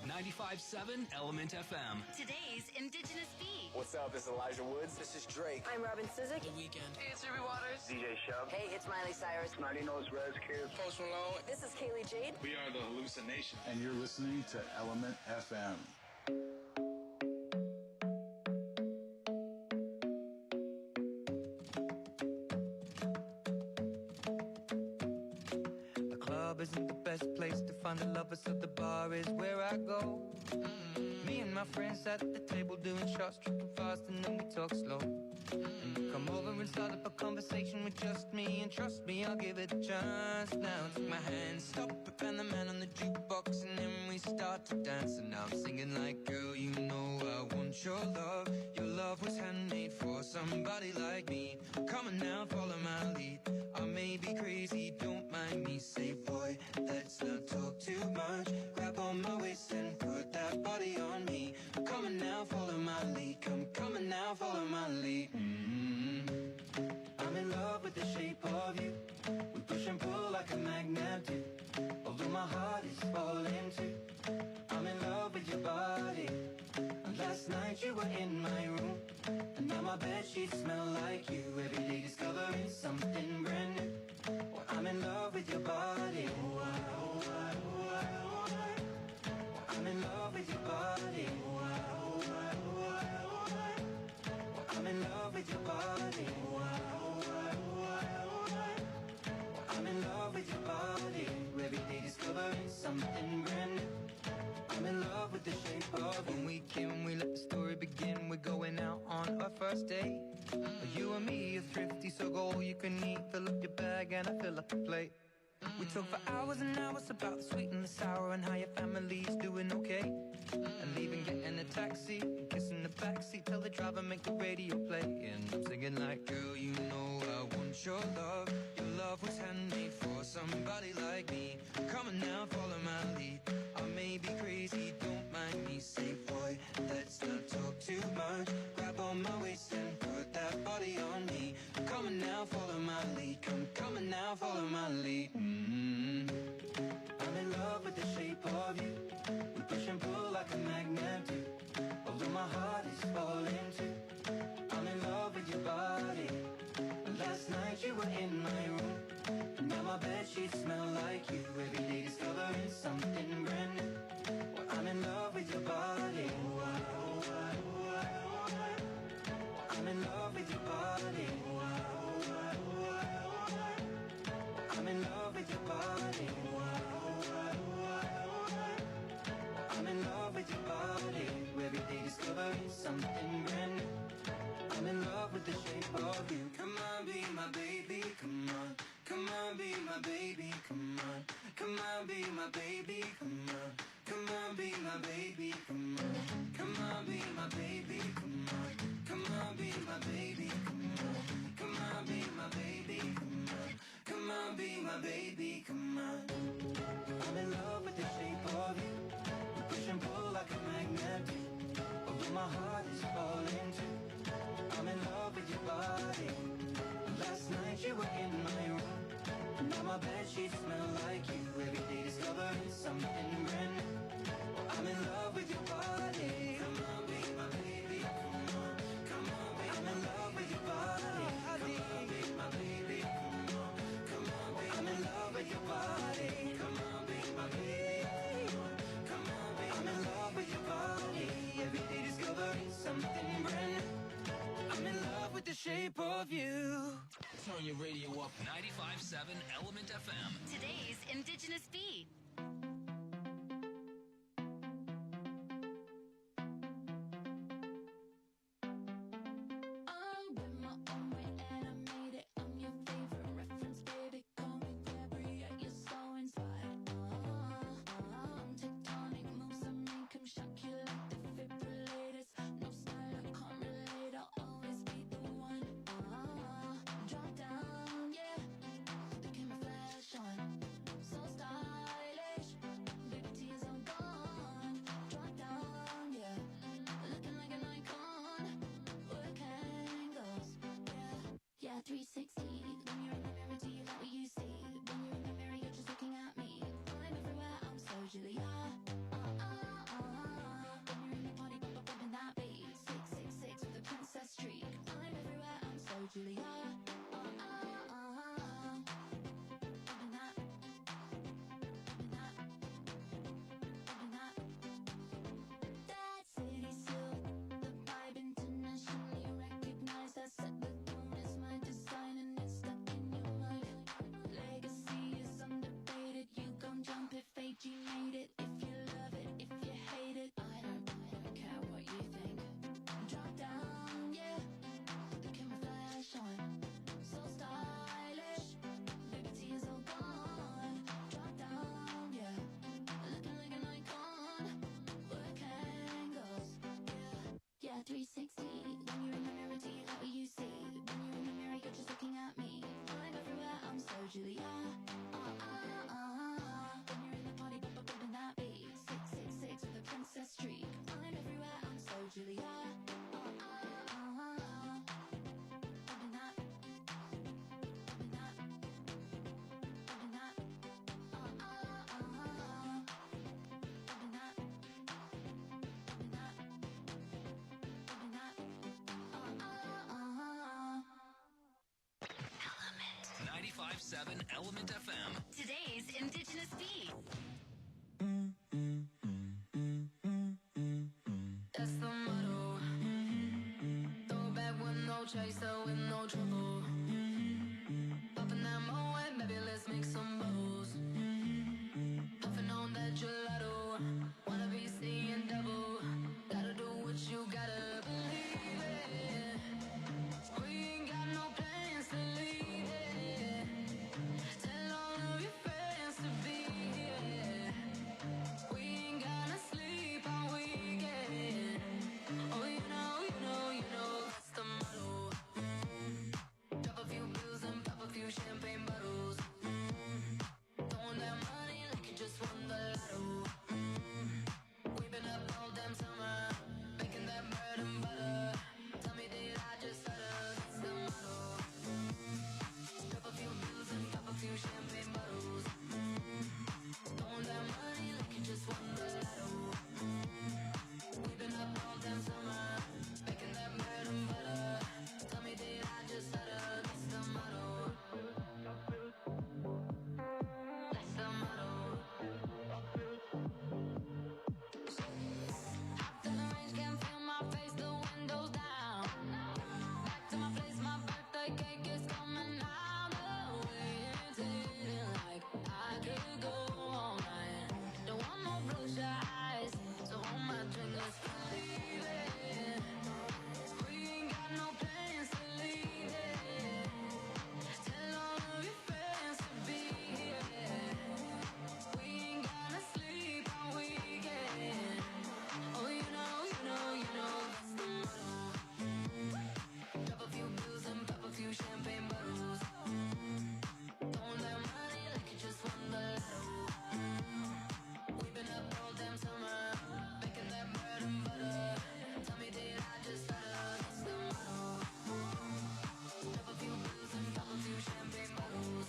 95.7 Element FM. Today's Indigenous Beat. What's up? This is Elijah Woods. This is Drake. I'm Robin Sizik. The Weeknd. Hey, it's Ruby Waters. DJ Shub. Hey, it's Miley Cyrus. 90 Knows Rez Kids. Post Malone. This is Kaylee Jade. We are the Hallucination. And you're listening to Element FM. The club isn't the best place to find the lovers, so the bar is where I go. Me and my friends at the table doing shots, tripping fast, and then we talk slow. And you come over and start up a conversation with just me, and trust me, I'll give it a chance. Now take my hand, stop it, and the man on the jukebox, and then we start to dance. And now I'm singing like, girl, you know I want your love. Your love was handmade for somebody like me. Come on now, follow my lead. I may be crazy, don't mind me. Say, boy, let's not talk too much. Grab on my waist and put that body on me. Come on now, follow my lead. Come on now, follow my lead. I'm in love with the shape of you. We push and pull like a magnet do. Although my heart is falling too. I'm in love with your body. And last night you were in my room, and now my bedsheets smell like you. Every day discovering something brand new. Well, I'm in love with your body. I'm in love with your body. I'm in love with your body. I'm in love with your body. Every day discovering something brand new. I'm in love with the shape of you. When we came, we let the story begin. We're going out on our first date. You and me are thrifty, so go all you can eat. Fill up your bag and I fill up the plate. We talk for hours and hours about the sweet and the sour, and how your family's doing okay. And leaving, getting a taxi, kissing the backseat, tell the driver make the radio play. And I'm singing like, girl, you know I want your love. Your love was handmade for somebody like me. Come on now, follow my lead. I may be crazy, don't mind me. Say, boy, let's not talk too much. Grab on my waist and put that body on me. Come on now, follow my lead. Come on now, follow my lead. I'm in love with the shape of you. We push and pull like a magnet do. Although my heart is falling too. I'm in love with your body. Last night you were in my room, and now my bedsheets smell like you. Every day discovering something brand new. Well, I'm in love with your body. I'm in love with your body. I'm in love with your body. I'm in love with your body. Every day discovering something brand new. I'm in love with the shape of you. Come on, be my baby, come on. Come on, be my baby, come on. Come on, be my baby, come on. Come on, be my baby, come on. Come on, be my baby, come on. Come on, be my baby, come on. Come on, be my baby, come on. Come on, be my baby, come on. I'm in love with the shape of you. We push and pull like a magnet do. Although my heart is falling too. I'm in love with your body. Last night you were in my room, and now my bedsheets smell like you. Every day discovering something brand new. Well, I'm in love with your body. Come on, be my baby. Come on, come on, baby. I'm in love with your body. Come on, be my baby. Come on, come on, baby. I'm in love with your body. Come on, be my baby. Come on, baby. I'm in love with your body. Every day discovering something brand new. I'm in love with the shape of you. Turn your radio up. 95.7 Element FM. Today's Indigenous Beat. Julia. Julia. That city silk, the vibe internationally recognized. I set the tone, it's my design and it's stuck in your life. Legacy is undefeated. You gon' jump if AG made it. If you love it, if you hate it, I don't care what you think. Drop down, yeah. Put the camera flash on. So stylish. Liberty is all gone. Drop down, yeah. Looking like an icon. Work angles, yeah. 360. When you're in the mirror, do you like what you see? When you're in the mirror, you're just looking at me. I'm everywhere, I'm so Julia. When you're in the party, bumping that beat. 666 with a princess streak. I'm everywhere, I'm so Julia. Bumping that, bumping that, bumping that. Bumping that, bumping that, bumping that. 95.7 Element FM. Today's Indigenous Beat. That's the motto. Throw back with no chaser, with no trouble. Popping that Moet, baby, let's make some bubbles. Puffing on that gelato. Wanna be seeing double. Gotta do what you gotta believe it. We ain't got no plans to leave it. Tell all of your friends to be here. We ain't gonna sleep all weekend. Oh, you know, that's the motto. Drop a few bills and pop a few champagne bottles. Throwing that money like you just won the lotto. We've been up all damn summer, making that bread and butter. Tell me, did I just stutter? That's the motto. Drop a few bills and pop a few champagne bottles. Throwing that money like you just won the lotto. We've been up all damn summer, making that bread and butter. Tell me, did I just stutter? That's the motto. That's the motto. After the range, can't feel my face, the windows down. Back to my place, my birthday cake is coming out. The waiting like I could go all night. Don't want no bloodshot eyes, so hold my drink, let's believe it. We ain't got no plans to leave it. Tell all of your friends to be here. We ain't gonna sleep all weekend. Oh, you know, that's the motto. Drop a few bills and pop a few champagne bottles. Throwing that money like you just won the lotto. We've been up all damn summer, making that bread and butter. Tell me, did I just stutter? That's the motto. Drop a few bills and pop a few champagne bottles.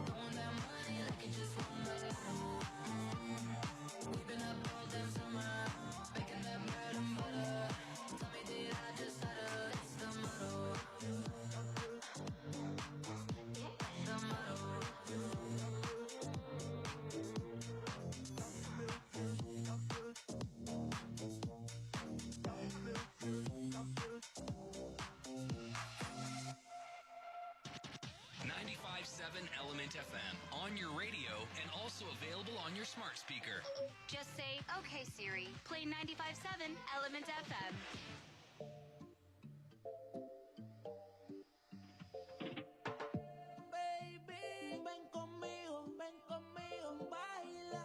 Throwing that money like you just won the lotto. We've been up all damn summer, making that bread and butter. Tell me, did I just stutter? That's the motto. That's the motto. 95.7 Element FM. On your radio and also available on your smart speaker. Just say, okay, Siri, play 95.7 Element FM. Baby, ven conmigo, baila.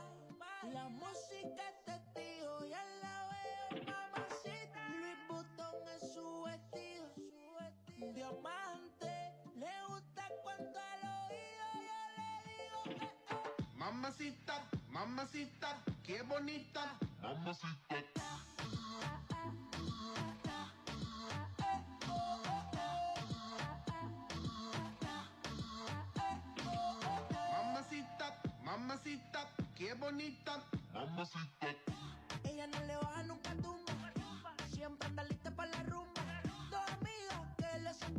La música es testigo, ya la veo, mamacita. Louis Vuitton es su vestido, diamante. Le gusta cuando al oído yo le digo que Mamacita, mamacita, qué bonita. Mamacita. Mamacita, mamacita, qué bonita. Mamacita. ella no le baja nunca tumba. Siempre anda lista para la rumba. Dos amigas que le son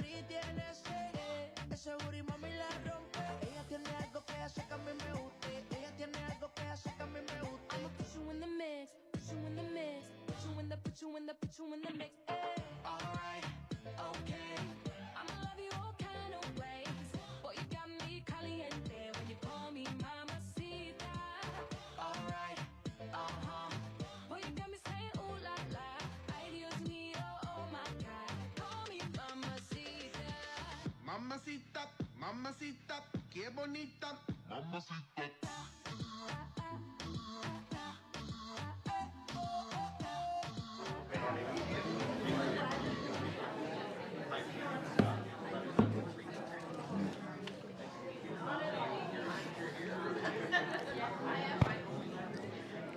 booty tiene ese booty mami la rompe. Ella tiene algo que hace que a mí me guste. Ella tiene algo que hace que a mí me guste. I'ma put you in the mix, put you in the mix, put you in the, put you in the, put you in the mix. Alright, okay. I'ma love you all kind of ways. Boy, you got me caliente when you call me mamacita. Alright, boy, you got me saying ooh la la. Ay, Dios mío, oh my God. Call me mamacita. Mamacita, mamacita, qué bonita. Mamacita.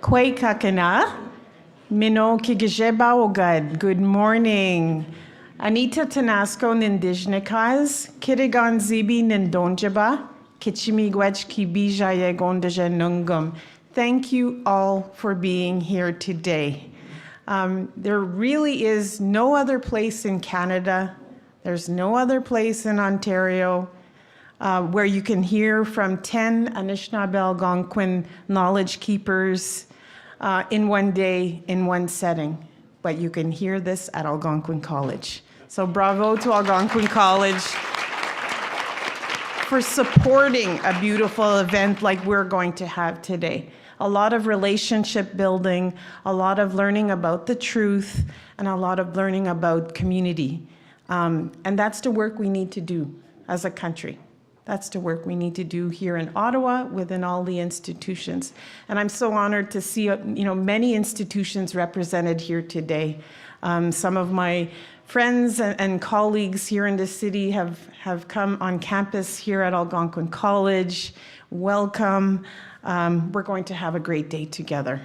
Kwe kakana, mino kigajeba ogad. Good morning. Anita Tanasco Nindijnikas, Kirigan Zibi Nindonjaba, Kichimigwech Kibija Yegondaja Nungum. Thank you all for being here today. There really is no other place in Canada, there's no other place in Ontario where you can hear from 10 Anishinaabe Algonquin knowledge keepers in one day, in one setting. But you can hear this at Algonquin College. So bravo to Algonquin College for supporting a beautiful event like we're going to have today. A lot of relationship building, a lot of learning about the truth, and a lot of learning about community. And that's the work we need to do as a country. That's the work we need to do here in Ottawa within all the institutions. And I'm so honored to see many institutions represented here today. Some of my friends and colleagues here in the city have come on campus here at Algonquin College. Welcome. We're going to have a great day together.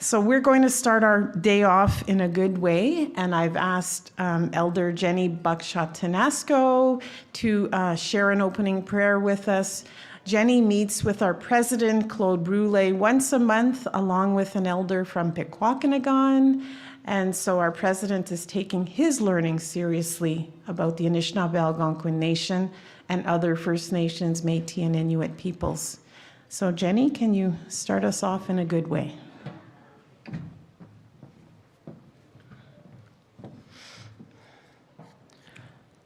So we're going to start our day off in a good way, and I've asked Elder Jenny Buckshot Tanasco to share an opening prayer with us. Jenny meets with our president, Claude Brûlé, once a month, along with an elder from Pequawkinagan. And so our president is taking his learning seriously about the Anishinaabe Algonquin Nation and other First Nations, Métis, and Inuit peoples. So Jenny, can you start us off in a good way?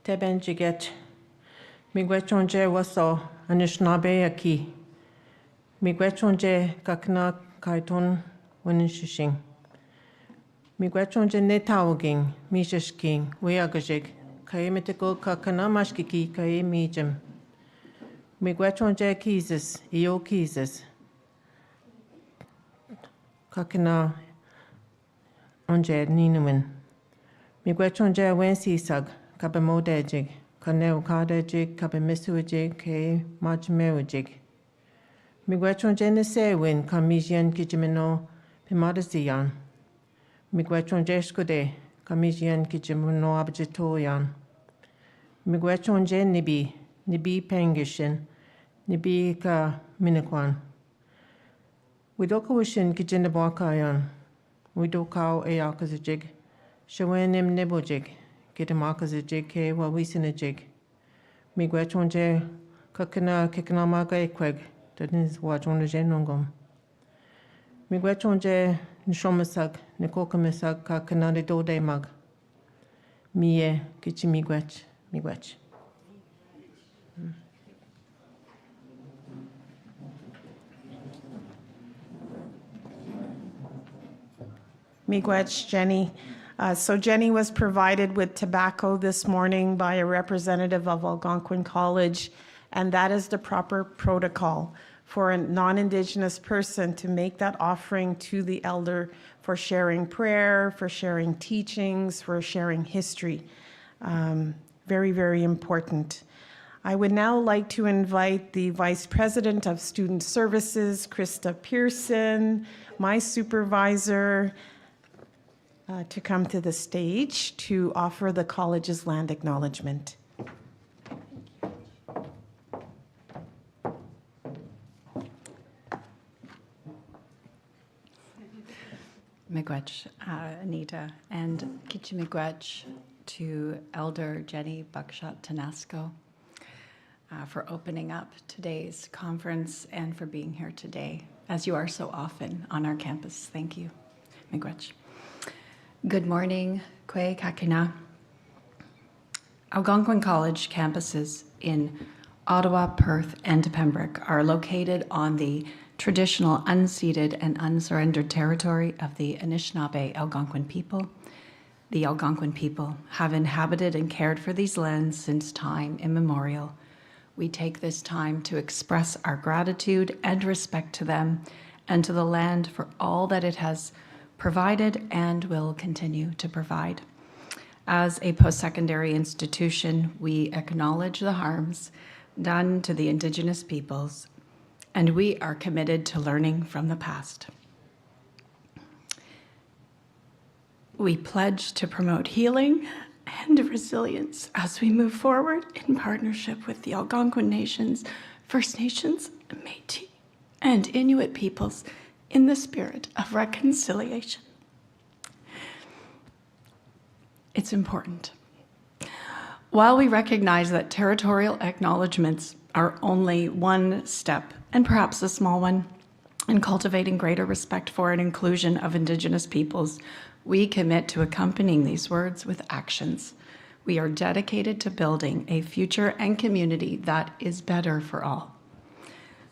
Tibadjiget, miigwechonje waso Anishinaabe aki. Miigwechonje kakna kaiton winishishing. Miigwechonje netawaging, mishishking, weagajig, kaemitiko kakana mashkiki kae mijim. Miigwechonje kizis, iyo kizis. Kakana onje ninuin. Miigwechonje wensisag. Kabe modejig, kaneu kadejig, kabe misuajig, ke majmewajig. Miigwechon jene sewin, kamijian kijimino pimadazian. Miigwechon jeshkude, kamijian kijimino abjitoyan. Miigwechon jen nibi pengishin, nibi ka minikwan. Widokawishin kijinabwakayan, widokao eyakazajig, shawenim nebojig. Kitamakaza ke wawisinajig. Miigwechonje kakana kikanamaga ekweg, dadins wajonaje nungum. Miigwechonje nishomasag, nikokamisag kakanade dode mag. Mie kichi miigwech, miigwech. Miigwech, Jenny. So Jenny was provided with tobacco this morning by a representative of Algonquin College, and that is the proper protocol for a non-Indigenous person to make that offering to the elder for sharing prayer, for sharing teachings, for sharing history. Very, very important. I would now like to invite the Vice President of Student Services, Krista Pearson, my supervisor, to come to the stage to offer the college's land acknowledgement. Miigwech, Anita, and Kichi miigwech to Elder Jenny Buckshot Tenasco for opening up today's conference and for being here today, as you are so often on our campus. Thank you. Miigwech. Good morning, Kwe Kakina. Algonquin College campuses in Ottawa, Perth, and Pembroke are located on the traditional unceded and unsurrendered territory of the Anishinaabe Algonquin people. The Algonquin people have inhabited and cared for these lands since time immemorial. We take this time to express our gratitude and respect to them and to the land for all that it has provided and will continue to provide. As a post-secondary institution, we acknowledge the harms done to the Indigenous peoples, and we are committed to learning from the past. We pledge to promote healing and resilience as we move forward in partnership with the Algonquin Nations, First Nations, Métis, and Inuit peoples in the spirit of reconciliation. It's important. While we recognize that territorial acknowledgements are only one step, and perhaps a small one, in cultivating greater respect for and inclusion of Indigenous peoples, we commit to accompanying these words with actions. We are dedicated to building a future and community that is better for all.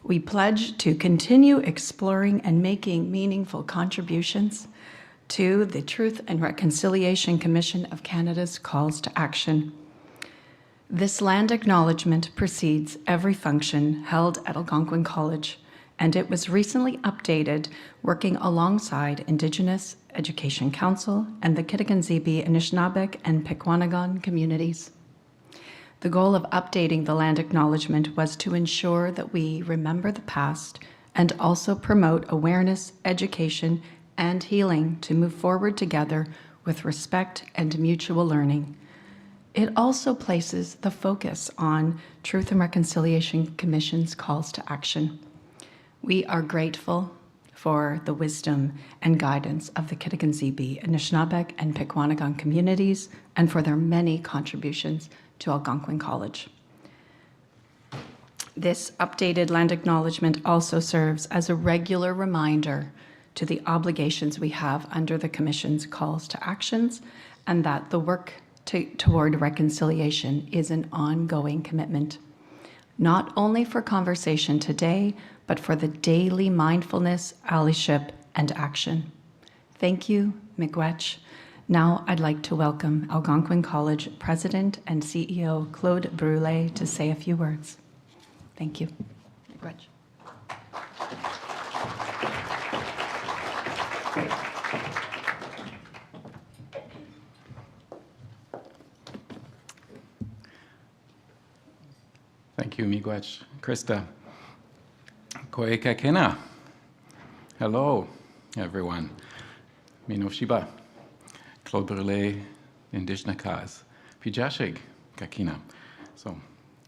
We pledge to continue exploring and making meaningful contributions to the Truth and Reconciliation Commission of Canada's calls to action. This land acknowledgement precedes every function held at Algonquin College, and it was recently updated working alongside Indigenous Education Council and the Kitigan-Zibi, Anishinaabeg, and Pequannock communities. The goal of updating the land acknowledgement was to ensure that we remember the past and also promote awareness, education, and healing to move forward together with respect and mutual learning. It also places the focus on Truth and Reconciliation Commission's calls to action. We are grateful for the wisdom and guidance of the Kitigan-Zibi, Anishinaabeg, and Pequannock communities, and for their many contributions to Algonquin College. This updated land acknowledgement also serves as a regular reminder to the obligations we have under the Commission's calls to actions, and that the work toward reconciliation is an ongoing commitment, not only for conversation today, but for the daily mindfulness, allyship, and action. Thank you, Miigwech. Now I'd like to welcome Algonquin College President and CEO Claude Brûlé to say a few words. Thank you. Miigwech. Thank you, Miigwech. Krista. Koe kakena. Hello, everyone. Mino Shiba. Claude Brûlé, Indigenous Cause. Pijashig kakina. So,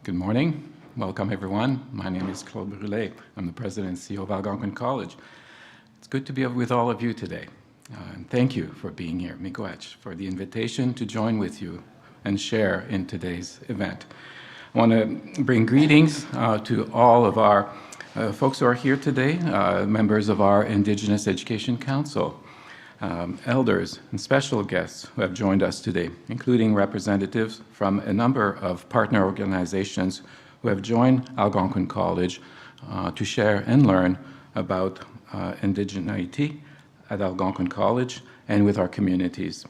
good morning. Welcome, everyone. My name is Claude Brûlé. I'm the President and CEO of Algonquin College. It's good to be with all of you today. And thank you for being here, Miigwech, for the invitation to join with you and share in today's event. I want to bring greetings to all of our folks who are here today, members of our Indigenous Education Council, elders and special guests who have joined us today, including representatives from a number of partner organizations who have joined Algonquin College to share and learn about indigeneity at Algonquin College and with our communities.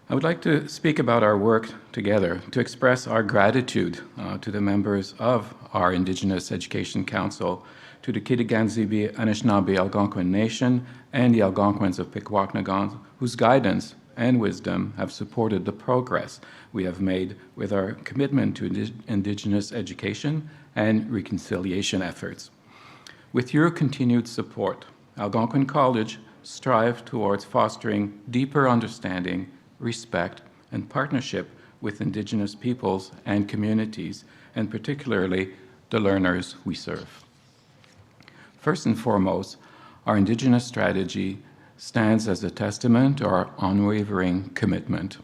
I would like to speak about our work together to express our gratitude to the members of our Indigenous Education Council, to the Kitigan-Zibi Anishinaabe Algonquin Nation and the Algonquins of Pequannock, whose guidance and wisdom have supported the progress we have made with our commitment to Indigenous education and reconciliation efforts. With your continued support, Algonquin College strives towards fostering deeper understanding, respect, and partnership with Indigenous peoples and communities, and particularly the learners we serve. First and foremost, our Indigenous strategy stands as a testament to our unwavering commitment.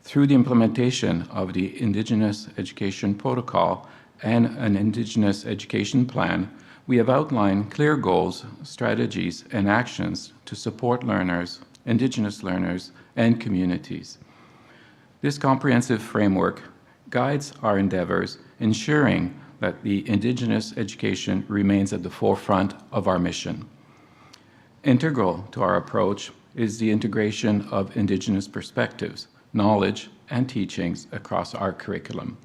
Through the implementation of the Indigenous Education Protocol and an Indigenous Education Plan, we have outlined clear goals, strategies, and actions to support learners, Indigenous learners, and communities. This comprehensive framework guides our endeavors, ensuring that the Indigenous education remains at the forefront of our mission. Integral to our approach is the integration of Indigenous perspectives, knowledge, and teachings across our curriculum.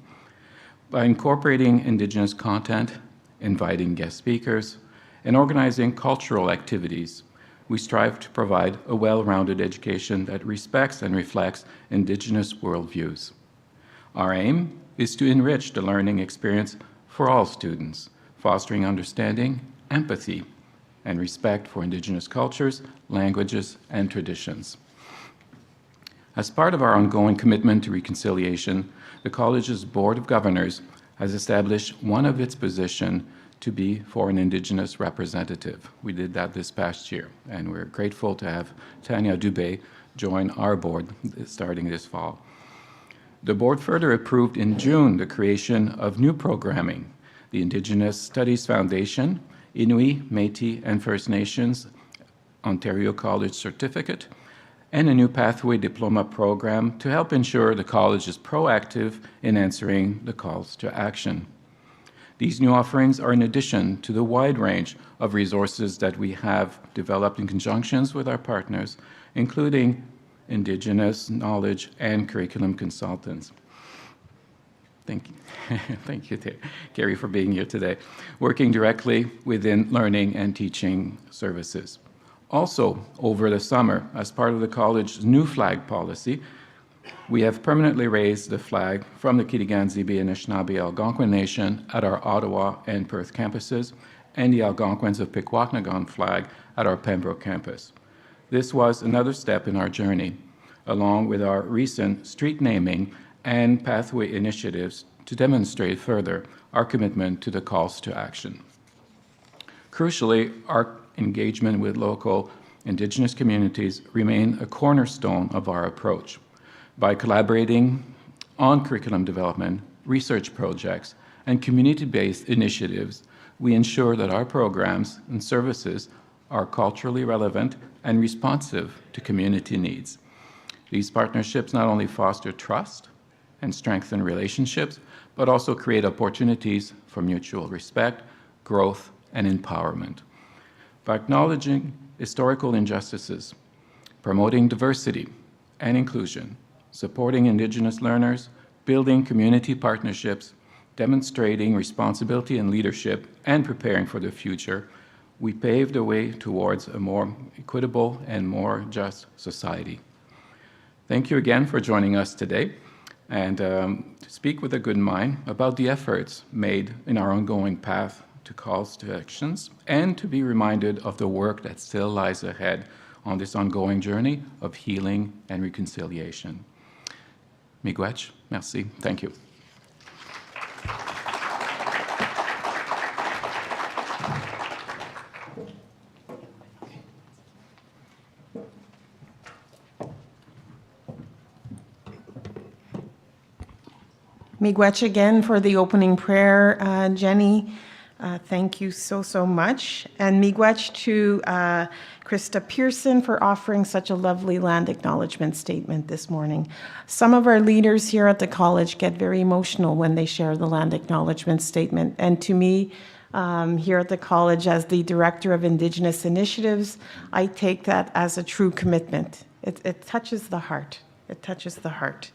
By incorporating Indigenous content, inviting guest speakers, and organizing cultural activities, we strive to provide a well-rounded education that respects and reflects Indigenous worldviews. Our aim is to enrich the learning experience for all students, fostering understanding, empathy, and respect for Indigenous cultures, languages, and traditions. As part of our ongoing commitment to reconciliation, the college's Board of Governors has established one of its positions to be for an Indigenous representative. We did that this past year, and we're grateful to have Tanya Dubé join our board starting this fall. The board further approved in June the creation of new programming, the Indigenous Studies Foundation, Inuit, Métis, and First Nations Ontario College Certificate, and a new pathway diploma program to help ensure the college is proactive in answering the calls to action. These new offerings are in addition to the wide range of resources that we have developed in conjunctions with our partners, including Indigenous knowledge and curriculum consultants. Thank you. Thank you, Carrie, for being here today. Working directly within learning and teaching services. Also, over the summer, as part of the college's new flag policy, we have permanently raised the flag from the Kitigan-Zibi and Anishinaabe Algonquin Nation at our Ottawa and Perth campuses, and the Algonquins of Pikwakanagan flag at our Pembroke campus. This was another step in our journey, along with our recent street naming and pathway initiatives to demonstrate further our commitment to the calls to action. Crucially, our engagement with local Indigenous communities remain a cornerstone of our approach. By collaborating on curriculum development, research projects, and community-based initiatives, we ensure that our programs and services are culturally relevant and responsive to community needs. These partnerships not only foster trust and strengthen relationships, but also create opportunities for mutual respect, growth, and empowerment. By acknowledging historical injustices, promoting diversity and inclusion, supporting Indigenous learners, building community partnerships, demonstrating responsibility and leadership, and preparing for the future, we pave the way towards a more equitable and more just society. Thank you again for joining us today, and to speak with a good mind about the efforts made in our ongoing path to calls to actions, and to be reminded of the work that still lies ahead on this ongoing journey of healing and reconciliation. Miigwech, merci, thank you. Miigwech again for the opening prayer, Jenny. Thank you so much. And miigwech to Krista Pearson for offering such a lovely land acknowledgement statement this morning. Some of our leaders here at the college get very emotional when they share the land acknowledgement statement. And to me, here at the college, as the Director of Indigenous Initiatives, I take that as a true commitment. It touches the heart. It touches the heart.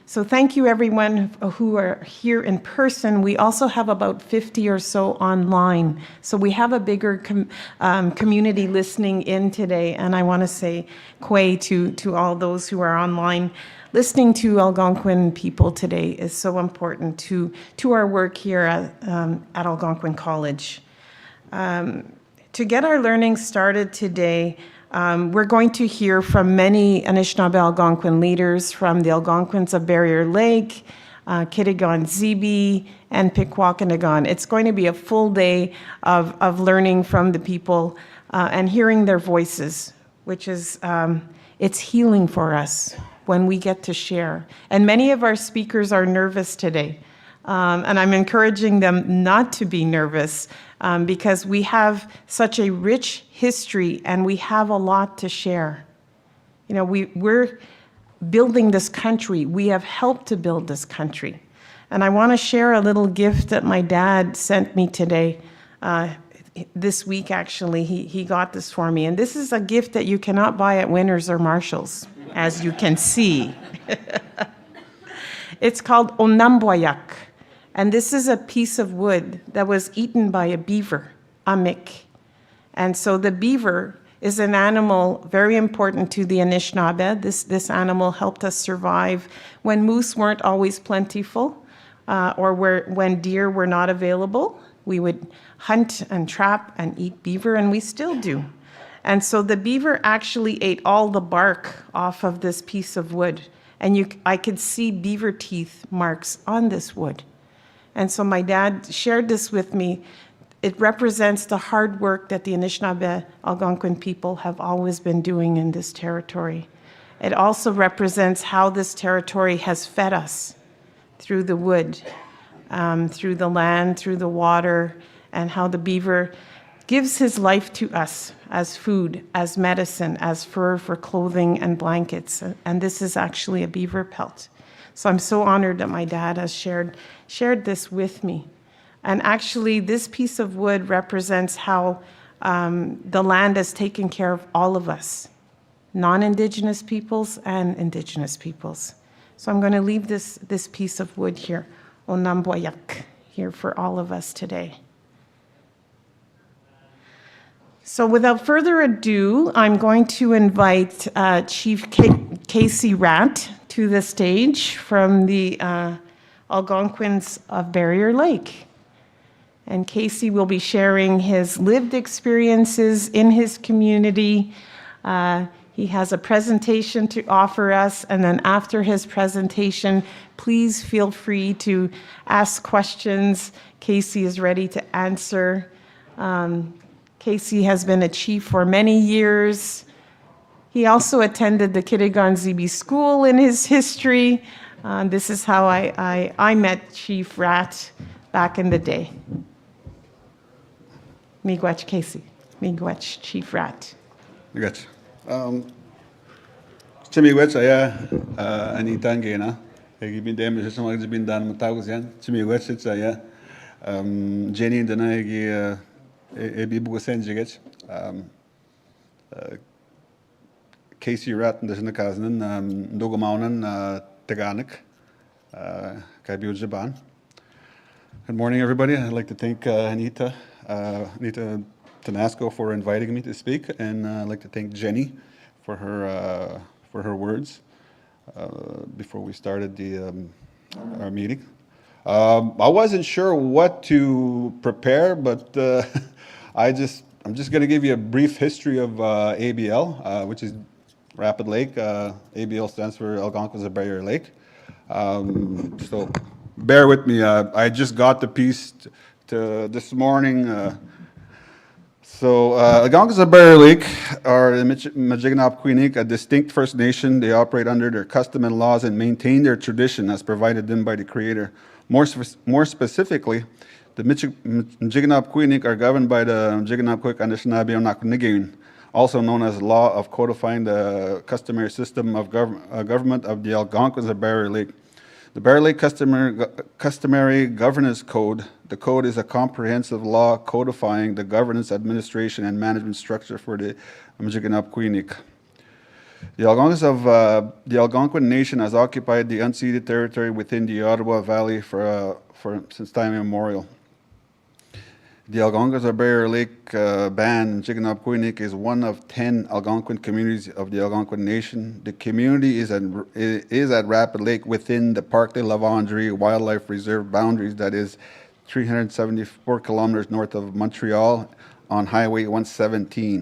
So thank you everyone who are here in person. We also have about 50 or so online. So we have a bigger community listening in today. And I want to say kwei to all those who are online. Listening to Algonquin people today is so important to our work here at Algonquin College. To get our learning started today, we're going to hear from many Anishinaabe Algonquin leaders from the Algonquins of Barrier Lake, Kitigan-Zibi, and Pikwakanagan. It's going to be a full day of learning from the people and hearing their voices, which is, it's healing for us. when we get to share. And many of our speakers are nervous today. And I'm encouraging them not to be nervous because we have such a rich history and we have a lot to share. You know, we're building this country. We have helped to build this country. And I want to share a little gift that my dad sent me today. This week, actually, he got this for me. And this is a gift that you cannot buy at Winners or Marshalls, as you can see. It's called onamboyak. And this is a piece of wood that was eaten by a beaver, amik. And so the beaver is an animal very important to the Anishinaabe. This animal helped us survive when moose weren't always plentiful or when deer were not available. We would hunt and trap and eat beaver, and we still do. And so the beaver actually ate all the bark off of this piece of wood. And I could see beaver teeth marks on this wood. And so my dad shared this with me. It represents the hard work that the Anishinaabe Algonquin people have always been doing in this territory. It also represents how this territory has fed us through the wood, through the land, through the water, and how the beaver gives his life to us as food, as medicine, as fur for clothing and blankets. And this is actually a beaver pelt. So I'm so honored that my dad has shared this with me. And actually, this piece of wood represents how the land has taken care of all of us, non-Indigenous peoples and Indigenous peoples. So I'm going to leave this piece of wood here, onamboyak, here for all of us today. So without further ado, I'm going to invite Chief Casey Rat to the stage from the Algonquins of Barrier Lake. And Casey will be sharing his lived experiences in his community. He has a presentation to offer us, and then after his presentation, please feel free to ask questions. Casey is ready to answer. Casey has been a chief for many years. He also attended the Kitigan Zibi School in his history. This is how I met Chief Rat back in the day. Miigwech Casey. Miigwech Chief Rat. Miigwech. Chimiigwech aya anitan gena. Egi bin dem is somag bin dan matawus yan. Chimiigwech it's aya Jenny dana egi ebi bugosen jigech. Casey Rat and the Kaznan, Dogomaunan, Taganik, Kabiu Jaban. Good morning, everybody. I'd like to thank Anita Tanasco for inviting me to speak, and I'd like to thank Jenny for her words before we started our meeting. I wasn't sure what to prepare, but I'm just going to give you a brief history of ABL, which is Rapid Lake. ABL stands for Algonquins of Barrier Lake. So bear with me. I just got the piece this morning. Algonquins of Barrier Lake are the Tibadjimowin, a distinct First Nation. They operate under their custom and laws and maintain their tradition as provided them by the Creator. More specifically, the Tibadjimowin are governed by the Tibadjimowin Anishinaabe, also known as Law of Codifying the Customary System of Government of the Algonquins of Barrier Lake. The Barrier Lake Customary Governance Code. The code is a comprehensive law codifying the governance, administration, and management structure for the Tibadjimowin. The Algonquin Nation has occupied the unceded territory within the Ottawa Valley since time immemorial. The Algonquins of Barrier Lake Band, Tibadjimowin, is one of 10 Algonquin communities of the Algonquin Nation. The community is at Rapid Lake within the Parc de la Vendrée Wildlife Reserve boundaries, that is 374 kilometers north of Montreal on Highway 117.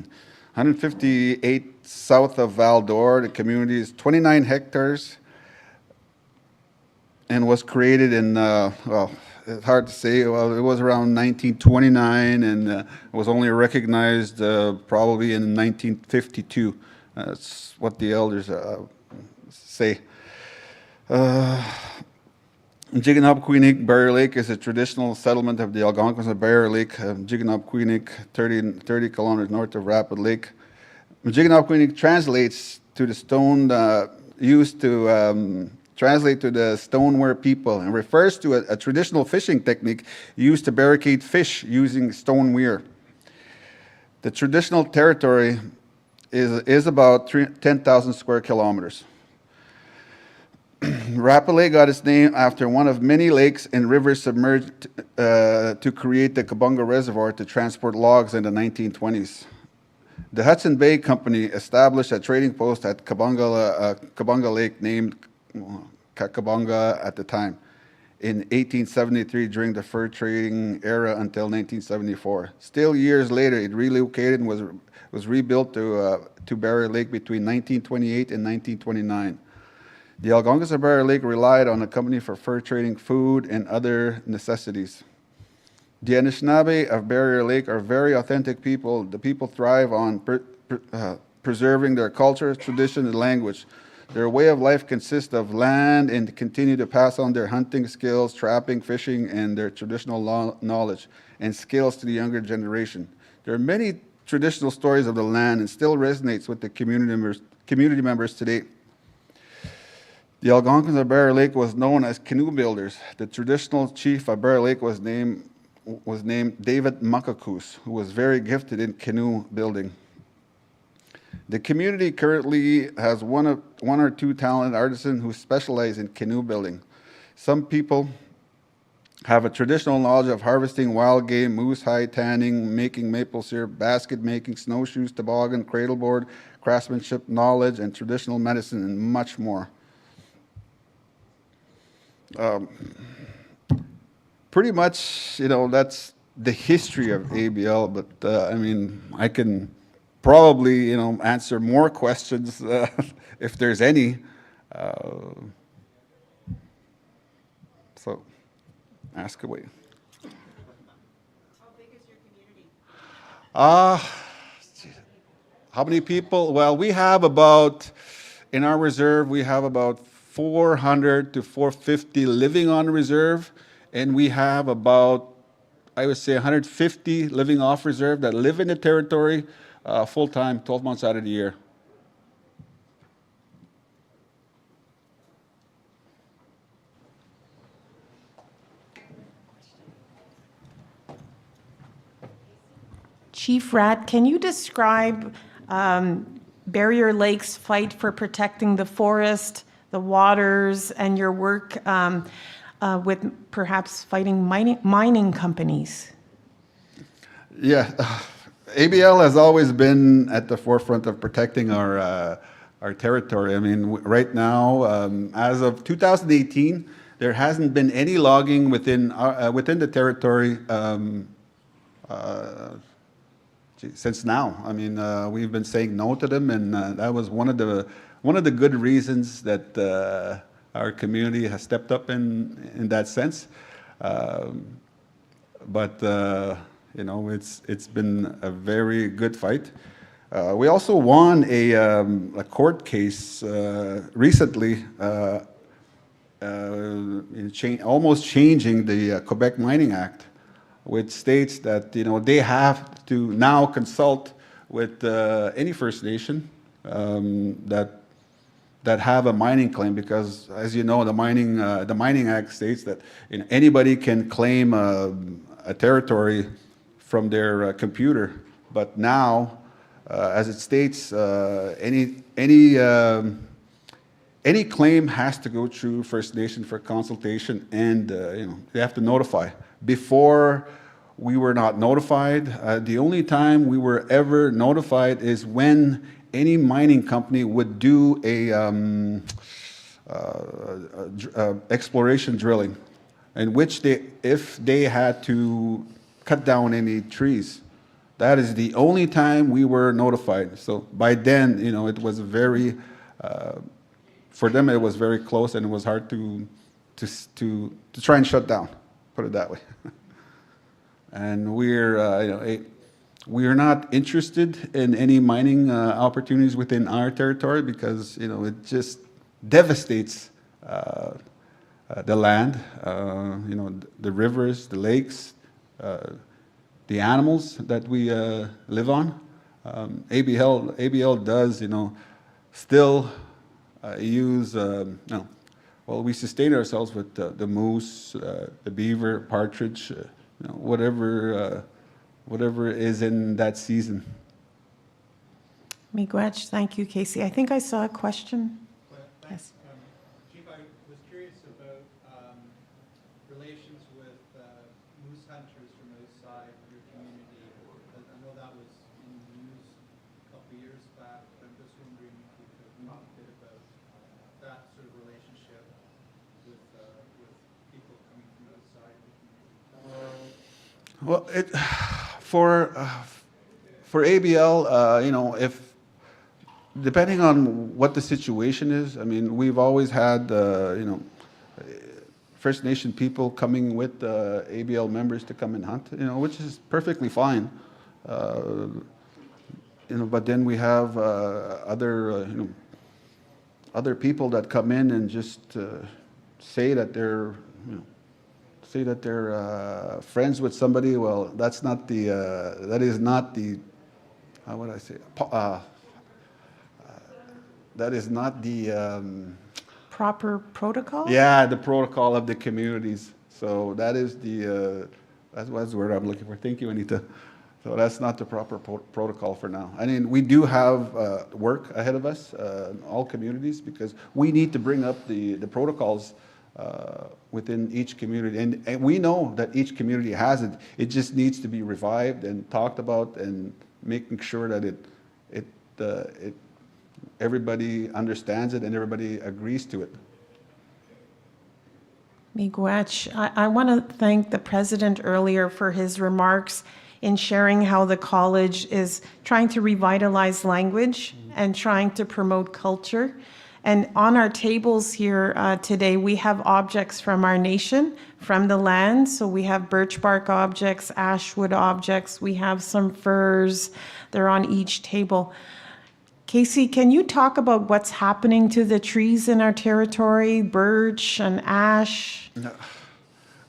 158 south of Val d'Or. The community is 29 hectares and was created in, it's hard to say. Well, it was around 1929, and it was only recognized probably in 1952. That's what the elders say. Jiganab-Queenik Barrier Lake is a traditional settlement of the Algonquins of Barrier Lake, Jiganab-Queenik, 30 kilometers north of Rapid Lake. Jiganab-Queenik translates to the stone used to translate to the stoneware people and refers to a traditional fishing technique used to barricade fish using stoneware. The traditional territory is about 10,000 square kilometers. Rapid Lake got its name after one of many lakes and rivers submerged to create the Kabunga Reservoir to transport logs in the 1920s. The Hudson Bay Company established a trading post at Kabunga Lake named Kakabunga at the time in 1873 during the fur trading era until 1974. Still years later, it relocated and was rebuilt to Barrier Lake between 1928 and 1929. The Algonquins of Barrier Lake relied on the company for fur trading, food, and other necessities. The Anishinaabe of Barrier Lake are very authentic people. The people thrive on preserving their culture, tradition, and language. Their way of life consists of land and continue to pass on their hunting skills, trapping, fishing, and their traditional knowledge and skills to the younger generation. There are many traditional stories of the land and still resonates with the community members today. The Algonquins of Barrier Lake was known as canoe builders. The traditional chief of Barrier Lake was named David Muckacoos, who was very gifted in canoe building. The community currently has one or two talented artisans who specialize in canoe building. Some people have a traditional knowledge of harvesting wild game, moose hide tanning, making maple syrup, basket making, snowshoes, toboggan, cradleboard, craftsmanship knowledge, and traditional medicine, and much more. Pretty much, that's the history of ABL, but I mean, I can probably, answer more questions if there's any. So, ask away. How big is your community? How many people? Well, we have in our reserve, we have about 400 to 450 living on reserve, and we have about, I would say, 150 living off reserve that live in the territory full-time, 12 months out of the year. Chief Rat, can you describe Barrier Lake's fight for protecting the forest, the waters, and your work with perhaps fighting mining companies? Yeah, ABL has always been at the forefront of protecting our territory. I mean, right now, as of 2018, there hasn't been any logging within the territory since now. I mean, we've been saying no to them, and that was one of the good reasons that our community has stepped up in that sense. It's been a very good fight. We also won a court case recently, almost changing the Quebec Mining Act, which states that they have to now consult with any First Nation that have a mining claim, because, as you know, the Mining Act states that anybody can claim a territory from their computer, but now, as it states, any claim has to go through First Nation for consultation, and they have to notify. Before, we were not notified. The only time we were ever notified is when any mining company would do exploration drilling, in which if they had to cut down any trees. That is the only time we were notified. So by then, it was very, for them it was very close, and it was hard to try and shut down, put it that way. And we're not interested in any mining opportunities within our territory, because devastates the land, the rivers, the lakes, the animals that we live on. ABL does, still use, well, we sustain ourselves with the moose, the beaver, partridge, whatever is in that season. Miigwech, thank you, Casey. I think I saw a question. Yes. Chief, I was curious about relations with moose hunters from outside your community. I know that was in the news a couple of years back, but I'm just wondering if you could talk a bit about that sort of relationship with people coming from outside the community. Well, for ABL, if depending on what the situation is, I mean, we've always had, First Nation people coming with ABL members to come and hunt, which is perfectly fine. But then we have other people that come in and just say that they're, friends with somebody. Well, that is not the, how would I say, that is not the proper protocol? Yeah, the protocol of the communities. So that is that's the word I'm looking for. Thank you, Anita. So that's not the proper protocol for now. I mean, we do have work ahead of us in all communities because we need to bring up the protocols within each community. And we know that each community has it. It just needs to be revived and talked about and making sure that everybody understands it and everybody agrees to it. Miigwech, I want to thank the president earlier for his remarks in sharing how the college is trying to revitalize language and trying to promote culture. And on our tables here today, we have objects from our nation, from the land. So we have birch bark objects, ash wood objects, we have some furs. They're on each table. Casey, can you talk about what's happening to the trees in our territory, birch and ash?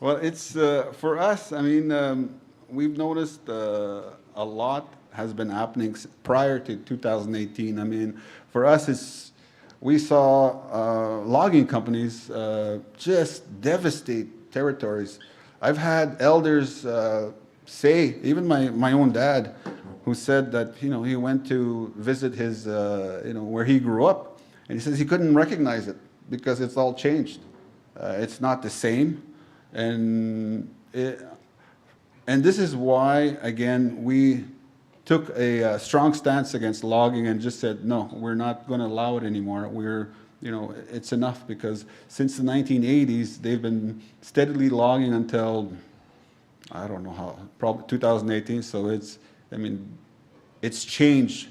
Well, it's for us, I mean, we've noticed a lot has been happening prior to 2018. I mean, for us, we saw logging companies just devastate territories. I've had elders say, even my own dad, who said that, he went to visit his, where he grew up, and he says he couldn't recognize it because it's all changed. It's not the same. And this is why, again, we took a strong stance against logging and just said, no, we're not going to allow it anymore. It's enough, because since the 1980s, they've been steadily logging until, I don't know how, probably 2018. So it's changed.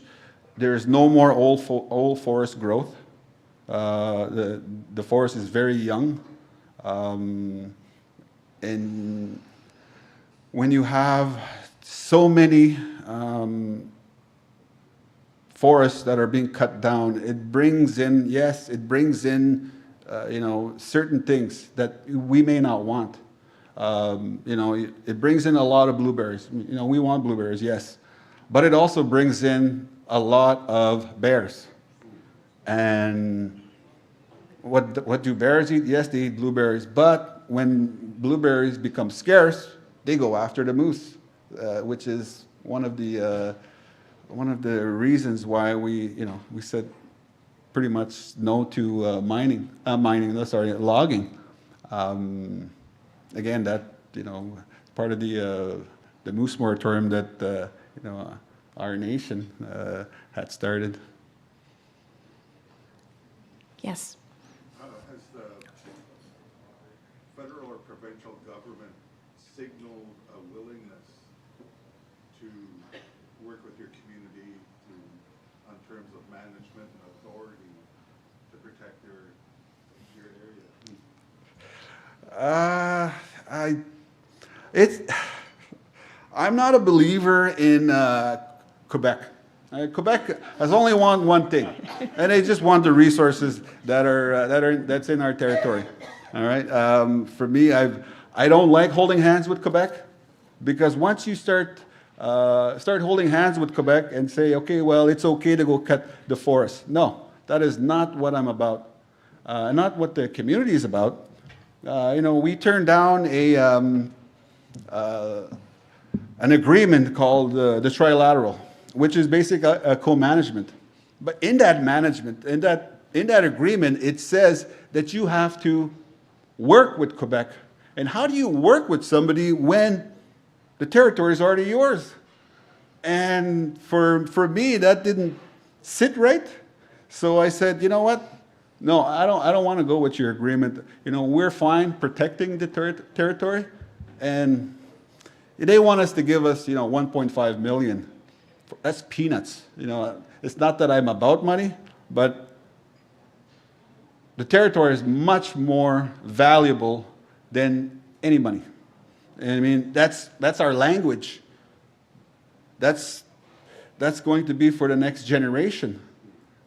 There's no more old forest growth. The forest is very young. And when you have so many forests that are being cut down, it brings in certain things that we may not want. It brings in a lot of blueberries. We want blueberries, yes. But it also brings in a lot of bears. And what do bears eat? Yes, they eat blueberries. But when blueberries become scarce, they go after the moose, which is one of the reasons why we said pretty much no to logging. Again, that part of the moose moratorium that our nation had started. Yes. Has the federal or provincial government signaled a willingness to work with your community on terms of management and authority to protect your area? I'm not a believer in Quebec. Quebec has only want one thing, and they just want the resources that's in our territory. All right. For me, I don't like holding hands with Quebec, because once you start holding hands with Quebec and say, okay, well, it's okay to go cut the forest. No, that is not what I'm about. Not what the community is about. We turned down an agreement called the Trilateral, which is basically a co-management. But in that management, in that agreement, it says that you have to work with Quebec. And how do you work with somebody when the territory is already yours? And for me, that didn't sit right. So I said, you know what? No, I don't want to go with your agreement. We're fine protecting the territory, and they want us to give us, 1.5 million. That's peanuts. It's not that I'm about money, but the territory is much more valuable than any money. And I mean, that's our language. That's going to be for the next generation.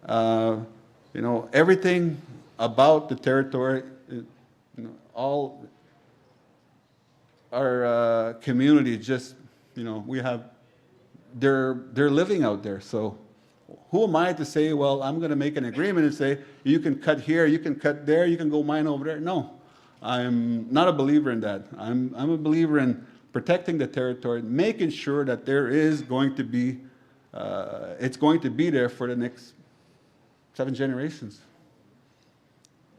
Everything about the territory, all our community just, they're living out there. So who am I to say, well, I'm going to make an agreement and say, you can cut here, you can cut there, you can go mine over there? No, I'm not a believer in that. I'm a believer in protecting the territory, making sure that there is going to be, it's going to be there for the next 7 generations.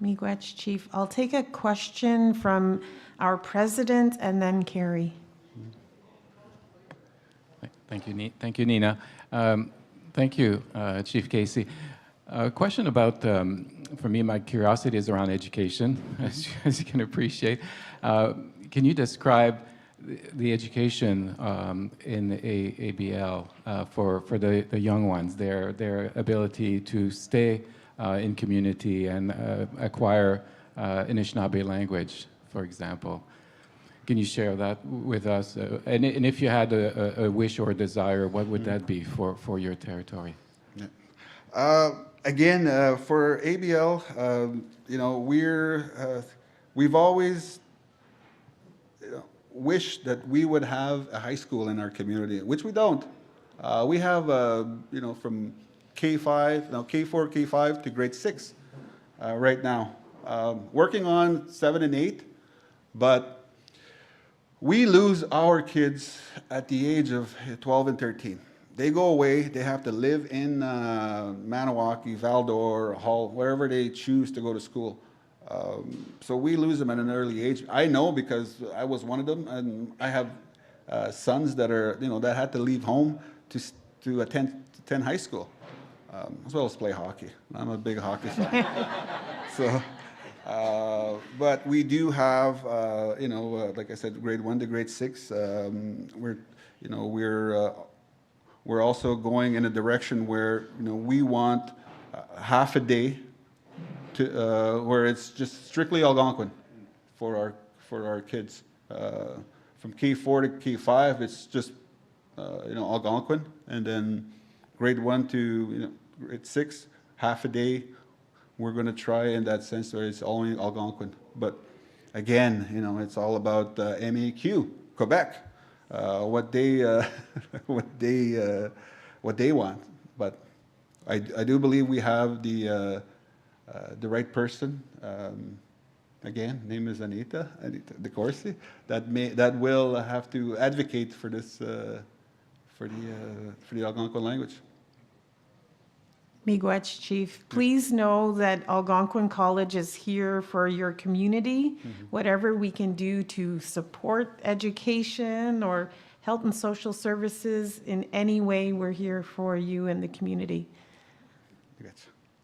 Miigwech, Chief. I'll take a question from our president and then Carrie. Thank you, Nina. Thank you, Chief Casey. A question about, for me, my curiosity is around education, as you can appreciate. Can you describe the education in ABL for the young ones, their ability to stay in community and acquire Anishinaabe language, for example? Can you share that with us? And if you had a wish or a desire, what would that be for your territory? Yeah. Again, for ABL, we've always wished that we would have a high school in our community, which we don't. We have, from K4, K5 to grade 6 right now. Working on 7 and 8, but we lose our kids at the age of 12 and 13. They go away, they have to live in Maniwaki, Val-d'Or, Hull, wherever they choose to go to school. So we lose them at an early age. I know because I was one of them, and I have sons that are, that had to leave home to attend high school, as well as play hockey. I'm a big hockey fan. So, but we do have, like I said, grade 1 to grade 6. We're also going in a direction where we want half a day to where it's just strictly Algonquin for our kids. From K4 to K5, it's just Algonquin, and then grade 1 to grade 6, half a day. We're going to try in that sense where it's only Algonquin. But again, it's all about MEQ, Quebec, what they want. But I do believe we have the right person. Again, name is Anita DeCourcy, that will have to advocate for this for the Algonquin language. Miigwech, Chief. Please know that Algonquin College is here for your community. Whatever we can do to support education or health and social services in any way, we're here for you and the community.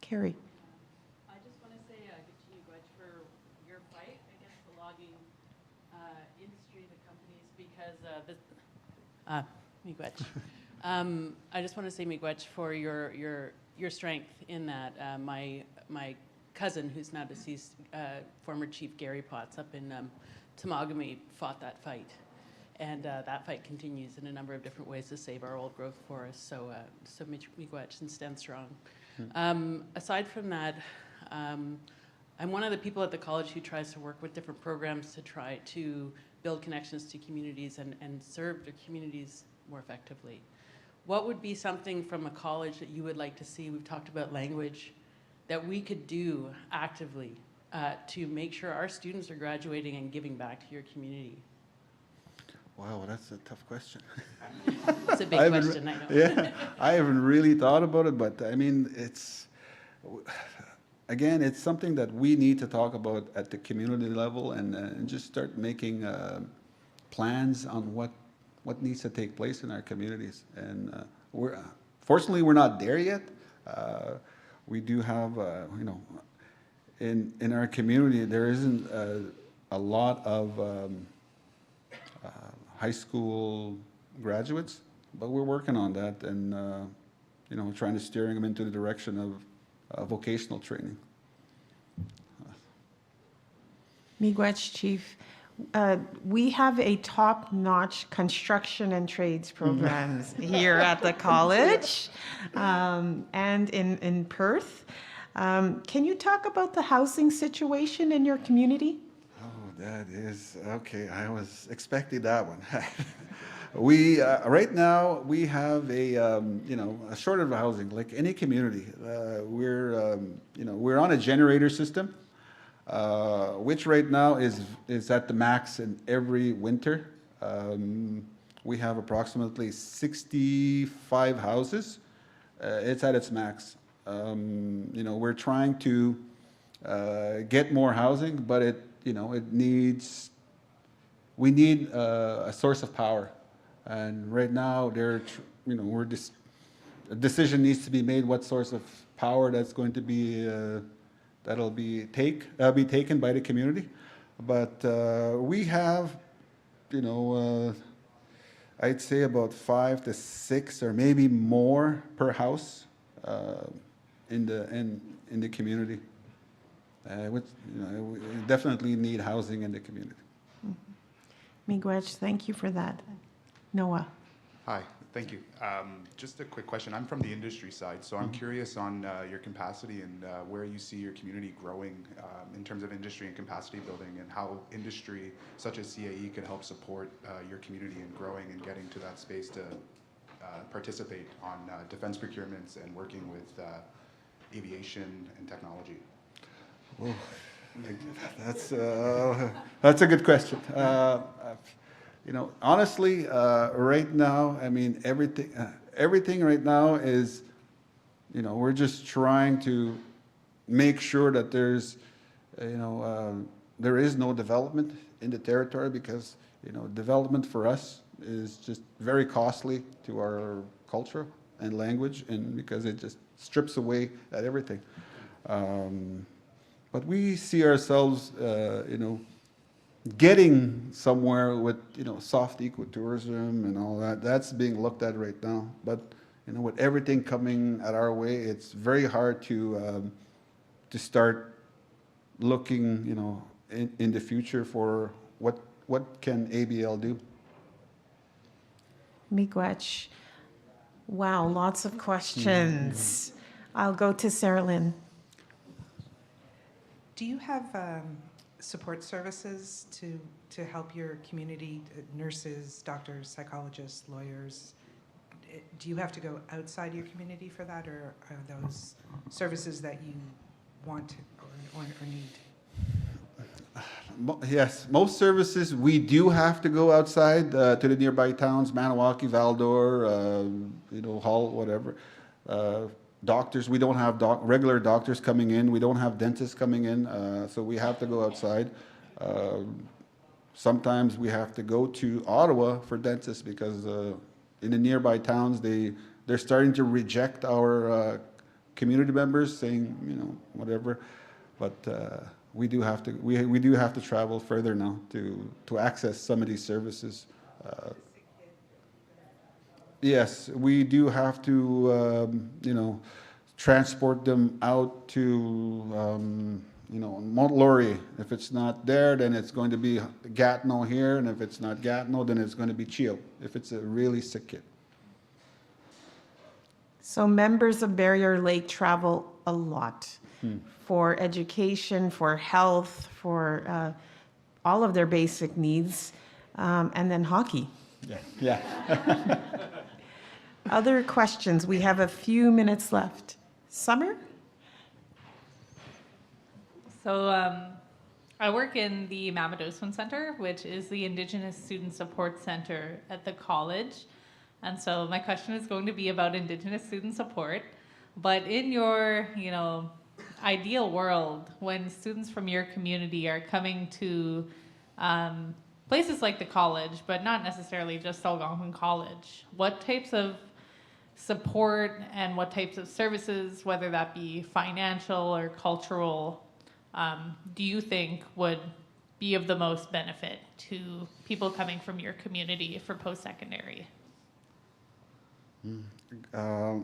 Carrie. I just want to say Miigwech for your fight against the logging industry, the companies, because Miigwech. I just want to say Miigwech for your strength in that. My cousin, who's now deceased, former Chief Gary Potts up in Tibadjimowin, fought that fight. And that fight continues in a number of different ways to save our old growth forests. So miigwech and stand strong. Aside from that, I'm one of the people at the college who tries to work with different programs to try to build connections to communities and serve their communities more effectively. What would be something from a college that you would like to see? We've talked about language, that we could do actively to make sure our students are graduating and giving back to your community? Wow, that's a tough question. It's a big question, I know. Yeah, I haven't really thought about it, but I mean, again, it's something that we need to talk about at the community level and just start making plans on what needs to take place in our communities. And fortunately, we're not there yet. We do have, in our community, there isn't a lot of high school graduates, but we're working on that and, trying to steering them into the direction of vocational training. Miigwech, Chief. We have a top-notch construction and trades programs here at the college and in Perth. Can you talk about the housing situation in your community? That is, okay, I was expecting that one. We, right now, we have a shortage of housing, like any community. We're on a generator system, which right now is at the max in every winter. We have approximately 65 houses. It's at its max. We're trying to get more housing, but we need a source of power. And right now, a decision needs to be made what source of power that's going to be, that'll be taken by the community. But we have, I'd say about 5 to 6 or maybe more per house in the community. We definitely need housing in the community. Miigwech, thank you for that. Noah. Hi, thank you. Just a quick question. I'm from the industry side, so I'm curious on your capacity and where you see your community growing in terms of industry and capacity building, and how industry such as CAE could help support your community in growing and getting to that space to participate on defense procurements and working with aviation and technology. Oh, that's a good question. Honestly, right now, I mean, everything right now is, we're just trying to make sure that there is no development in the territory, because, development for us is just very costly to our culture and language, and because it just strips away at everything. But we see ourselves, getting somewhere with, soft ecotourism and all that. That's being looked at right now. But, with everything coming at our way, it's very hard to start looking, in the future for what can ABL do. Miigwech. Wow, lots of questions. I'll go to Sarah Lynn. Do you have support services to help your community, nurses, doctors, psychologists, lawyers? Do you have to go outside your community for that, or are those services that you want or need? Yes, most services, we do have to go outside to the nearby towns, Maniwaki, Val-d'Or, Hull, whatever. Doctors, we don't have regular doctors coming in. We don't have dentists coming in, so we have to go outside. Sometimes we have to go to Ottawa for dentists because in the nearby towns, they're starting to reject our community members, saying, whatever. But we do have to travel further now to access some of these services. Yes, we do have to, transport them out to Mount Laurier. If it's not there, then it's going to be Gatineau here, and if it's not Gatineau, then it's going to be Chio, if it's a really sick kid. So members of Barrier Lake travel a lot for education, for health, for all of their basic needs, and then hockey. Yeah. Other questions? We have a few minutes left. Summer? So I work in the Mamadoswin Center, which is the Indigenous Student Support Center at the college. And so my question is going to be about Indigenous student support. But in your, ideal world, when students from your community are coming to places like the college, but not necessarily just Algonquin College, what types of support and what types of services, whether that be financial or cultural, do you think would be of the most benefit to people coming from your community for post-secondary? As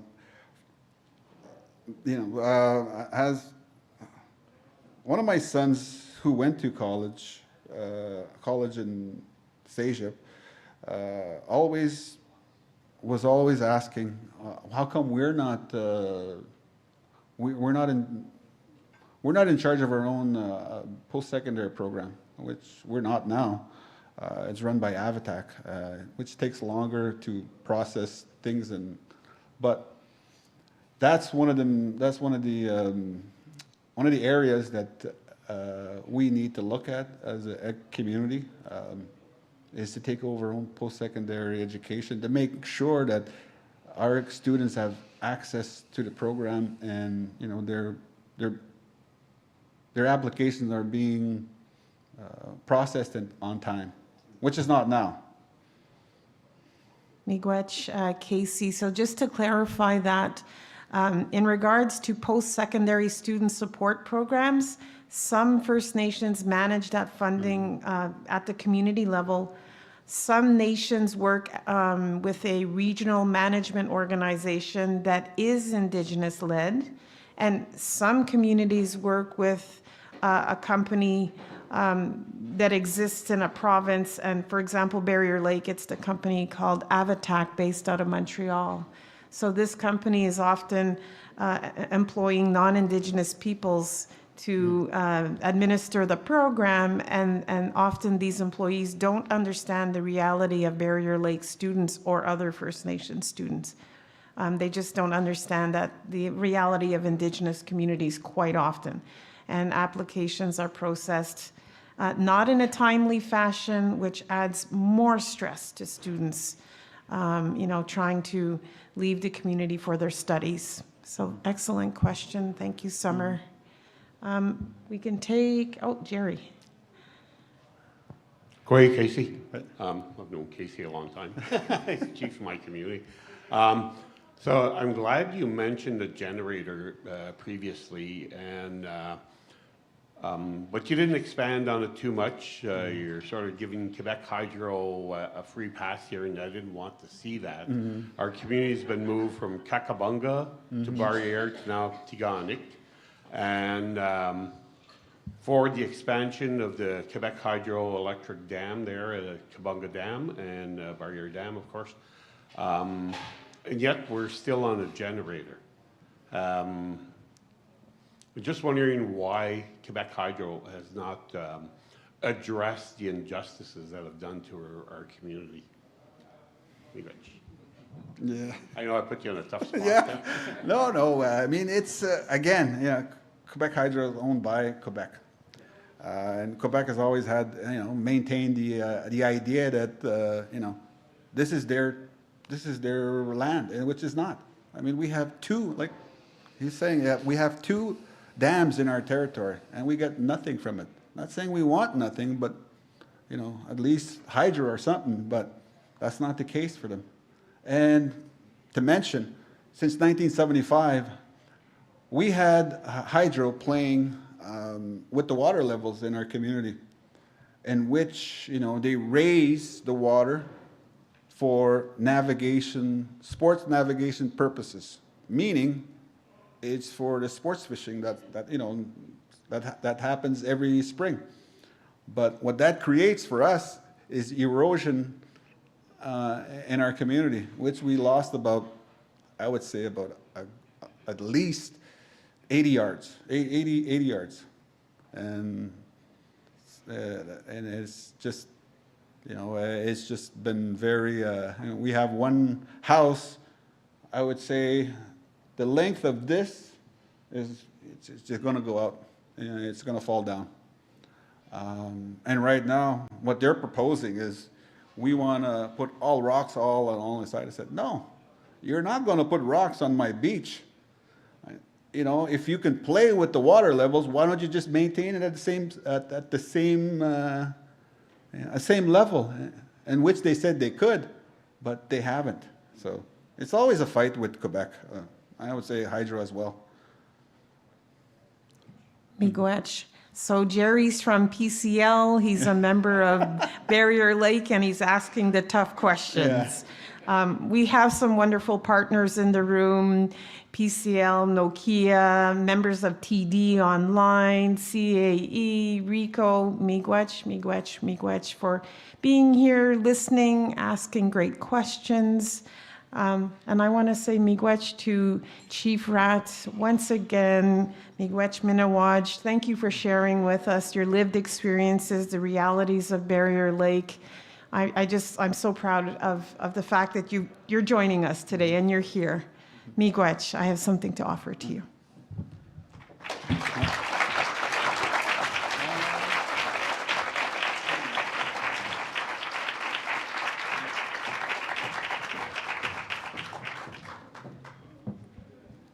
one of my sons who went to college in Sasia, was always asking, how come we're not in charge of our own post-secondary program, which we're not now. It's run by Avatac, which takes longer to process things, but that's one of the areas that we need to look at as a community, is to take over our own post-secondary education to make sure that our students have access to the program, and their applications are being processed on time, which is not now. Miigwech, Casey, so just to clarify that, in regards to post-secondary student support programs, some First Nations manage that funding at the community level. Some nations work with a regional management organization that is Indigenous-led, and some communities work with a company that exists in a province, and for example, Barrier Lake, it's the company called Avatac based out of Montreal. So this company is often employing non-Indigenous peoples to administer the program, and often these employees don't understand the reality of Barrier Lake students or other First Nation students. They just don't understand that the reality of Indigenous communities quite often. And applications are processed not in a timely fashion, which adds more stress to students, trying to leave the community for their studies. So excellent question. Thank you, Summer. We can take, Jerry. Corey, Casey. I've known Casey a long time. He's the chief of my community. So I'm glad you mentioned the generator previously, and but you didn't expand on it too much. You're sort of giving Quebec Hydro a free pass here, and I didn't want to see that. Our community's been moved from Kakabunga to Barriere to now Tiganik. And for the expansion of the Quebec Hydroelectric Dam there at Kabunga Dam and Barriere Dam, of course, and yet we're still on a generator. Just wondering why Quebec Hydro has not addressed the injustices that have done to our community. Yeah. I know I put you on a tough spot. Yeah. No. I mean, it's again, Quebec Hydro is owned by Quebec, and Quebec has always had, maintained the idea that this is their land, and which is not. I mean, we have two, like he's saying, we have two dams in our territory, and we get nothing from it. Not saying we want nothing, but at least hydro or something. But that's not the case for them. And to mention, since 1975, we had hydro playing with the water levels in our community, in which they raise the water for navigation, sports navigation purposes, meaning it's for the sports fishing that That happens every spring. But what that creates for us is erosion in our community, which we lost about, I would say about at least 80 yards, 80 yards. And it's just, it's just been very, we have one house, I would say the length of this is, it's just gonna go out, it's gonna fall down. And right now, what they're proposing is we wanna put all rocks all along the side. I said, no, you're not gonna put rocks on my beach. If you can play with the water levels, why don't you just maintain it at the same level, in which they said they could, but they haven't. So it's always a fight with Quebec. I would say hydro as well. Miigwech. So Jerry's from PCL. He's a member of Barrier Lake, and he's asking the tough questions. We have some wonderful partners in the room: PCL, Nokia, members of TD Online, CAE, RICO. Miigwech for being here, listening, asking great questions. And I want to say miigwech to Chief Rat once again. Miigwech Minawaj, thank you for sharing with us your lived experiences, the realities of Barrier Lake. I'm so proud of the fact that you're joining us today and you're here. Miigwech, I have something to offer to you.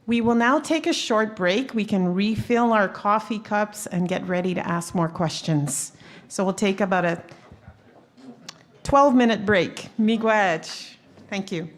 We will now take a short break. We can refill our coffee cups and get ready to ask more questions. So we'll take about a 12-minute break. Miigwech. Thank you.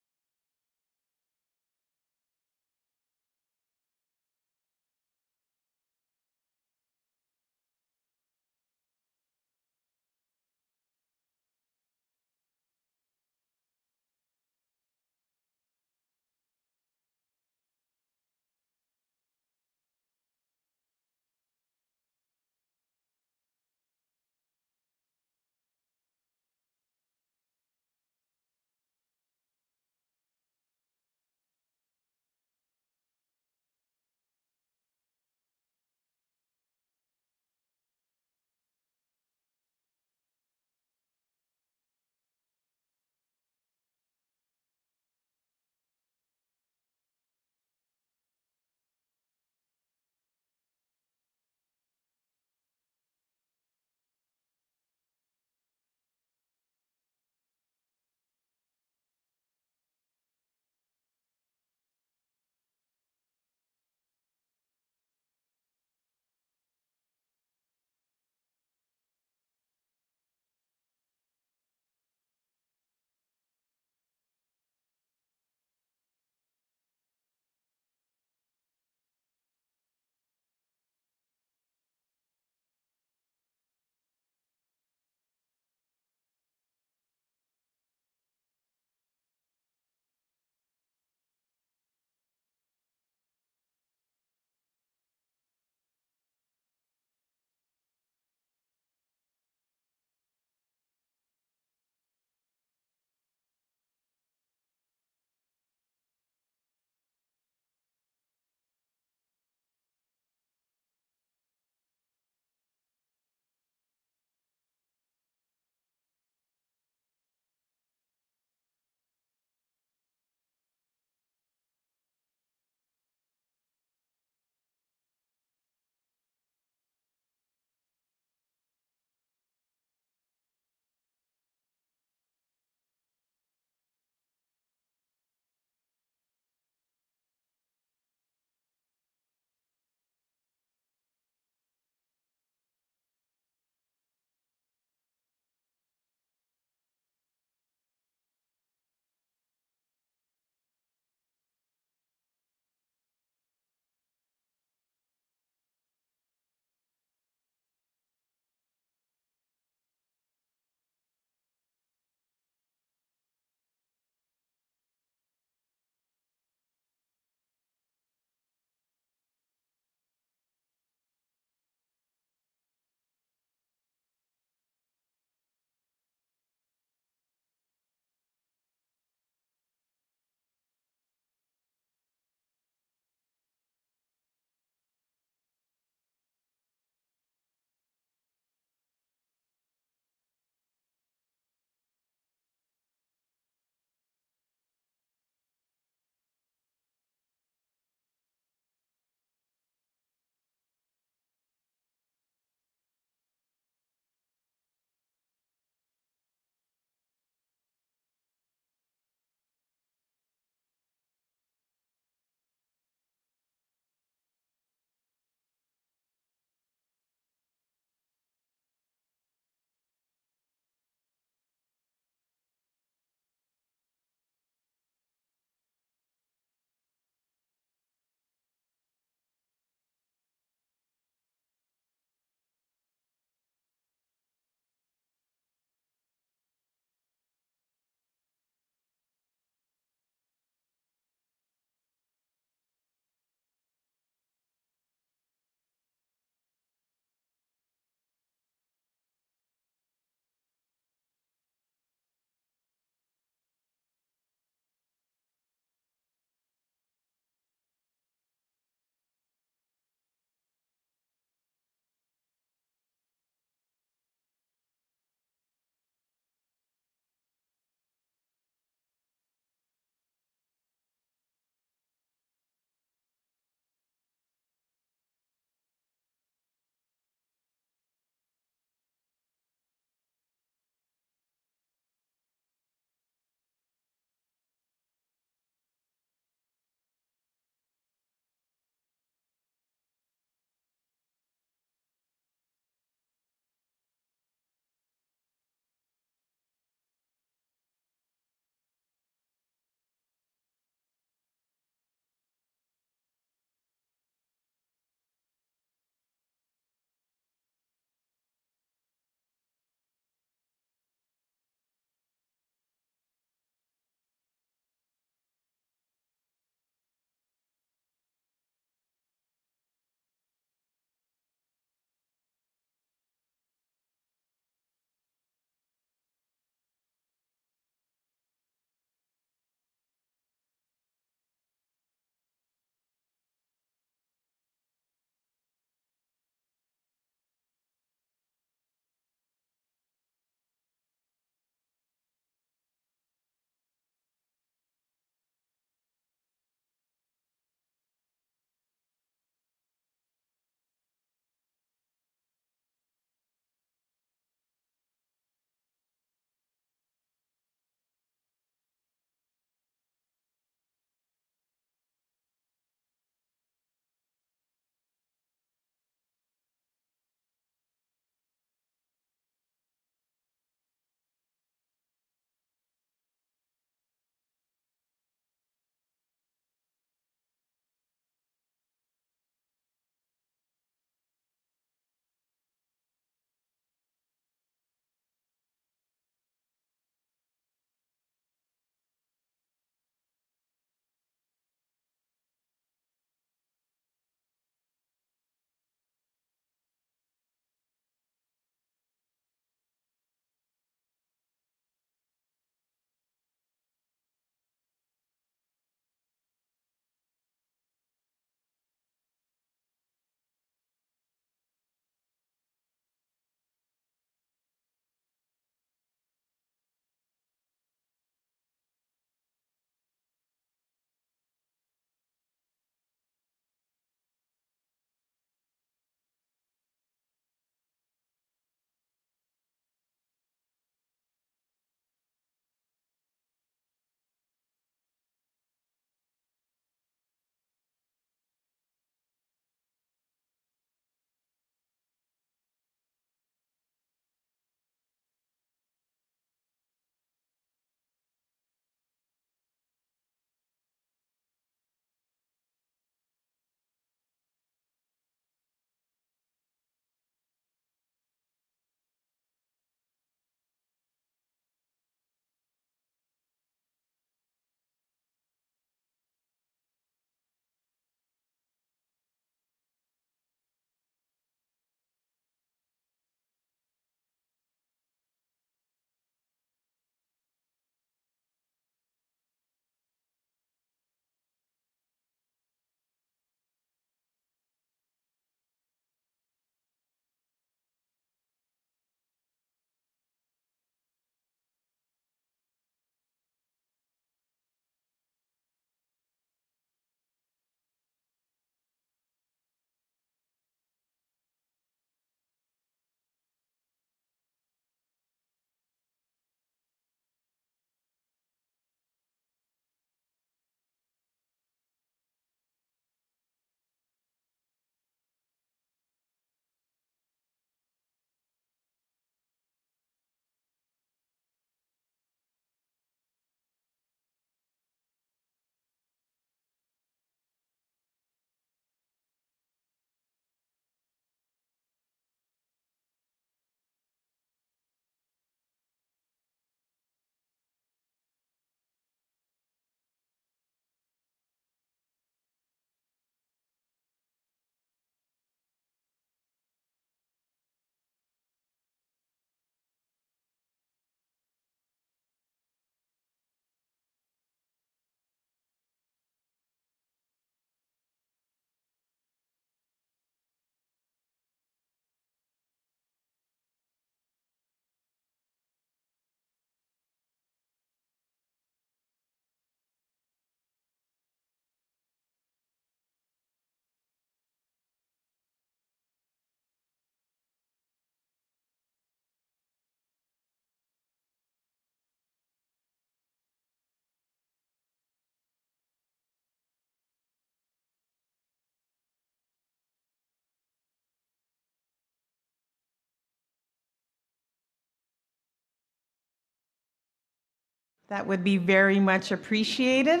That would be very much appreciated.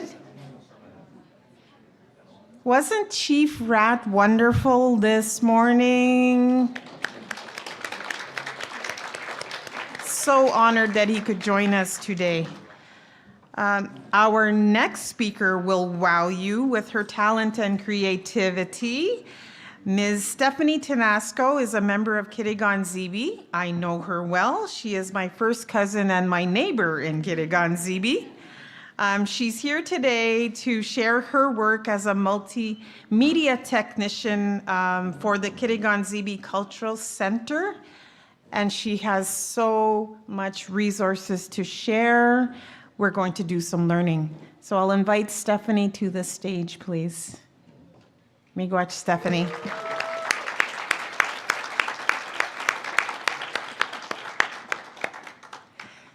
Wasn't Chief Rat wonderful this morning? So honored that he could join us today. Our next speaker will wow you with her talent and creativity. Ms. Stephanie Tenasco is a member of Kitigan-Zibi. I know her well. She is my first cousin and my neighbor in Kitigan-Zibi. She's here today to share her work as a multimedia technician for the Kitigan-Zibi Cultural Center. And she has so much resources to share. We're going to do some learning. So I'll invite Stephanie to the stage, please. Miigwech, Stephanie.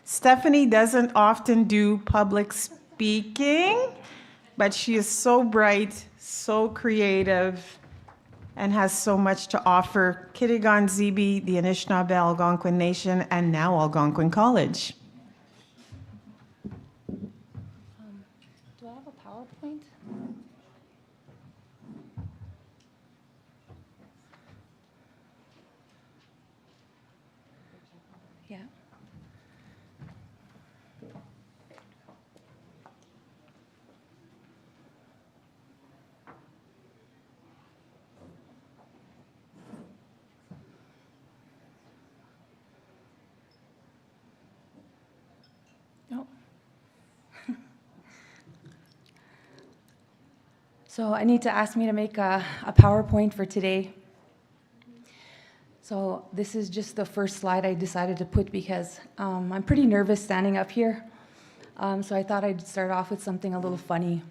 Stephanie doesn't often do public speaking, but she is so bright, so creative, and has so much to offer Kitigan-Zibi, the Anishinaabe Algonquin Nation, and now Algonquin College. Do I have a PowerPoint? Yeah. Oh. So I need to ask me to make a PowerPoint for today. So this is just the first slide I decided to put because I'm pretty nervous standing up here. So I thought I'd start off with something a little funny.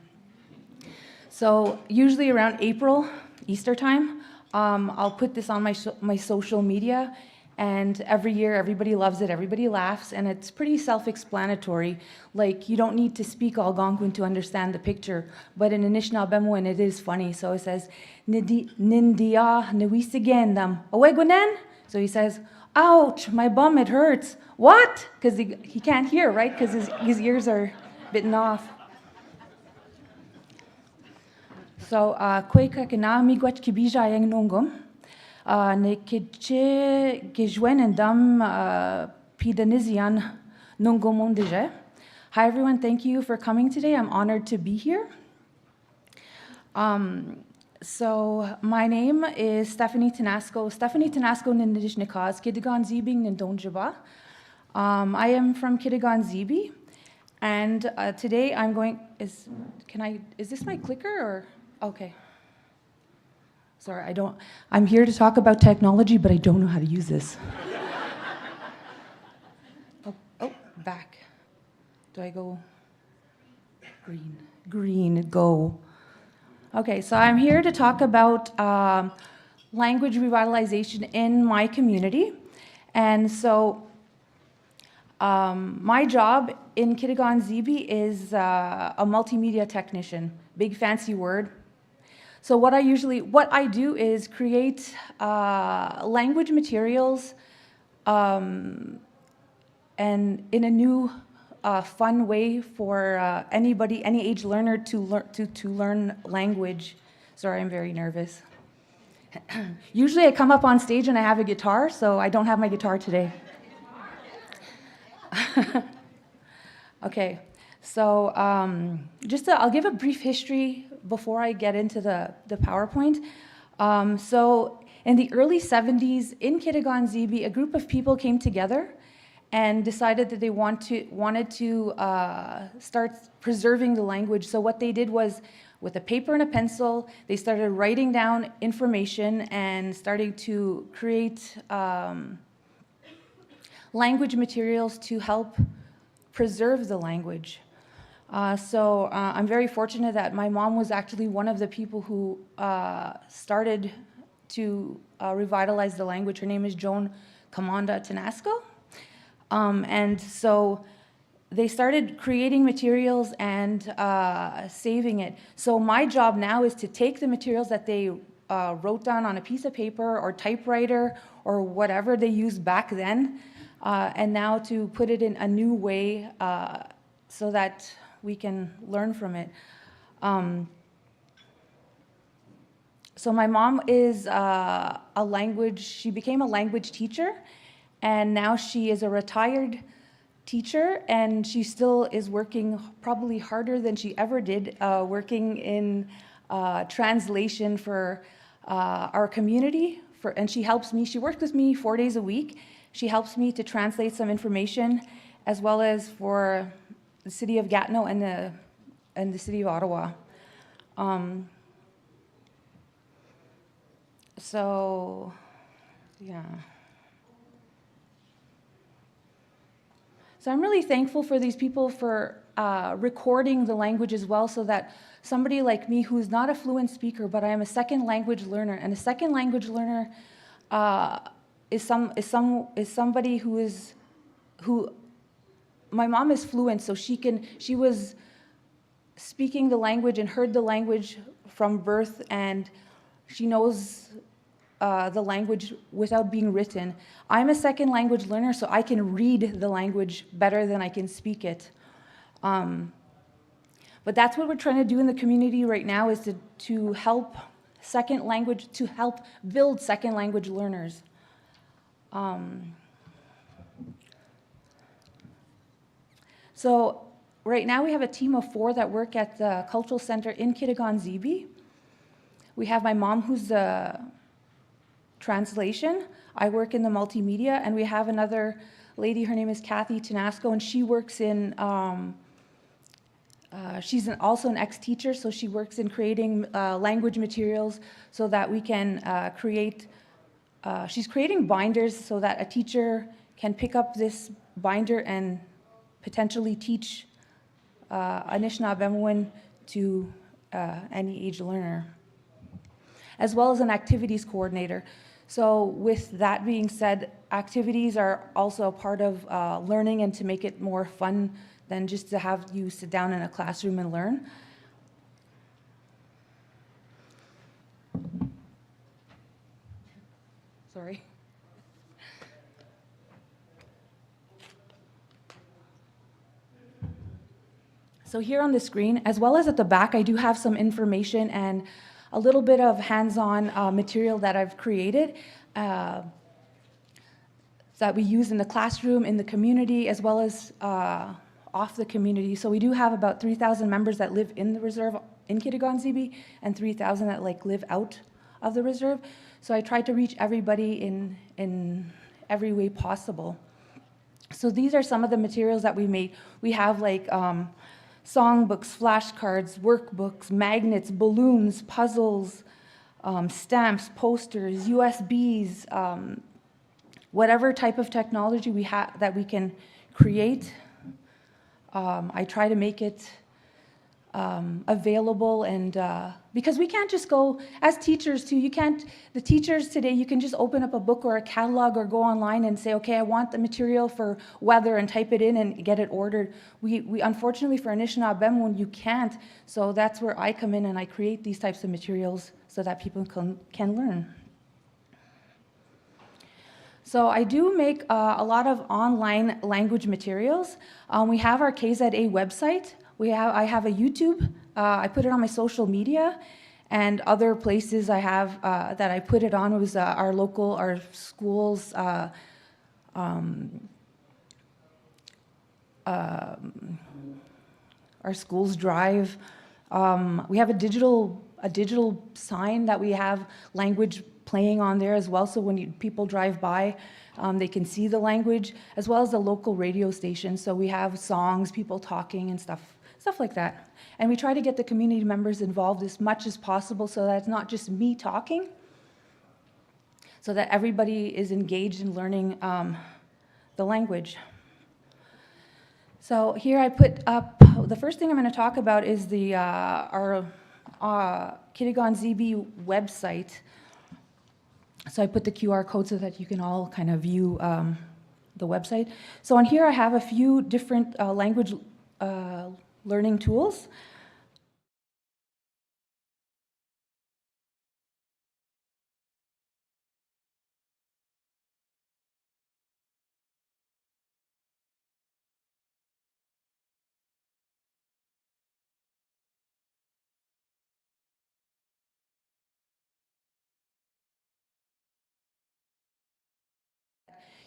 So usually around April, Easter time, I'll put this on my social media, and every year everybody loves it, everybody laughs, and it's pretty self-explanatory. Like, you don't need to speak Algonquin to understand the picture, but in Anishinaabemowin it is funny. So it says, Nindia Nuisigendam Awegwenen. So he says, ouch, my bum, it hurts. What? Because he can't hear, right? Because his ears are bitten off. So, Kweka Kina Miigwech Kibija Yang Nongum. Ne Kitche Gijwen and Dam Pidanizian Nongomondije. Hi everyone, thank you for coming today. I'm honored to be here. So my name is Stephanie Tenasco. Stephanie Tenasco Nindijnikas, Kitigan-Zibi Nindonjiba. I am from Kitigan-Zibi, and today I'm going. Is this my clicker or? Okay. Sorry, I'm here to talk about technology, but I don't know how to use this. Oh, back. Do I go? Green. Green, go. Okay, so I'm here to talk about language revitalization in my community. And so my job in Kitigan-Zibi is a multimedia technician. Big fancy word. So what I do is create language materials and in a new fun way for anybody, any age learner to learn language. Sorry, I'm very nervous. Usually I come up on stage and I have a guitar, so I don't have my guitar today. Okay, so I'll give a brief history before I get into the PowerPoint. So in the early 70s in Kitigan-Zibi, a group of people came together and decided that they wanted to start preserving the language. So what they did was, with a paper and a pencil, they started writing down information and starting to create language materials to help preserve the language. So I'm very fortunate that my mom was actually one of the people who started to revitalize the language. Her name is Joan Kamanda Tenasco. And so they started creating materials and saving it. So my job now is to take the materials that they wrote down on a piece of paper or typewriter or whatever they used back then, and now to put it in a new way so that we can learn from it. So my mom is she became a language teacher, and now she is a retired teacher, and she still is working probably harder than she ever did, working in translation for our community. And she helps me, she works with me 4 days a week. She helps me to translate some information, as well as for the city of Gatineau and the city of Ottawa. So, yeah. So I'm really thankful for these people for recording the language as well, so that somebody like me who's not a fluent speaker, but I am a second language learner, and a second language learner is somebody who my mom is fluent, so she was speaking the language and heard the language from birth, and she knows the language without being written. I'm a second language learner, so I can read the language better than I can speak it. But that's what we're trying to do in the community right now, is to help build second language learners. So right now we have a team of 4 that work at the cultural center in Kitigan-Zibi. We have my mom, who's the translation. I work in the multimedia, and we have another lady, her name is Kathy Tenasco, and she works in, she's also an ex-teacher, so she works in creating language materials so that we can she's creating binders so that a teacher can pick up this binder and potentially teach Tibadjimowin to any age learner, as well as an activities coordinator. So with that being said, activities are also a part of learning, and to make it more fun than just to have you sit down in a classroom and learn. Sorry. So here on the screen, as well as at the back, I do have some information and a little bit of hands-on material that I've created that we use in the classroom, in the community, as well as off the community. So we do have about 3,000 members that live in the reserve in Kitigan-Zibi, and 3,000 that live out of the reserve. So I tried to reach everybody in every way possible. So these are some of the materials that we made. We have songbooks, flashcards, workbooks, magnets, balloons, puzzles, stamps, posters, USBs, whatever type of technology we have that we can create. I try to make it available, and because we can't just go, as teachers too, the teachers today, you can just open up a book or a catalog or go online and say, okay, I want the material for weather, and type it in and get it ordered. We unfortunately for Tibadjimowin, you can't, so that's where I come in and I create these types of materials so that people can learn. So I do make a lot of online language materials. We have our KZA website. I have a YouTube. I put it on my social media, and other places I have that I put it on was our schools, our schools drive. We have a digital sign that we have language playing on there as well, so when people drive by, they can see the language, as well as the local radio station. So we have songs, people talking and stuff like that. And we try to get the community members involved as much as possible, so that it's not just me talking, so that everybody is engaged in learning the language. So here I put up, the first thing I'm going to talk about is our Kitigan-Zibi website. So I put the QR code so that you can all kind of view the website. So on here I have a few different language learning tools.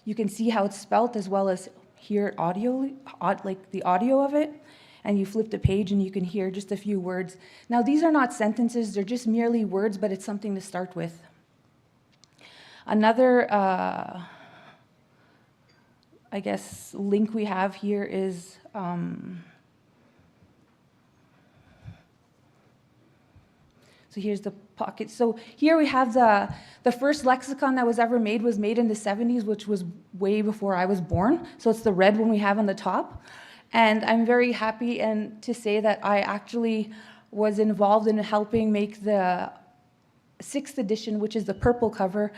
you can see how it's spelt as well as hear audio, like the audio of it. And you flip the page and you can hear just a few words. Now, these are not sentences, they're just merely words, but it's something to start with. Another, I guess, link we have here is so here's the pocket. So here we have the first lexicon that was ever made was made in the 70s, which was way before I was born. So it's the red one we have on the top. And I'm very happy to say that I actually was involved in helping make the 6th edition, which is the purple cover,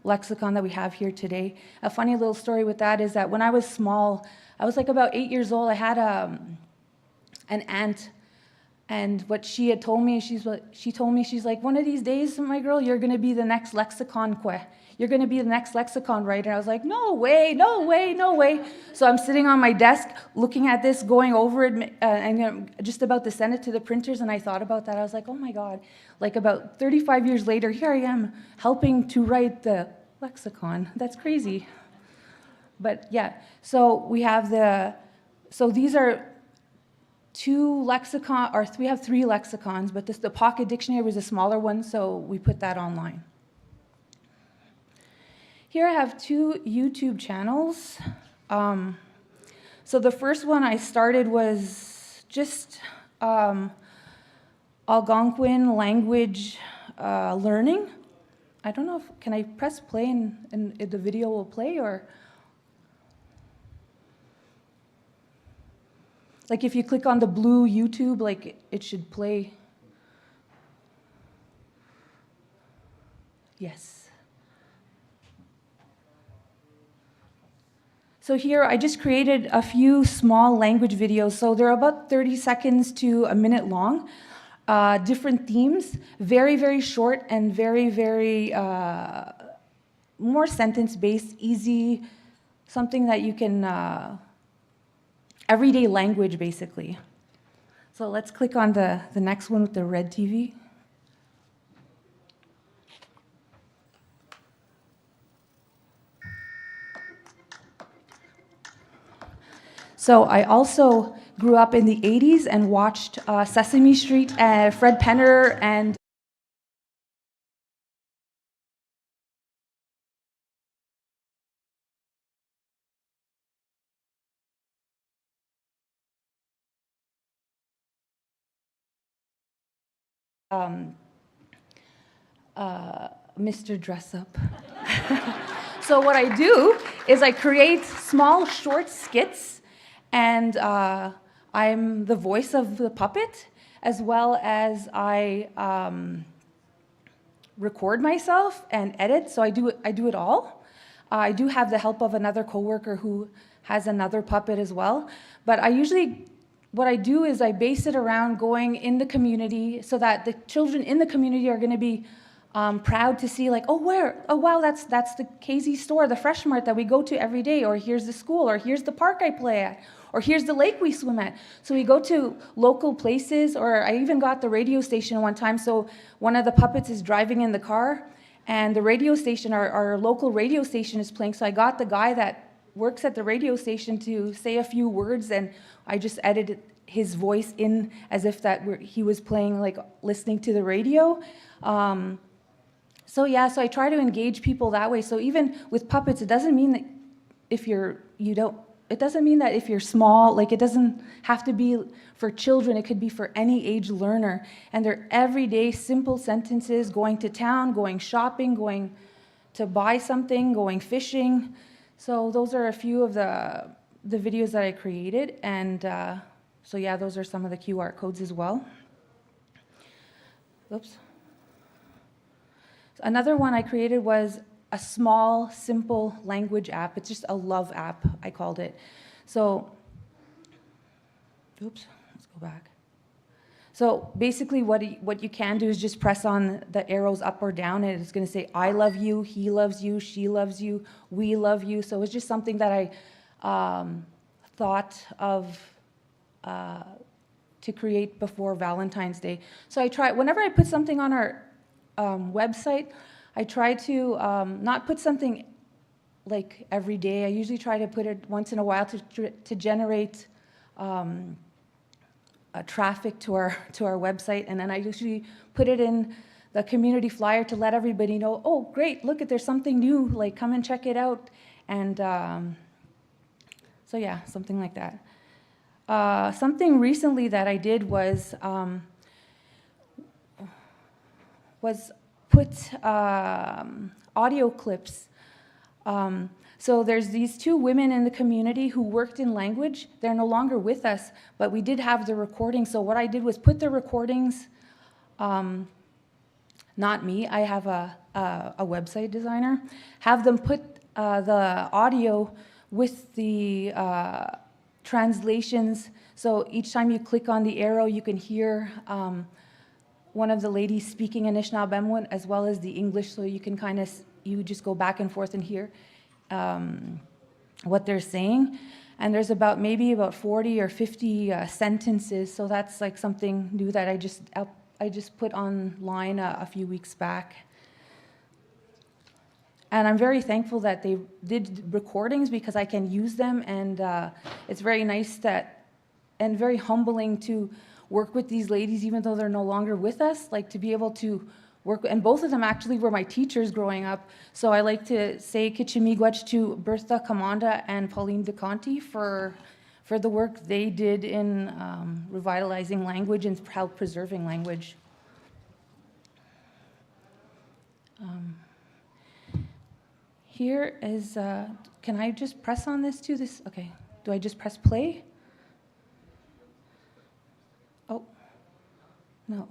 lexicon that we have here today. A funny little story with that is that when I was small, I was like about 8 years old, I had an aunt, and what she had told me, she's like, one of these days, my girl, you're gonna be the next lexicon You're gonna be the next lexicon writer. I was like, no way, no way, no way. So I'm sitting on my desk looking at this, going over it, and I'm just about to send it to the printers, and I thought about that. I was like, oh my God. Like about 35 years later, here I am helping to write the lexicon. That's crazy. But yeah, so we have so these are we have 3 lexicons, but the pocket dictionary was a smaller one, so we put that online. Here I have 2 YouTube channels. So the first one I started was just Algonquin language learning. I don't know can I press play and the video will play, or? Like if you click on the blue YouTube, like it should play. Yes. So here I just created a few small language videos. So they're about 30 seconds to a minute long. Different themes, very, very short and very, very more sentence-based, easy, something that you can, everyday language, basically. So let's click on the next one with the red TV. So I also grew up in the 80s and watched Sesame Street, Fred Penner, and Mr. Dressup. So what I do is I create small, short skits, and I'm the voice of the puppet, as well as I record myself and edit, so I do it all. I do have the help of another coworker who has another puppet as well, but what I do is I base it around going in the community so that the children in the community are going to be proud to see, like, oh wow, that's the KZ store, the Fresh Mart that we go to every day, or here's the school, or here's the park I play at, or here's the lake we swim at. So we go to local places, or I even got the radio station one time. So one of the puppets is driving in the car, and the radio station, our local radio station is playing. So I got the guy that works at the radio station to say a few words, and I just edited his voice in as if he was playing, like listening to the radio. So I try to engage people that way. So even with puppets, it doesn't mean that if it doesn't mean that if you're small, like it doesn't have to be for children, it could be for any age learner. And they're everyday simple sentences, going to town, going shopping, going to buy something, going fishing. So those are a few of the videos that I created. And those are some of the QR codes as well. Oops. Another one I created was a small, simple language app. It's just a love app, I called it. So, let's go back. So basically what you can do is just press on the arrows up or down, and it's going to say, I love you, he loves you, she loves you, we love you. So it's just something that I thought of to create before Valentine's Day. So whenever I put something on our website, I try to not put something like every day. I usually try to put it once in a while to generate traffic to our website, and then I usually put it in the community flyer to let everybody know, oh great, look at, there's something new, like come and check it out. And so yeah, something like that. Something recently that I did was put audio clips. So there's these two women in the community who worked in language. They're no longer with us, but we did have the recordings. So what I did was put the recordings, not me, I have a website designer, have them put the audio with the translations. So each time you click on the arrow, you can hear one of the ladies speaking Tibadjimowin as well as the English, so you can kind of, you just go back and forth and hear what they're saying. And there's maybe about 40 or 50 sentences, so that's like something new that I just put online a few weeks back. And I'm very thankful that they did recordings because I can use them, and it's very nice and very humbling to work with these ladies even though they're no longer with us, like to be able to work, and both of them actually were my teachers growing up. So I like to say Tibadjimowin to Bertha Kamanda and Pauline DeConti for the work they did in revitalizing language and help preserving language. Here is, can I just press on this too? Okay, do I just press play? Oh, no.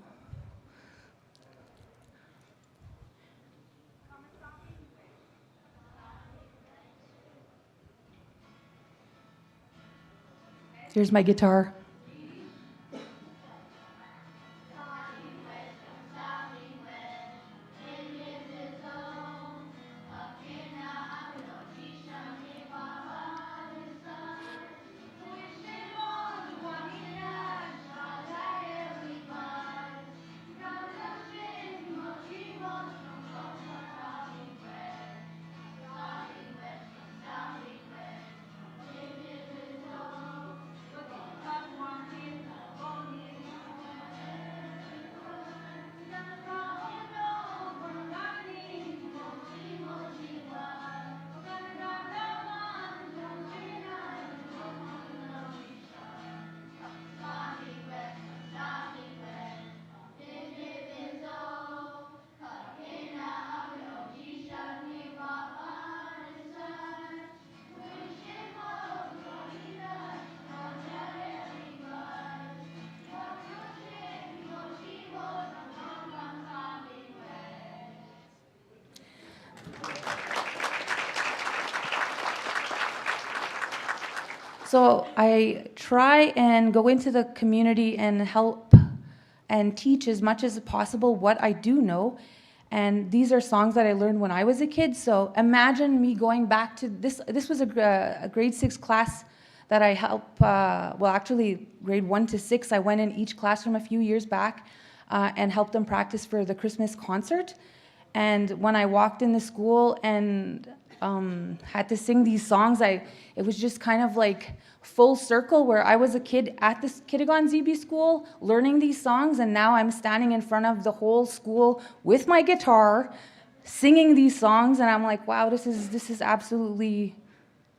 Here's my guitar. So I try and go into the community and help and teach as much as possible what I do know. And these are songs that I learned when I was a kid. So imagine me going back to this. This was a grade 6 class that I helped, well, actually grade 1 to 6. I went in each classroom a few years back and helped them practice for the Christmas concert. And when I walked in the school and had to sing these songs, it was just kind of like full circle where I was a kid at this Kitigan ZB school learning these songs, and now I'm standing in front of the whole school with my guitar singing these songs, and I'm like, wow, this is absolutely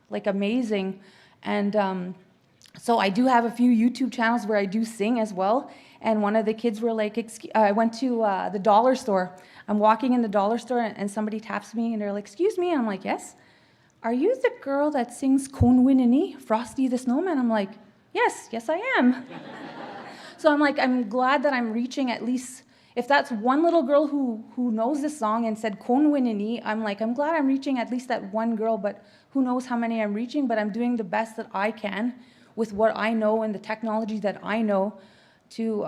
like amazing. And so I do have a few YouTube channels where I do sing as well. And one of the kids were like, I went to the dollar store. I'm walking in the dollar store and somebody taps me and they're like, excuse me. And I'm like, yes. Are you the girl that sings Conwinini, Frosty the Snowman? I'm like, yes, I am. So I'm like, I'm glad that I'm reaching at least, if that's one little girl who knows this song and said Conwinini, I'm like, I'm glad I'm reaching at least that one girl, but who knows how many I'm reaching, but I'm doing the best that I can with what I know and the technology that I know to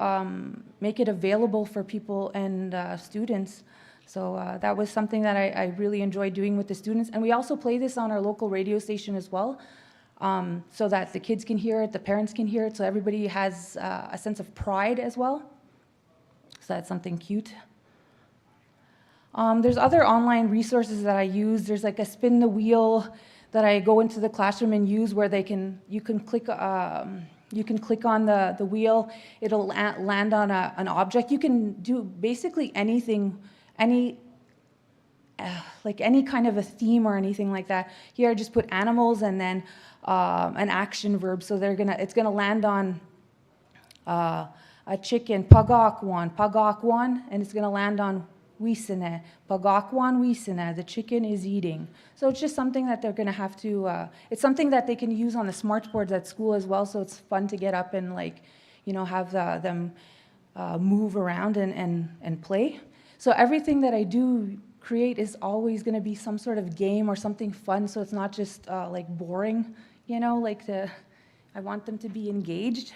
make it available for people and students. So that was something that I really enjoyed doing with the students. And we also play this on our local radio station as well, so that the kids can hear it, the parents can hear it, so everybody has a sense of pride as well. So that's something cute. There's other online resources that I use. There's like a spin the wheel that I go into the classroom and use where you can click on the wheel. It'll land on an object. You can do basically anything, like any kind of a theme or anything like that. Here I just put animals and then an action verb. So it's gonna land on a chicken, pagakwan, and it's gonna land on wisene, pagakwan wisene, the chicken is eating. So it's just something that they're gonna have to, it's something that they can use on the smart boards at school as well, so it's fun to get up and have them move around and play. So everything that I do create is always gonna be some sort of game or something fun, so it's not just boring, I want them to be engaged.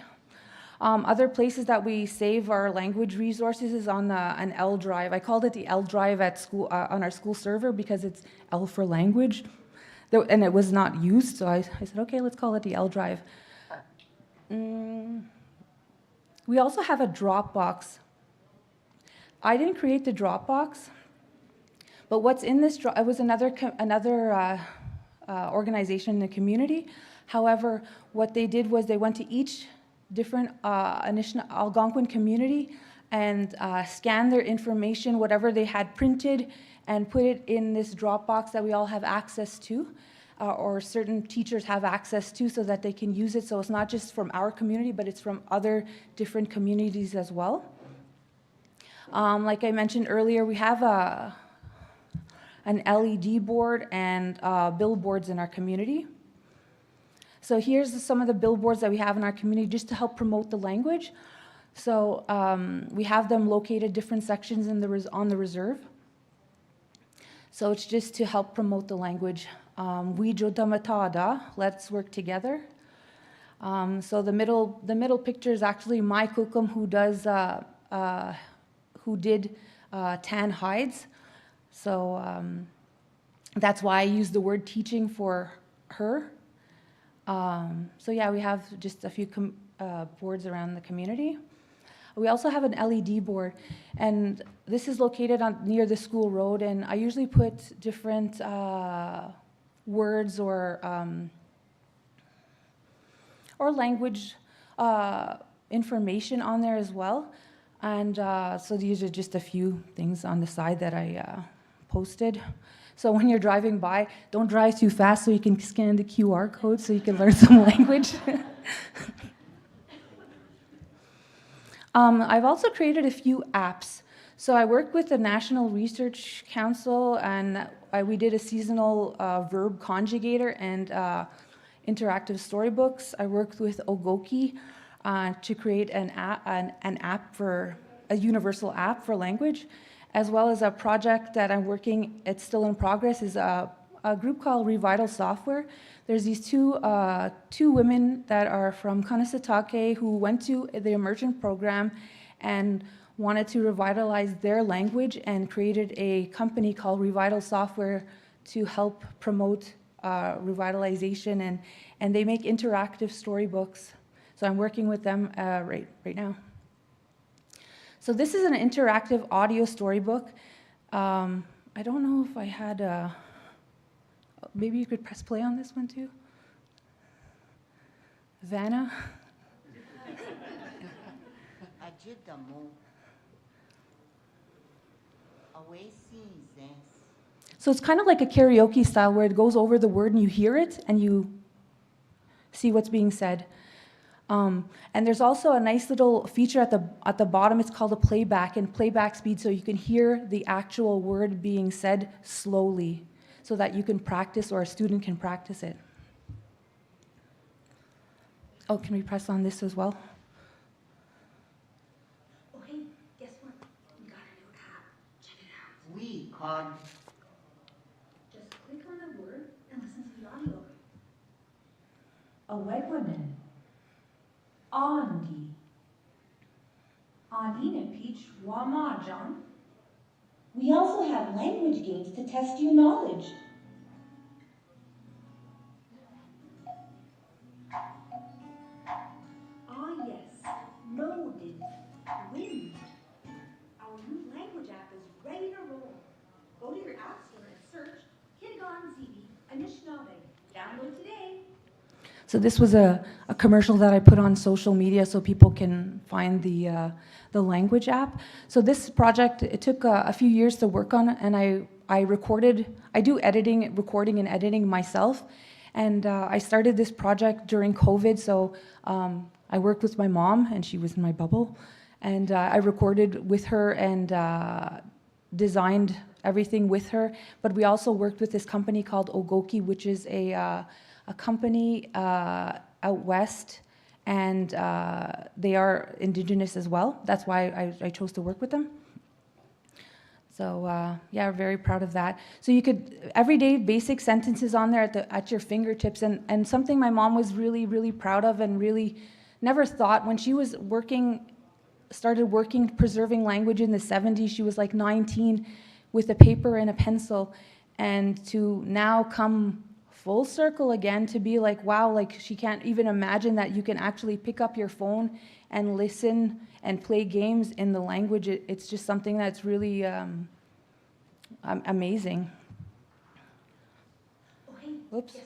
Other places that we save our language resources is on an L drive. I called it the L drive at school on our school server because it's L for language, and it was not used. So I said, okay, let's call it the L drive. We also have a Dropbox. I didn't create the Dropbox, but what's in this? It was another organization in the community. However, what they did was they went to each different Algonquin community and scanned their information, whatever they had printed, and put it in this Dropbox that we all have access to, or certain teachers have access to, so that they can use it. So it's not just from our community, but it's from other different communities as well. Like I mentioned earlier, we have an LED board and billboards in our community. So here's some of the billboards that we have in our community just to help promote the language. So we have them located different sections on the reserve. So it's just to help promote the language. We Jodamatada, let's work together. So the middle picture is actually my kukum who did tan hides. So that's why I use the word teaching for her. So yeah, we have just a few boards around the community. We also have an LED board, and this is located near the school road, and I usually put different words or language information on there as well. And so these are just a few things on the side that I posted. So when you're driving by, don't drive too fast so you can scan the QR code so you can learn some language. I've also created a few apps. So I worked with the National Research Council, and we did a seasonal verb conjugator and interactive storybooks. I worked with Ogoki to create an app for a universal app for language, as well as a project that I'm working, it's still in progress, is a group called Revital Software. There's these two women that are from Kanesatake who went to the immersion program and wanted to revitalize their language and created a company called Revital Software to help promote revitalization, and they make interactive storybooks. So I'm working with them right now. So this is an interactive audio storybook. I don't know if I had maybe you could press play on this one too. Vanna? So it's kind of like a karaoke style where it goes over the word and you hear it and you see what's being said. And there's also a nice little feature at the bottom. It's called a playback speed, so you can hear the actual word being said slowly so that you can practice, or a student can practice it. Oh, can we press on this as well? Oh, hey, guess what? We got a new app. Check it out. We called. Just click on the word and listen to the audio. A white woman. Andi. Andine Peach Wamajan. We also have language games to test your knowledge. Ah yes, loaded, wind. Our new language app is ready to roll. Download today. So this was a commercial that I put on social media so people can find the language app. So this project, it took a few years to work on, and I recorded, I do editing, recording and editing myself. And I started this project during COVID, so I worked with my mom, and she was in my bubble. And I recorded with her and designed everything with her. But we also worked with this company called Ogoki, which is a company out west, and they are Indigenous as well. That's why I chose to work with them. So yeah, we're very proud of that. So you could, everyday basic sentences on there at your fingertips, and something my mom was really, really proud of and really never thought when she was started working preserving language in the 70s, she was like 19 with a paper and a pencil, and to now come full circle again to be like, wow, like she can't even imagine that you can actually pick up your phone and listen and play games in the language. It's just something that's really amazing. Oops.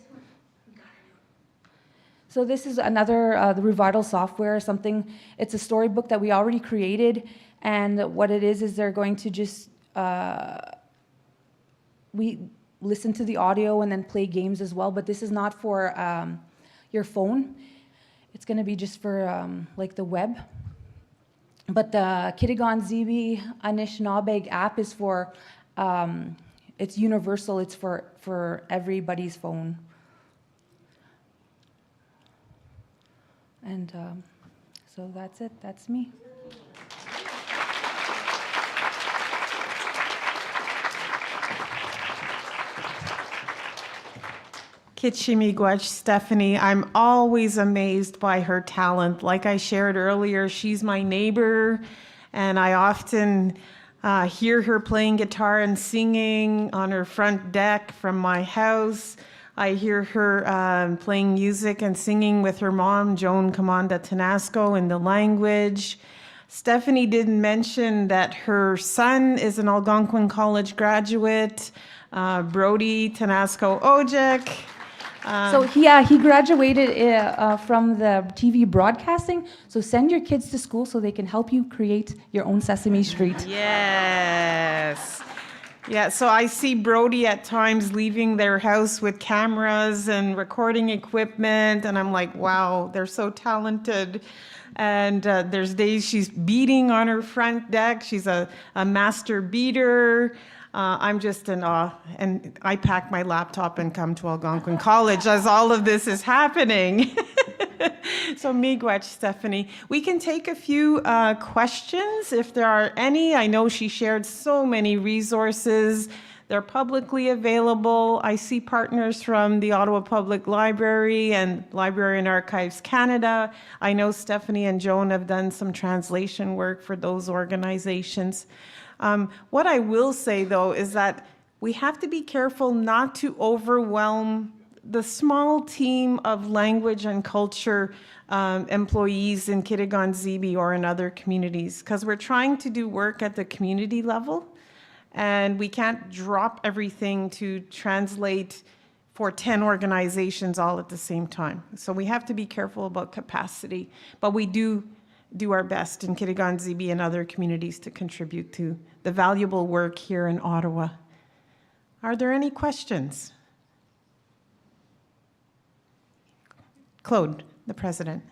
So this is another, the Revital software, something, it's a storybook that we already created, and what it is they're going to just, we listen to the audio and then play games as well, but this is not for your phone. It's going to be just for like the web. But the Kitigan Zibi Anishinaabeg app is for, it's universal, it's for everybody's phone. And so that's it, that's me. Kitchimigwech Stephanie, I'm always amazed by her talent. Like I shared earlier, she's my neighbor, and I often hear her playing guitar and singing on her front deck from my house. I hear her playing music and singing with her mom, Joan Kamanda Tanasco, in the language. Stephanie didn't mention that her son is an Algonquin College graduate, Brody Tanasco Ojek. So he graduated from the TV broadcasting. So send your kids to school so they can help you create your own Sesame Street. Yes. Yeah, so I see Brody at times leaving their house with cameras and recording equipment, and I'm like, wow, they're so talented. And there's days she's beating on her front deck. She's a master beater. I'm just in awe. And I pack my laptop and come to Algonquin College as all of this is happening. So miigwech, Stephanie. We can take a few questions if there are any. I know she shared so many resources. They're publicly available. I see partners from the Ottawa Public Library and Library and Archives Canada. I know Stephanie and Joan have done some translation work for those organizations. What I will say, though, is that we have to be careful not to overwhelm the small team of language and culture employees in Kitigan Zibi or in other communities, because we're trying to do work at the community level, and we can't drop everything to translate for 10 organizations all at the same time. So we have to be careful about capacity, but we do our best in Kitigan Zibi and other communities to contribute to the valuable work here in Ottawa. Are there any questions? Claude, the president.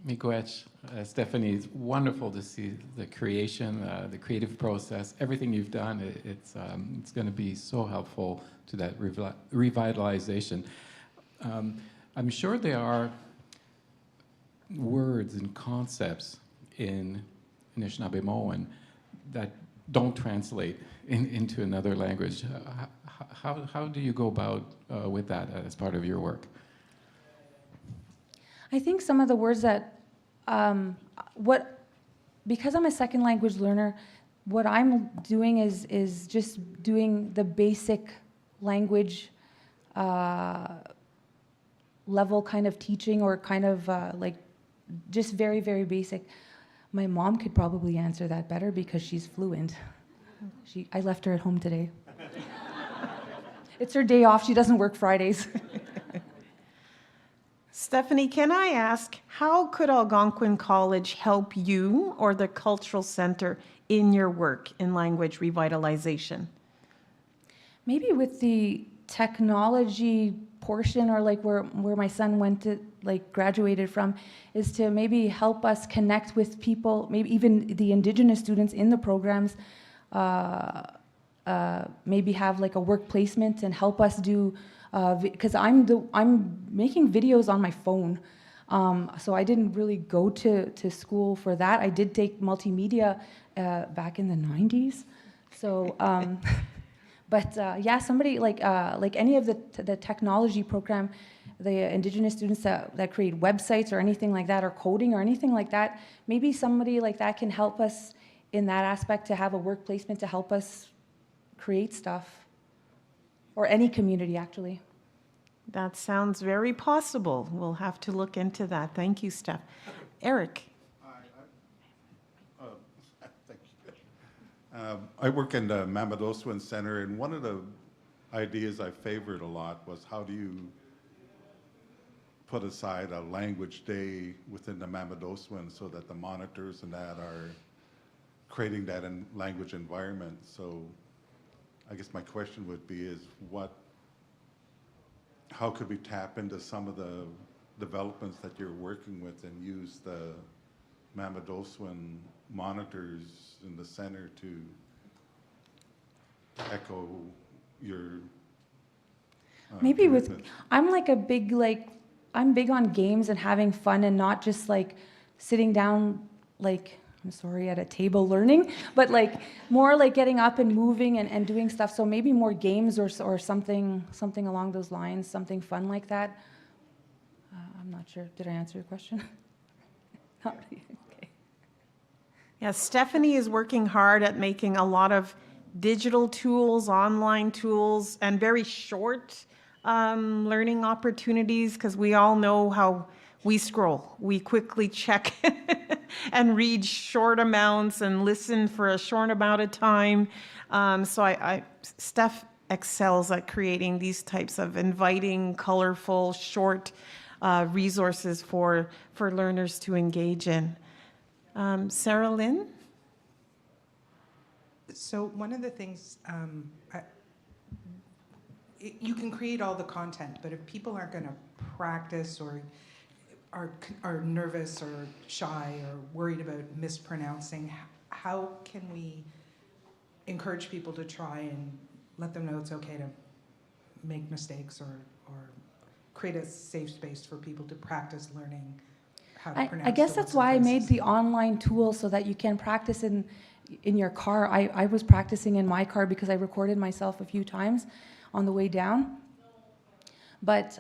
Miigwech, Stephanie, it's wonderful to see the creation, the creative process, everything you've done. It's going to be so helpful to that revitalization. I'm sure there are words and concepts in Tibadjimowin that don't translate into another language. How do you go about with that as part of your work? I think some of the words that, because I'm a second language learner, what I'm doing is just doing the basic language level kind of teaching, or kind of like just very, very basic. My mom could probably answer that better because she's fluent. I left her at home today. It's her day off. She doesn't work Fridays. Stephanie, can I ask, how could Algonquin College help you or the Cultural Center in your work in language revitalization? Maybe with the technology portion, or like where my son went to, like graduated from, is to maybe help us connect with people, maybe even the Indigenous students in the programs, maybe have like a work placement and help us do, because I'm making videos on my phone. So I didn't really go to school for that. I did take multimedia back in the 90s. So, but yeah, somebody like any of the technology program, the Indigenous students that create websites or anything like that, or coding or anything like that, maybe somebody like that can help us in that aspect, to have a work placement to help us create stuff, or any community actually. That sounds very possible. We'll have to look into that. Thank you, Steph. Eric. Thank you. I work in the Mamidoswin Center, and one of the ideas I favored a lot was, how do you put aside a language day within the Mamidoswin so that the monitors and that are creating that language environment. So I guess my question would be is, how could we tap into some of the developments that you're working with and use the Mamidoswin monitors in the center to echo your maybe with, commitment? I'm like I'm big on games and having fun, and not just like sitting down, like, I'm sorry, at a table learning, but like more like getting up and moving and doing stuff. So maybe more games or something along those lines, something fun like that. I'm not sure. Did I answer your question? Not really. Okay. Yeah, Stephanie is working hard at making a lot of digital tools, online tools, and very short learning opportunities, because we all know how we scroll. We quickly check and read short amounts and listen for a short amount of time. So Steph excels at creating these types of inviting, colorful, short resources for learners to engage in. Sarah Lynn? So one of the things, you can create all the content, but if people aren't going to practice, or are nervous or shy or worried about mispronouncing, how can we encourage people to try and let them know it's okay to make mistakes, or create a safe space for people to practice learning how to pronounce? I guess that's why I made the online tool, so that you can practice in your car. I was practicing in my car because I recorded myself a few times on the way down. But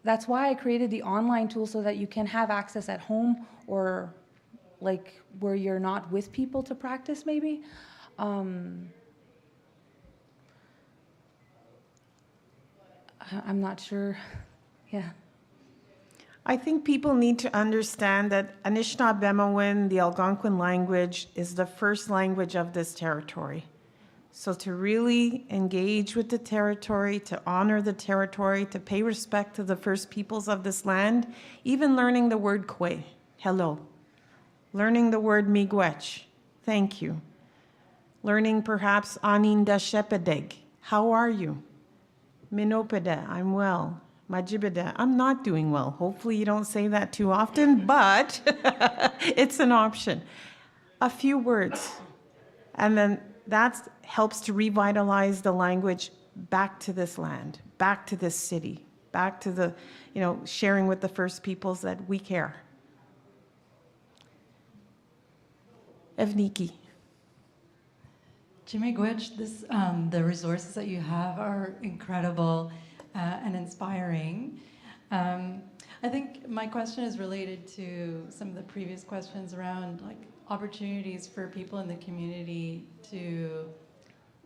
that's why I created the online tool, so that you can have access at home, or like where you're not with people to practice maybe. I'm not sure. Yeah. I think people need to understand that Anishinaabe, the Algonquin language, is the first language of this territory. So to really engage with the territory, to honor the territory, to pay respect to the first peoples of this land, even learning the word kwe, hello. Learning the word miigwech, thank you. Learning perhaps aninda shepedeg, how are you? Minopede, I'm well. Majibede, I'm not doing well. Hopefully you don't say that too often, but it's an option. A few words. And then that helps to revitalize the language back to this land, back to this city, back to the, sharing with the first peoples that we care. Evniki. Jimmy-gwitch, the resources that you have are incredible and inspiring. I think my question is related to some of the previous questions around opportunities for people in the community to,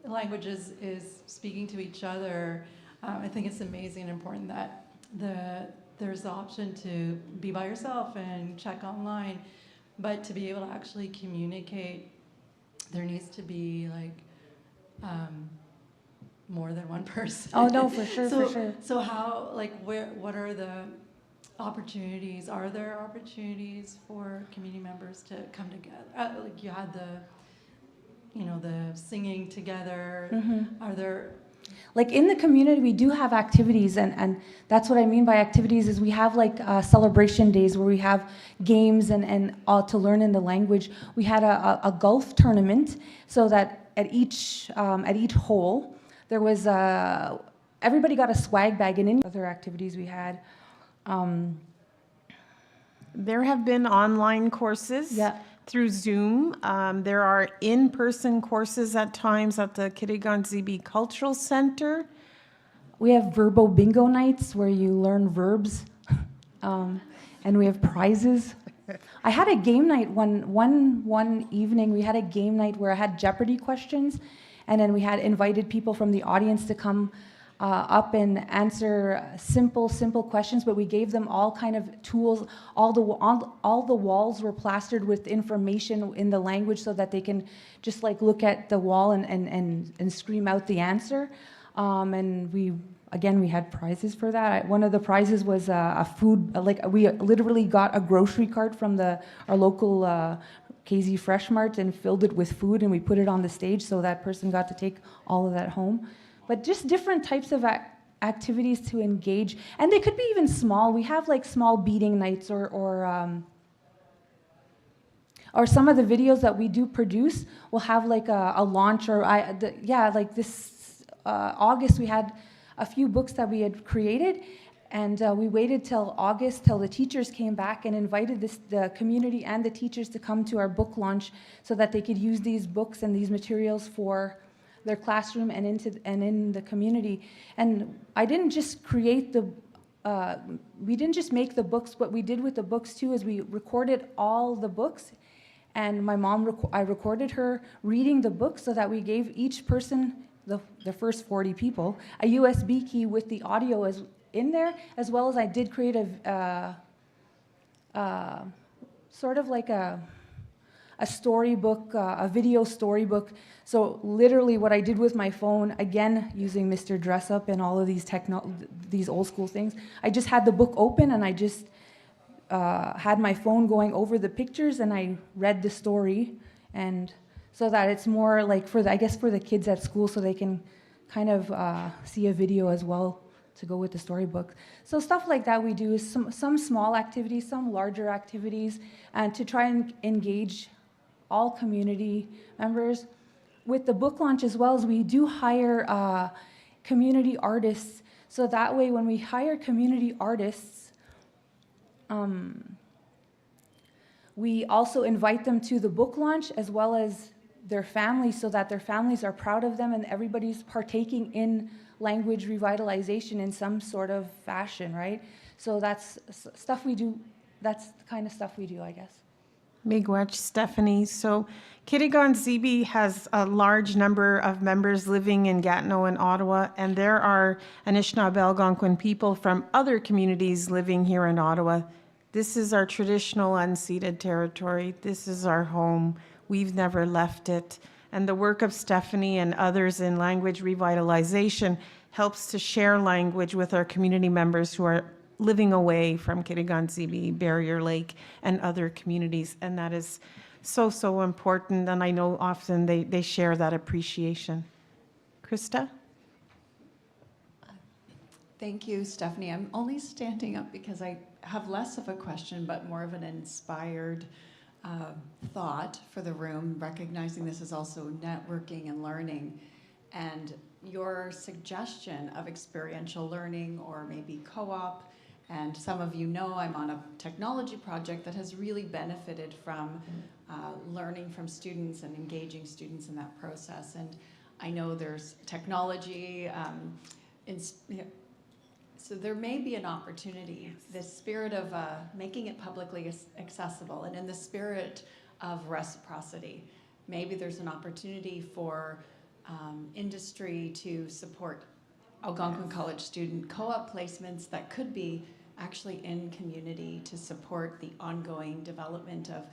languages is speaking to each other. I think it's amazing and important that there's the option to be by yourself and check online. but to be able to actually communicate, there needs to be like more than one person. Oh no, for sure, so, for sure. So how, like, what are the opportunities? Are there opportunities for community members to come together? Like you had the singing together. Mm-hmm. Are there? Like in the community, we do have activities, and that's what I mean by activities is we have like celebration days where we have games and to learn in the language. We had a golf tournament, so that at each hole there was everybody got a swag bag, and any other activities we had. There have been online courses through Zoom. There are in-person courses at times at the Kitigan-Zibi Cultural Center. We have verbo bingo nights where you learn verbs, and we have prizes. I had a game night one evening. We had a game night where I had Jeopardy questions, and then we had invited people from the audience to come up and answer simple questions, but we gave them all kind of tools. All the walls were plastered with information in the language so that they can just like look at the wall and scream out the answer. And we had prizes for that. One of the prizes was a food, like we literally got a grocery cart from our local KZ Fresh Mart and filled it with food, and we put it on the stage so that person got to take all of that home. But just different types of activities to engage. And they could be even small. We have like small beading nights or some of the videos that we do produce will have like a launch like this August we had a few books that we had created, and we waited till August till the teachers came back and invited the community and the teachers to come to our book launch so that they could use these books and these materials for their classroom and in the community. And I didn't just create we didn't just make the books. What we did with the books too is we recorded all the books, and my mom, I recorded her reading the books so that we gave each person, the first 40 people, a USB key with the audio in there, as well as I did create a sort of like a storybook, a video storybook. So literally what I did with my phone, again, using Mr. Dress Up and all of these old school things, I just had the book open and I just had my phone going over the pictures and I read the story, and so that it's more like for the kids at school so they can kind of see a video as well to go with the storybook. So stuff like that we do is some small activities, some larger activities, and to try and engage all community members. With the book launch as well, as we do hire community artists, so that way when we hire community artists, we also invite them to the book launch as well as their families, so that their families are proud of them and everybody's partaking in language revitalization in some sort of fashion, right? So that's stuff we do. That's the kind of stuff we do, I guess. Miigwech, Stephanie. So Kitigan-Zibi has a large number of members living in Gatineau and Ottawa, and there are Anishinaabe Algonquin people from other communities living here in Ottawa. This is our traditional unceded territory. This is our home. We've never left it. And the work of Stephanie and others in language revitalization helps to share language with our community members who are living away from Kitigan-Zibi, Barrier Lake, and other communities. And that is so, so important. And I know often they share that appreciation. Krista? Thank you, Stephanie. I'm only standing up because I have less of a question, but more of an inspired thought for the room, recognizing this is also networking and learning. And your suggestion of experiential learning or maybe co-op, and some of you know I'm on a technology project that has really benefited from learning from students and engaging students in that process. And I know there's technology, so there may be an opportunity, the spirit of making it publicly accessible, and in the spirit of reciprocity, maybe there's an opportunity for industry to support Algonquin College student co-op placements that could be actually in community to support the ongoing development of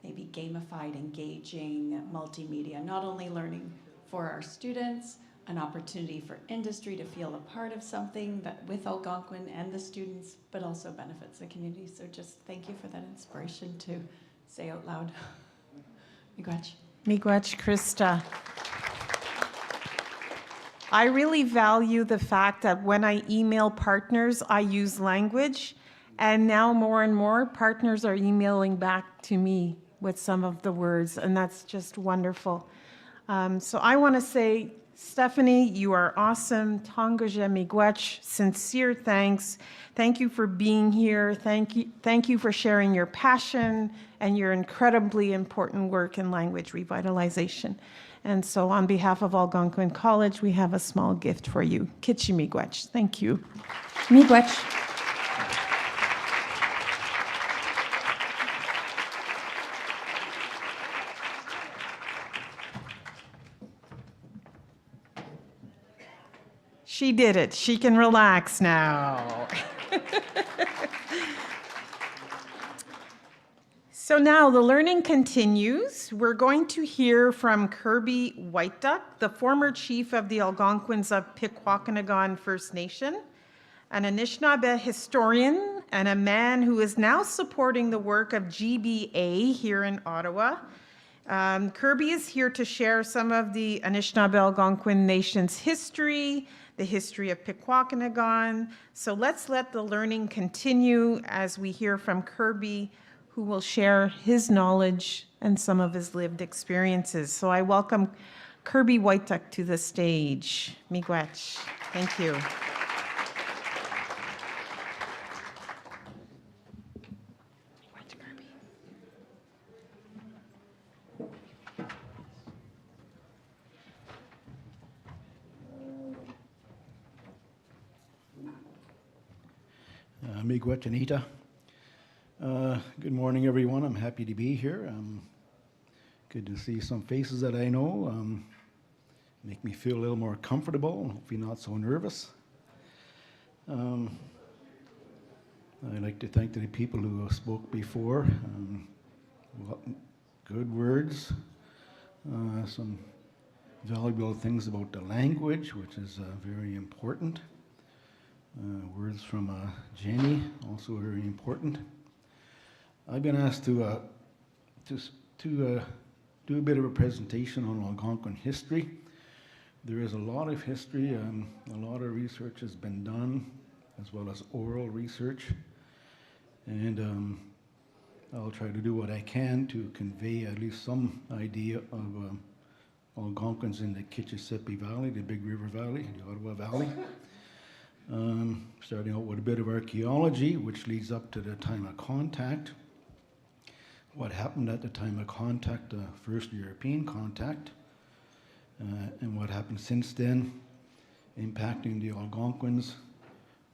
maybe gamified, engaging multimedia, not only learning for our students, an opportunity for industry to feel a part of something that with Algonquin and the students, but also benefits the community. So just thank you for that inspiration to say out loud. Miigwech. Miigwech, Krista. I really value the fact that when I email partners, I use language, and now more and more partners are emailing back to me with some of the words, and that's just wonderful. So I want to say, Stephanie, you are awesome. Tongaja Miigwech, sincere thanks. Thank you for being here. Thank you for sharing your passion and your incredibly important work in language revitalization. And so on behalf of Algonquin College, we have a small gift for you. Kitchi Miigwech. Thank you. Miigwech. She did it. She can relax now. So now the learning continues. We're going to hear from Kirby White Duck, the former chief of the Algonquins of Pikwakanagan First Nation, an Anishinaabe historian, and a man who is now supporting the work of GBA here in Ottawa. Kirby is here to share some of the Anishinaabe Algonquin Nation's history, the history of Pikwakanagan. So let's let the learning continue as we hear from Kirby, who will share his knowledge and some of his lived experiences. So I welcome Kirby White Duck to the stage. Miigwech. Thank you. Miigwech Anita. Good morning, everyone. I'm happy to be here. Good to see some faces that I know. Make me feel a little more comfortable and hopefully not so nervous. I'd like to thank the people who spoke before. Good words, some valuable things about the language, which is very important. Words from Jenny, also very important. I've been asked to do a bit of a presentation on Algonquin history. There is a lot of history, a lot of research has been done, as well as oral research. And I'll try to do what I can to convey at least some idea of Algonquins in the Kitchissippi Valley, the Big River Valley, the Ottawa Valley. Starting out with a bit of archaeology, which leads up to the time of contact. What happened at the time of contact, the first European contact, and what happened since then, impacting the Algonquins,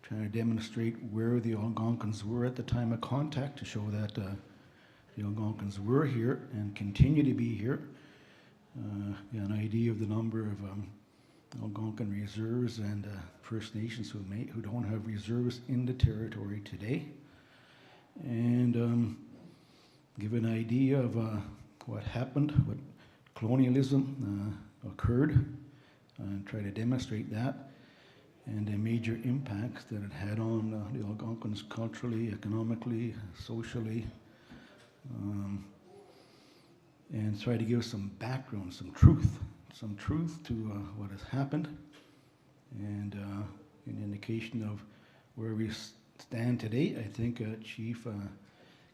trying to demonstrate where the Algonquins were at the time of contact to show that the Algonquins were here and continue to be here. An idea of the number of Algonquin reserves and First Nations who don't have reserves in the territory today, and give an idea of what happened, what colonialism occurred, and try to demonstrate that, and the major impacts that it had on the Algonquins culturally, economically, socially, and try to give some background, some truth to what has happened, and an indication of where we stand today. I think Chief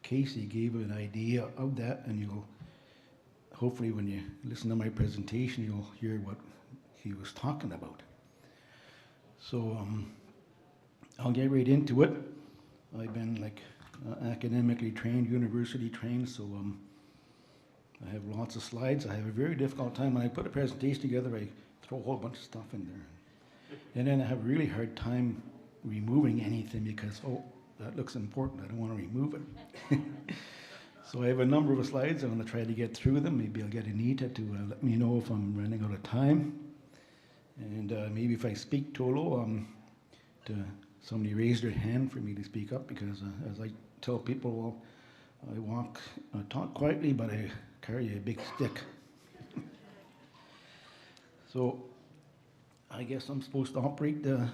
Casey gave an idea of that, and you'll hopefully when you listen to my presentation, you'll hear what he was talking about. So I'll get right into it. I've been academically trained, university trained, so I have lots of slides. I have a very difficult time when I put a presentation together. I throw a whole bunch of stuff in there, and then I have a really hard time removing anything because that looks important. I don't want to remove it. So I have a number of slides. I'm going to try to get through them. Maybe I'll get Anita to let me know if I'm running out of time, and maybe if I speak too low, to somebody raise their hand for me to speak up, because as I tell people, well, I talk quietly, but I carry a big stick. So I guess I'm supposed to operate the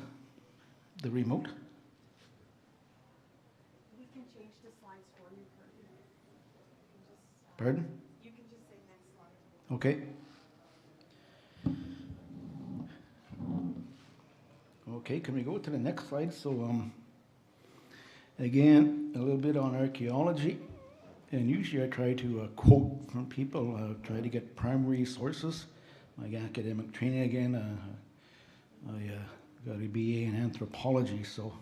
remote. We can change the slides for you. Pardon? You can just say next slide. Okay. Okay, can we go to the next slide? So again, a little bit on archaeology. And usually I try to quote from people, try to get primary sources. My academic training again, I got a BA in anthropology, so,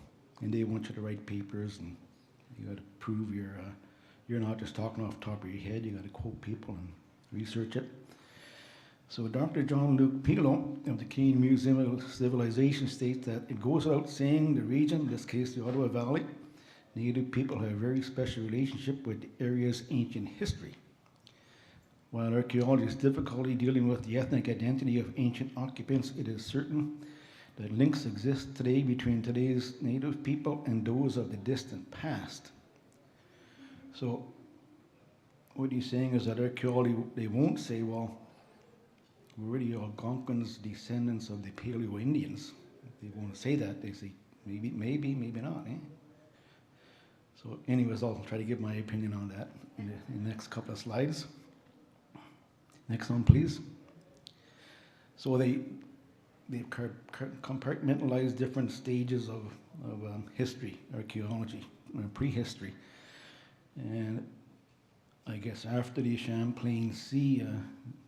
and they want you to write papers, and you got to prove you're not just talking off the top of your head, you got to quote people and research it. So Dr. John Luke Pilo of the Canadian Museum of Civilization states that it goes without saying the region, in this case the Ottawa Valley, Native people have a very special relationship with the area's ancient history. While archaeology is difficulty dealing with the ethnic identity of ancient occupants, it is certain that links exist today between today's Native people and those of the distant past. So what he's saying is that archaeology, they won't say, well, we're the Algonquins, descendants of the Paleo-Indians. They won't say that. They say, maybe, maybe not, eh? So anyways, I'll try to give my opinion on that in the next couple of slides. Next one, please. So they've compartmentalized different stages of history, archaeology, prehistory. And I guess after the Champlain Sea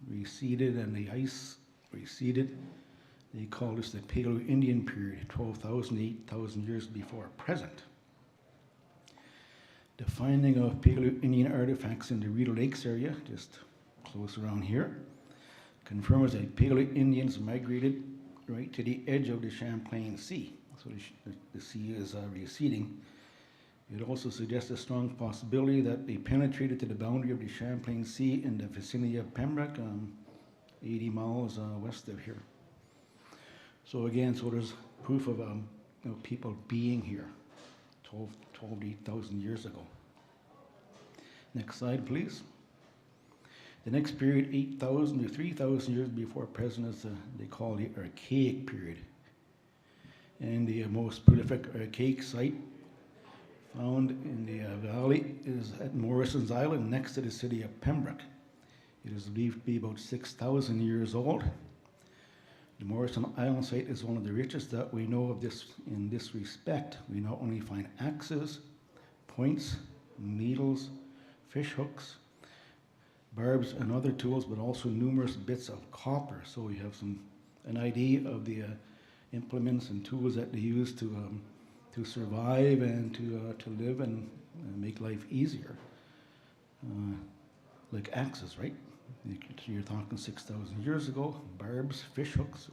receded and the ice receded, they call this the Paleo-Indian period, 12,000 to 8,000 years before present. The finding of Paleo-Indian artifacts in the Rideau Lakes area, just close around here, confirms that Paleo-Indians migrated right to the edge of the Champlain Sea. So the sea is receding. It also suggests a strong possibility that they penetrated to the boundary of the Champlain Sea in the vicinity of Pembroke, 80 miles west of here. So again, so there's proof of people being here 8,000 years ago. Next slide, please. The next period, 8,000 to 3,000 years before present, is they call the Archaic period. And the most prolific archaic site found in the valley is at Morrison's Island, next to the city of Pembroke. It is believed to be about 6,000 years old. The Morrison Island site is one of the richest that we know of in this respect. We not only find axes, points, needles, fish hooks, barbs, and other tools, but also numerous bits of copper. So we have an idea of the implements and tools that they use to survive and to live and make life easier. Like axes, right? You're talking 6,000 years ago, barbs, fish hooks.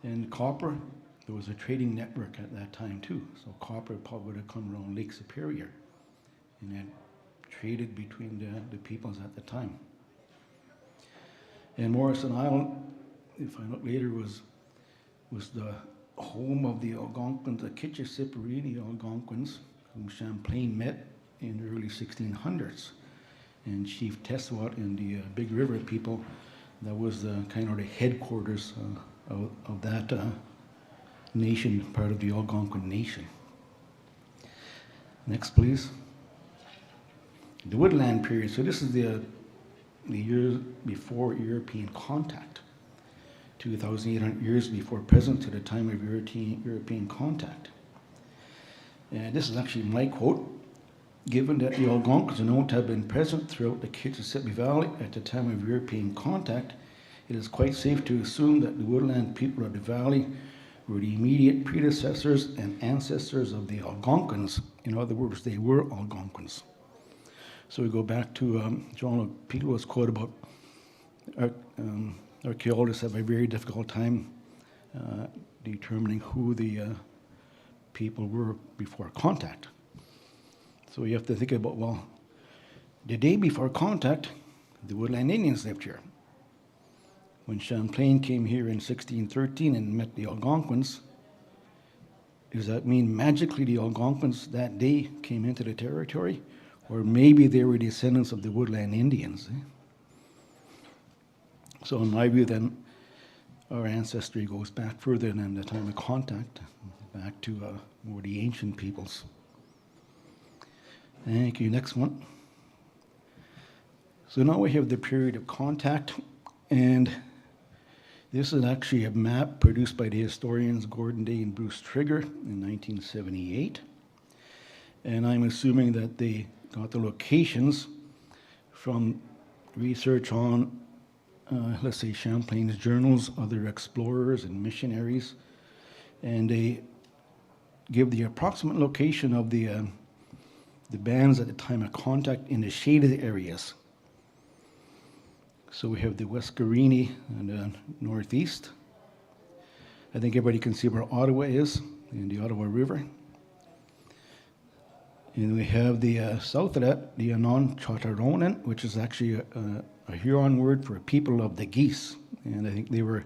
And copper, there was a trading network at that time too. So copper probably would have come around Lake Superior and then traded between the peoples at the time. And Morrison Island, we find out later, was the home of the Algonquins, the Kitchissippi Algonquins, whom Champlain met in the early 1600s. And Chief Tessawat and the Big River people, that was the kind of the headquarters of that nation, part of the Algonquin nation. Next, please. The Woodland period. So this is the years before European contact. 2,800 years before present to the time of European contact. And this is actually my quote. Given that the Algonquins are known to have been present throughout the Kitchissippi Valley at the time of European contact, it is quite safe to assume that the woodland people of the valley were the immediate predecessors and ancestors of the Algonquins. In other words, they were Algonquins. So we go back to John Pilo's quote about archaeologists have a very difficult time determining who the people were before contact. So you have to think about, well, the day before contact, the Woodland Indians lived here. When Champlain came here in 1613 and met the Algonquins, does that mean magically the Algonquins that day came into the territory? or maybe they were descendants of the woodland Indians. So in my view then, our ancestry goes back further than the time of contact, back to more the ancient peoples. Thank you. Next one. So now we have the period of contact, and this is actually a map produced by the historians Gordon Day and Bruce Trigger in 1978. And I'm assuming that they got the locations from research on, let's say, Champlain's journals, other explorers and missionaries, and they give the approximate location of the bands at the time of contact in the shaded areas. So we have the Wescarini in the northeast. I think everybody can see where Ottawa is, in the Ottawa River. And we have the south of that, the Anon-Chataronen, which is actually a Huron word for people of the geese. And I think they were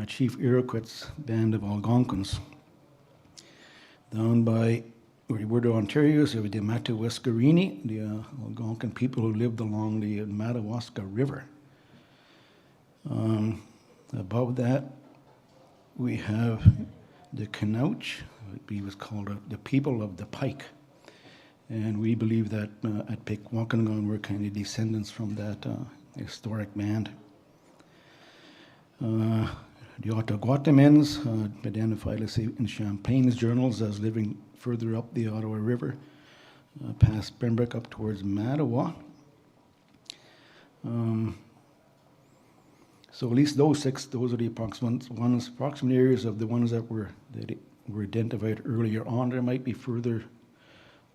Chief Iroquois' band of Algonquins. Down by where the border of Ontario, so we have the Matawaskarini, the Algonquin people who lived along the Madawaska River. Above that, we have the Kenouch, it was called the people of the Pike. And we believe that at Pikwakanon we're kind of descendants from that historic band. The Ottawatamens, identified, let's say, in Champlain's journals as living further up the Ottawa River, past Pembroke up towards Mattawa. So at least those six, those are the approximate areas of the ones that were identified earlier on. There might be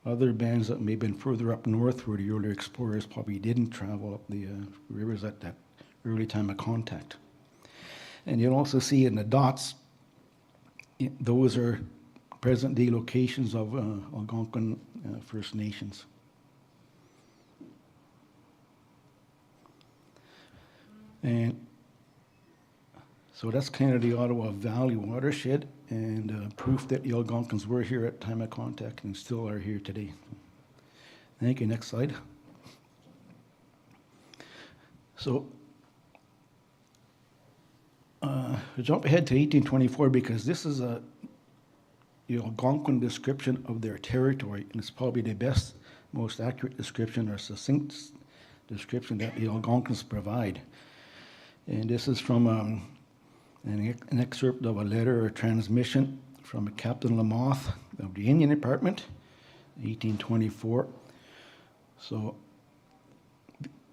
other bands that may have been further up north where the earlier explorers probably didn't travel up the rivers at that early time of contact. And you'll also see in the dots, those are present-day locations of Algonquin First Nations. And so that's kind of the Ottawa Valley watershed, and proof that the Algonquins were here at time of contact and still are here today. Thank you. Next slide. So jump ahead to 1824 because this is a Algonquin description of their territory, and it's probably the best, most accurate description or succinct description that the Algonquins provide. And this is from an excerpt of a letter or transmission from Captain Lamoth of the Indian Department, 1824. So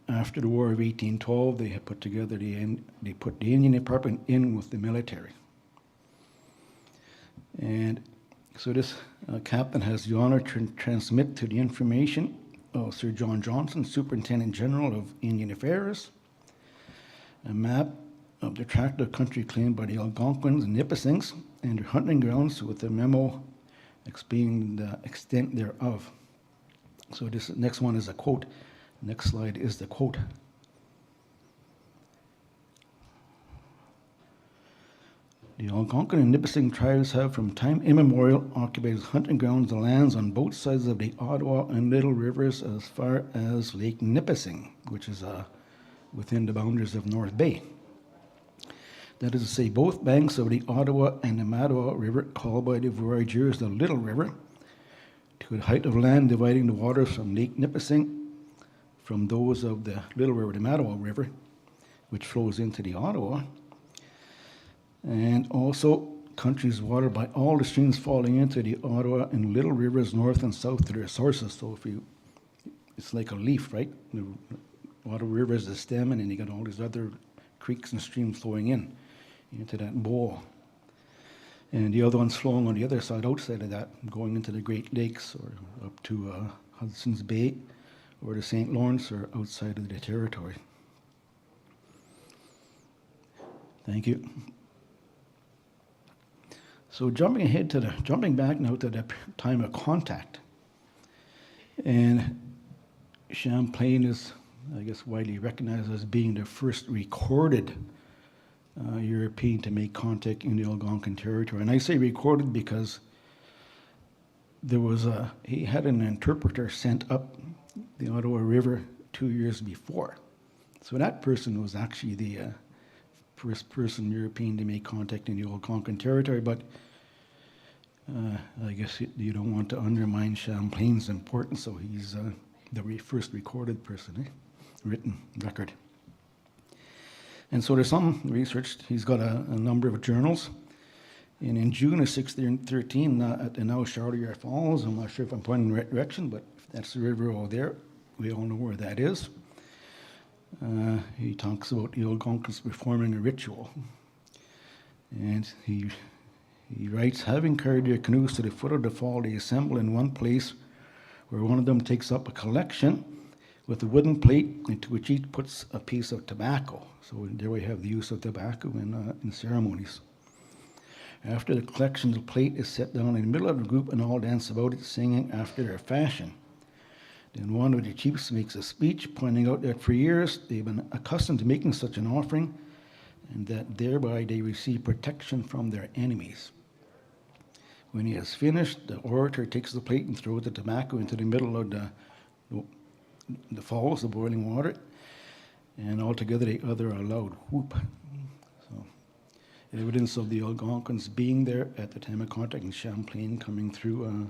after the War of 1812, they had put together they put the Indian Department in with the military. And so this captain has the honor to transmit to the information of Sir John Johnson, Superintendent General of Indian Affairs, a map of the tract of country claimed by the Algonquins and Nipissings and their hunting grounds with a memo explaining the extent thereof. So this next one is a quote. Next slide is the quote. The Algonquin and Nipissing tribes have from time immemorial occupied as hunting grounds the lands on both sides of the Ottawa and Little Rivers as far as Lake Nipissing, which is within the boundaries of North Bay. That is to say, both banks of the Ottawa and the Mattawa River, called by the voyageurs the Little River, to a height of land dividing the waters from Lake Nipissing from those of the Little River, the Mattawa River, which flows into the Ottawa, and also countries watered by all the streams falling into the Ottawa and Little Rivers north and south to their sources. So it's like a leaf, right? The Ottawa River is the stem, and then you got all these other creeks and streams flowing into that bowl. And the other one's flowing on the other side, outside of that, going into the Great Lakes or up to Hudson's Bay or the St. Lawrence or outside of the territory. Thank you. So jumping back now to the time of contact. And Champlain is, I guess, widely recognized as being the first recorded European to make contact in the Algonquin territory. And I say recorded because he had an interpreter sent up the Ottawa River 2 years before. So that person was actually the first person European to make contact in the Algonquin territory, but I guess you don't want to undermine Champlain's importance, so he's the first recorded person, written record. And so there's some research. He's got a number of journals. And in June of 1613, at the now Charlier Falls, I'm not sure if I'm pointing in the right direction, but if that's the river over there, we all know where that is. He talks about the Algonquins performing a ritual. And he writes, having carried their canoes to the foot of the fall, they assemble in one place where one of them takes up a collection with a wooden plate into which each puts a piece of tobacco. So there we have the use of tobacco in ceremonies. After the collection, the plate is set down in the middle of the group and all dance about it, singing after their fashion. Then one of the chiefs makes a speech pointing out that for years they've been accustomed to making such an offering and that thereby they receive protection from their enemies. When he has finished, the orator takes the plate and throws the tobacco into the middle of the falls, the boiling water, and altogether they utter a loud whoop. So, evidence of the Algonquins being there at the time of contact, and Champlain coming through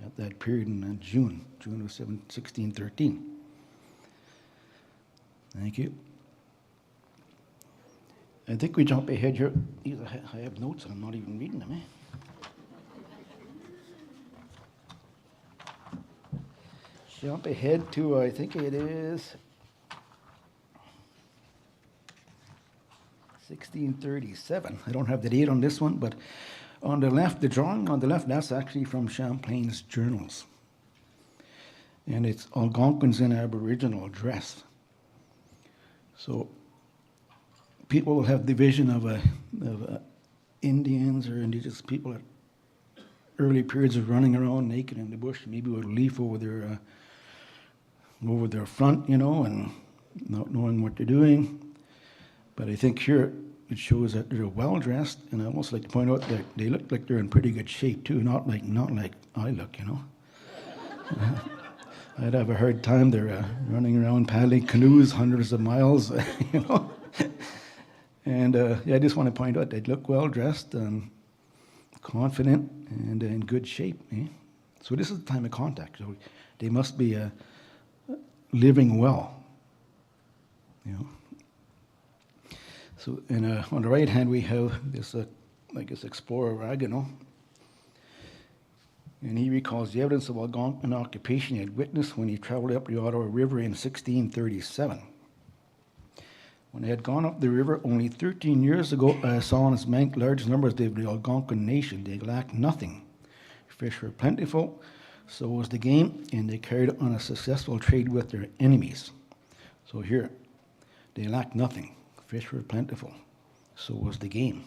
at that period in June of 1613. Thank you. I think we jump ahead here. I have notes, I'm not even reading them, Jump ahead to, I think it is 1637. I don't have the date on this one, but on the left, the drawing on the left, that's actually from Champlain's journals. And it's Algonquins in Aboriginal dress. So people will have the vision of Indians or indigenous people at early periods of running around naked in the bush, maybe with a leaf over their front, and not knowing what they're doing. But I think here it shows that they're well dressed, and I almost like to point out that they look like they're in pretty good shape too, not like I look, I'd have a hard time. They're running around paddling canoes hundreds of miles, And I just want to point out they look well dressed, confident, and in good shape. So this is the time of contact. So they must be living well. So on the right hand we have this, explorer Ragueneau, and he recalls the evidence of Algonquin occupation he had witnessed when he traveled up the Ottawa River in 1637. When I had gone up the river only 13 years ago, I saw on its bank large numbers of the Algonquin nation. They lacked nothing. Fish were plentiful, so was the game, and they carried on a successful trade with their enemies. So here, they lacked nothing. Fish were plentiful, so was the game.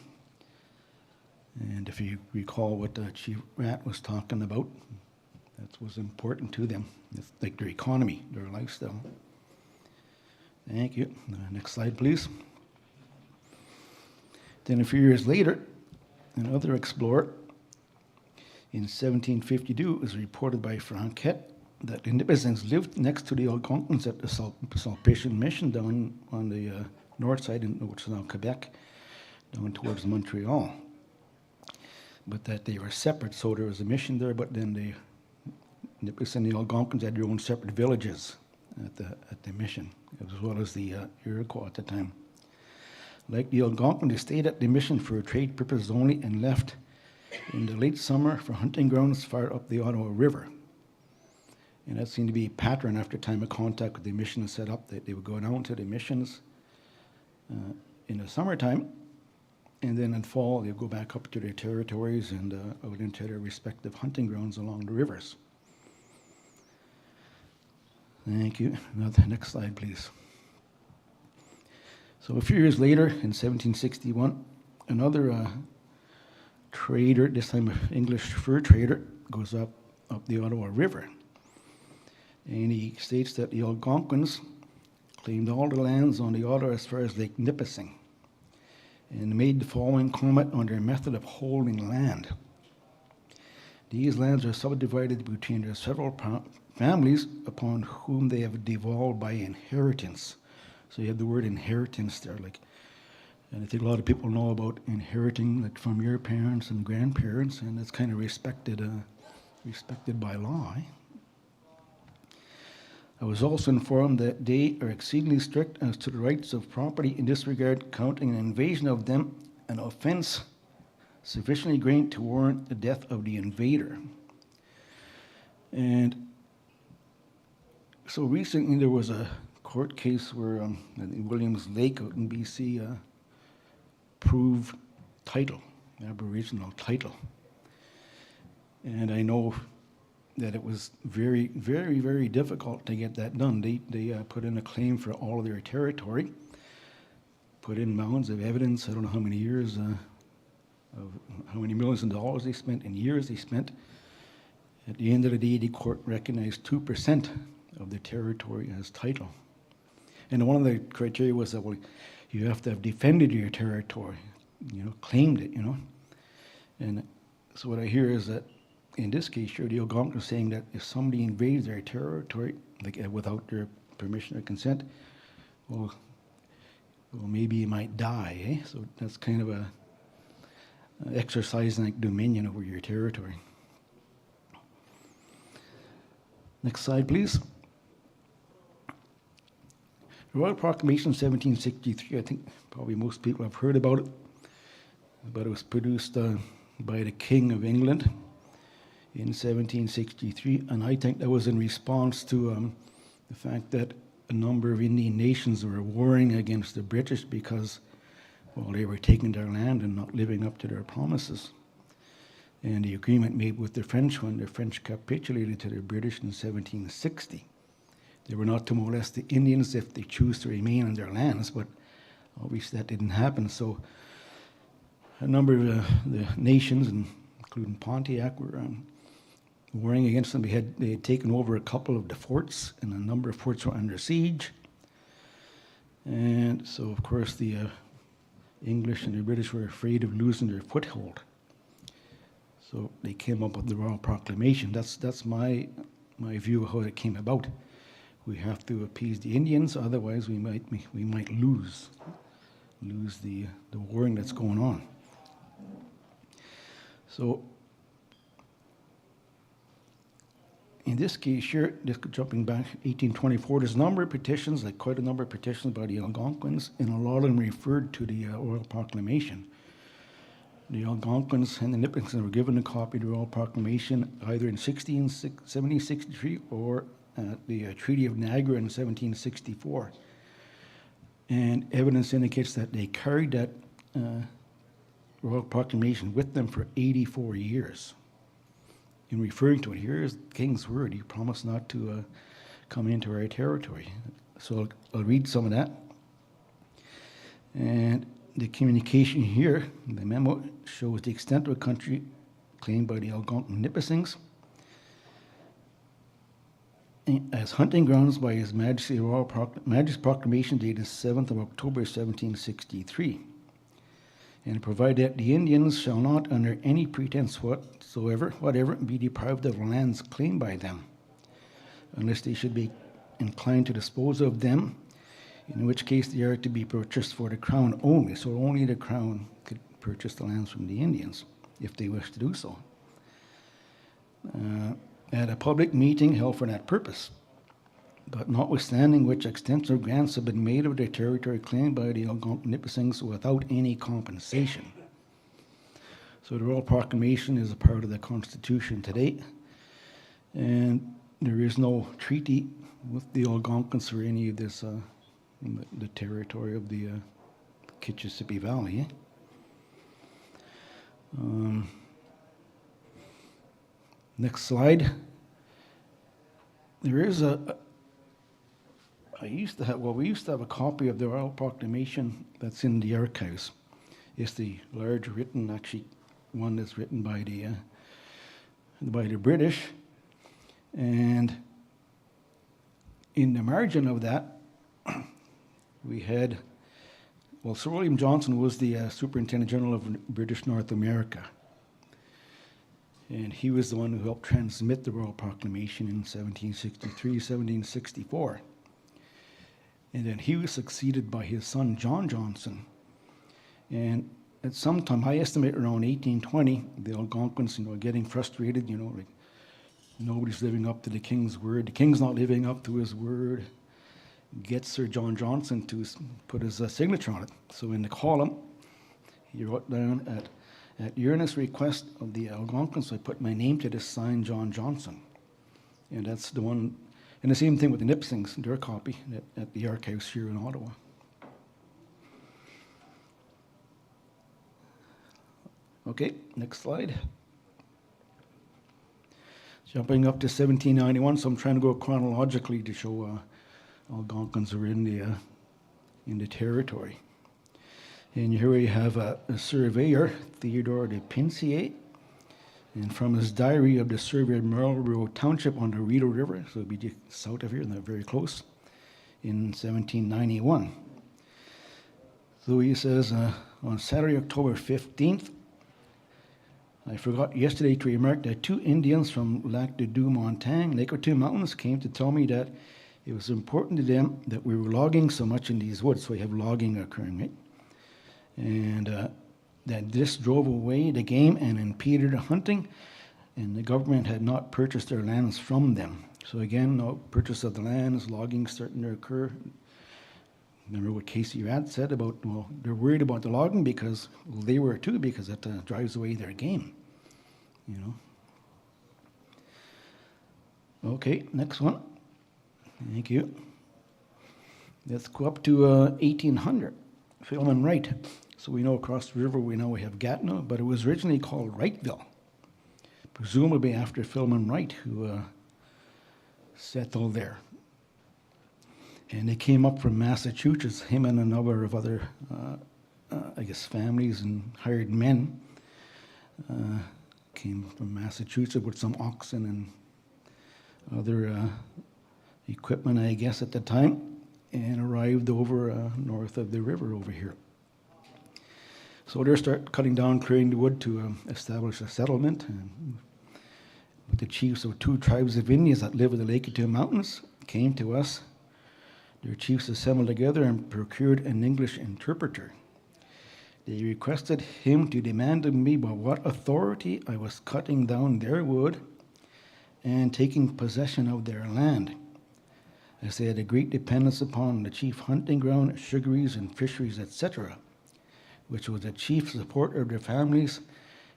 And if you recall what Chief Rat was talking about, that was important to them. It's like their economy, their lifestyle. Thank you. Next slide, please. Then a few years later, another explorer in 1752 was reported by Franquet that the Nipissings lived next to the Algonquins at the Sulpician Mission down on the north side, which is now Quebec, down towards Montreal. But that they were separate, so there was a mission there, but then the Nipissings and the Algonquins had their own separate villages at the mission, as well as the Iroquois at the time. Like the Algonquin, they stayed at the mission for trade purposes only and left in the late summer for hunting grounds far up the Ottawa River. And that seemed to be a pattern after time of contact with the mission set up, that they would go down to the missions in the summertime, and then in fall they'd go back up to their territories and out into their respective hunting grounds along the rivers. Thank you. Next slide, please. So a few years later, in 1761, another trader, this time an English fur trader, goes up the Ottawa River. And he states that the Algonquins claimed all the lands on the Ottawa as far as Lake Nipissing, and made the following comment on their method of holding land. These lands are subdivided between their several families upon whom they have devolved by inheritance. So you have the word inheritance there, like, and I think a lot of people know about inheriting, like, from your parents and grandparents, and it's kind of respected by law. I was also informed that they are exceedingly strict as to the rights of property in this regard, counting an invasion of them an offense sufficiently great to warrant the death of the invader. And so recently there was a court case where I think Williams Lake out in BC proved title, Aboriginal title. And I know that it was very, very, very difficult to get that done. They put in a claim for all of their territory, put in mounds of evidence. I don't know how many years, of how many millions of dollars they spent and years they spent. At the end of the day, the court recognized 2% of the territory as title. And one of the criteria was that, well, you have to have defended your territory, claimed it, And so what I hear is that in this case, the Algonquin is saying that if somebody invades their territory, like without their permission or consent, well, maybe you might die, So that's kind of a exercising like dominion over your territory. Next slide, please. The Royal Proclamation 1763, I think probably most people have heard about it, but it was produced by the King of England in 1763, and I think that was in response to the fact that a number of Indian nations were warring against the British because, well, they were taking their land and not living up to their promises. And the agreement made with the French when the French capitulated to the British in 1760. They were not to molest the Indians if they choose to remain on their lands, but obviously that didn't happen. So a number of the nations, including Pontiac, were warring against them. They had taken over a couple of the forts, and a number of forts were under siege. And so, of course, the English and the British were afraid of losing their foothold. So they came up with the Royal Proclamation. That's my view of how it came about. We have to appease the Indians, otherwise we might lose the warring that's going on. So in this case here, just jumping back 1824, there's a number of petitions, like quite a number of petitions by the Algonquins, and a lot of them referred to the Royal Proclamation. The Algonquins and the Nipissings were given a copy of the Royal Proclamation either in 1763 or at the Treaty of Niagara in 1764. And evidence indicates that they carried that Royal Proclamation with them for 84 years. In referring to it, here is the King's word. He promised not to come into our territory. So I'll read some of that. And the communication here, the memo, shows the extent of the country claimed by the Algonquin Nipissings as hunting grounds by His Majesty's Proclamation dated 7th of October 1763. And provide that the Indians shall not, under any pretense whatever, be deprived of lands claimed by them, unless they should be inclined to dispose of them, in which case they are to be purchased for the Crown only. So only the Crown could purchase the lands from the Indians, if they wish to do so. At a public meeting held for that purpose. But notwithstanding which extensive grants have been made of the territory claimed by the Algonquin Nipissings without any compensation. So the Royal Proclamation is a part of the Constitution today, and there is no treaty with the Algonquins for any of this, the territory of the Kitchissippi Valley. Next slide. There is we used to have a copy of the Royal Proclamation that's in the archives. It's the large written, actually, one that's written by the British. And in the margin of that, we had, well, Sir William Johnson was the Superintendent General of British North America. And he was the one who helped transmit the Royal Proclamation in 1763, 1764. And then he was succeeded by his son, John Johnson. And at some time, I estimate around 1820, the Algonquins, getting frustrated, like nobody's living up to the king's word. The king's not living up to his word. Gets Sir John Johnson to put his signature on it. So in the column, he wrote down at earnest request of the Algonquins, I put my name to this sign, John Johnson. And that's the one, and the same thing with the Nipsings, their copy at the archives here in Ottawa. Okay, next slide. Jumping up to 1791, so I'm trying to go chronologically to show Algonquins are in the territory. And here we have a surveyor, Theodore de Pincier, and from his diary of the survey of Marlborough Township on the Rideau River, so it'd be just south of here, and they're very close, in 1791. So he says, on Saturday, October 15th, I forgot yesterday to remark that 2 Indians from Lac de Deux-Montagnes, Lake of Two Mountains, came to tell me that it was important to them that we were logging so much in these woods, so we have logging occurring, right? And that this drove away the game and impeded the hunting, and the government had not purchased their lands from them. So again, no purchase of the lands, logging starting to occur. Remember what Casey Radd said about, well, they're worried about the logging because, well, they were too, because it drives away their game, Okay, next one. Thank you. Let's go up to 1800, Philemon Wright. So we know across the river, we have Gatineau, but it was originally called Wrightville, presumably after Philemon Wright, who settled there. And they came up from Massachusetts, him and a number of other, families and hired men came from Massachusetts with some oxen and other equipment, I guess, at the time, and arrived over north of the river over here. So they start cutting down, clearing the wood to establish a settlement. And the chiefs of 2 tribes of Indians that live in the Lake of Two Mountains came to us. Their chiefs assembled together and procured an English interpreter. They requested him to demand of me by what authority I was cutting down their wood and taking possession of their land, as they had a great dependence upon the chief hunting ground, sugaries and fisheries, etc., which was the chief support of their families,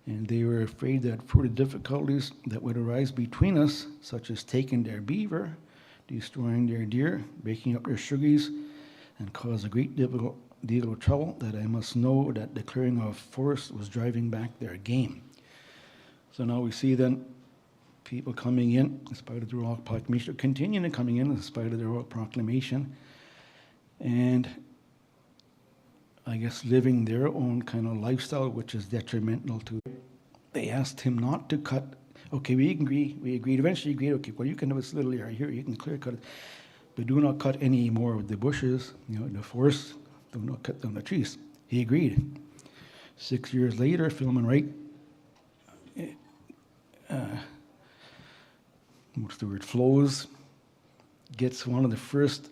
and they were afraid that further difficulties that would arise between us, such as taking their beaver, destroying their deer, breaking up their sugaries, and cause a great deal of trouble, that I must know that the clearing of forests was driving back their game. So now we see then people coming in spite of the Royal Proclamation, continuing coming in spite of the Royal Proclamation, and I guess living their own kind of lifestyle, which is detrimental to. They asked him not to cut. Okay, we agreed. Eventually agreed. Okay, well, you can have this little area here. You can clear cut it, but do not cut any more of the bushes. The forest. Do not cut down the trees. He agreed. 6 years later, Philemon Wright. What's the word? Flows. Gets one of the first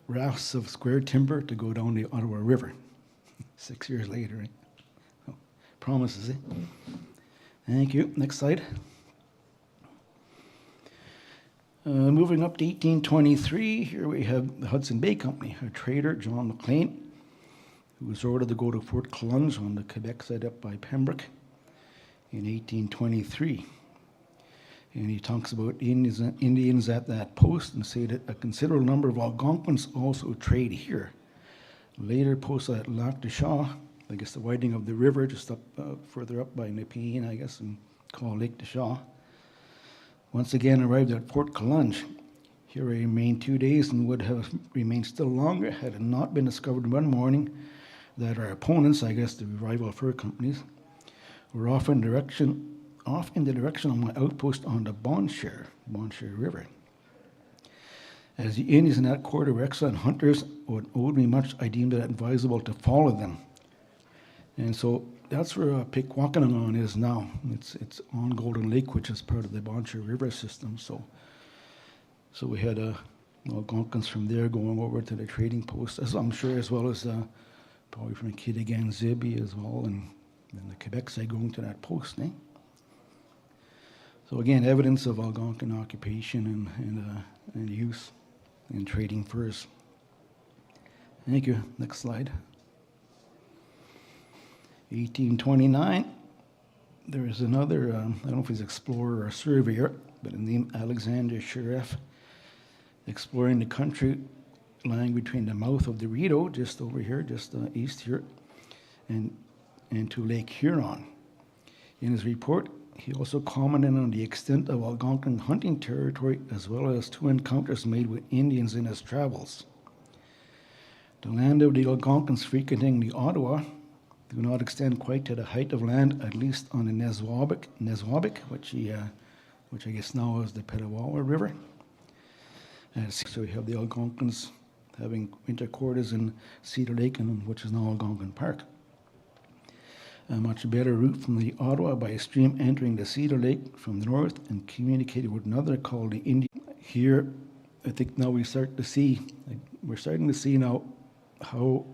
rafts of square timber to go down the Ottawa River. 6 years later, right? Oh, promises, eh? Thank you. Next slide. Moving up to 1823, here we have the Hudson Bay Company, a trader, John McLean, who was ordered to go to Fort Clunge on the Quebec side up by Pembroke in 1823. And he talks about Indians at that post and say that a considerable number of Algonquins also trade here. Later posted at Lac de Chat, I guess the widening of the river just up further up by Nepean, I guess, and called Lake de Chat. Once again arrived at Fort Clunge. Here I remained 2 days and would have remained still longer had it not been discovered one morning that our opponents, I guess the rival fur companies, were off in the direction of my outpost on the Bon Cher River. As the Indians in that quarter were excellent hunters and owed me much, I deemed it advisable to follow them. And so that's where Pikwakanon is now. It's on Golden Lake, which is part of the Boncher River system. So we had Algonquins from there going over to the trading post, as I'm sure, as well as probably from Tibadjimowin as well, and the Quebec side going to that post. So again, evidence of Algonquin occupation and use in trading furs. Thank you. Next slide. 1829, there is another, I don't know if he's explorer or surveyor, but named Alexander Sheriff, exploring the country lying between the mouth of the Rideau, just over here, just east here, and to Lake Huron. In his report, he also commented on the extent of Algonquin hunting territory, as well as 2 encounters made with Indians in his travels. The land of the Algonquins frequenting the Ottawa do not extend quite to the height of land, at least on the Neswabic, which I guess now is the Petawawa River. So we have the Algonquins having winter quarters in Cedar Lake, which is now Algonquin Park. A much better route from the Ottawa by a stream entering the Cedar Lake from the north and communicated with another called the Indian. Here, I think now we're starting to see now how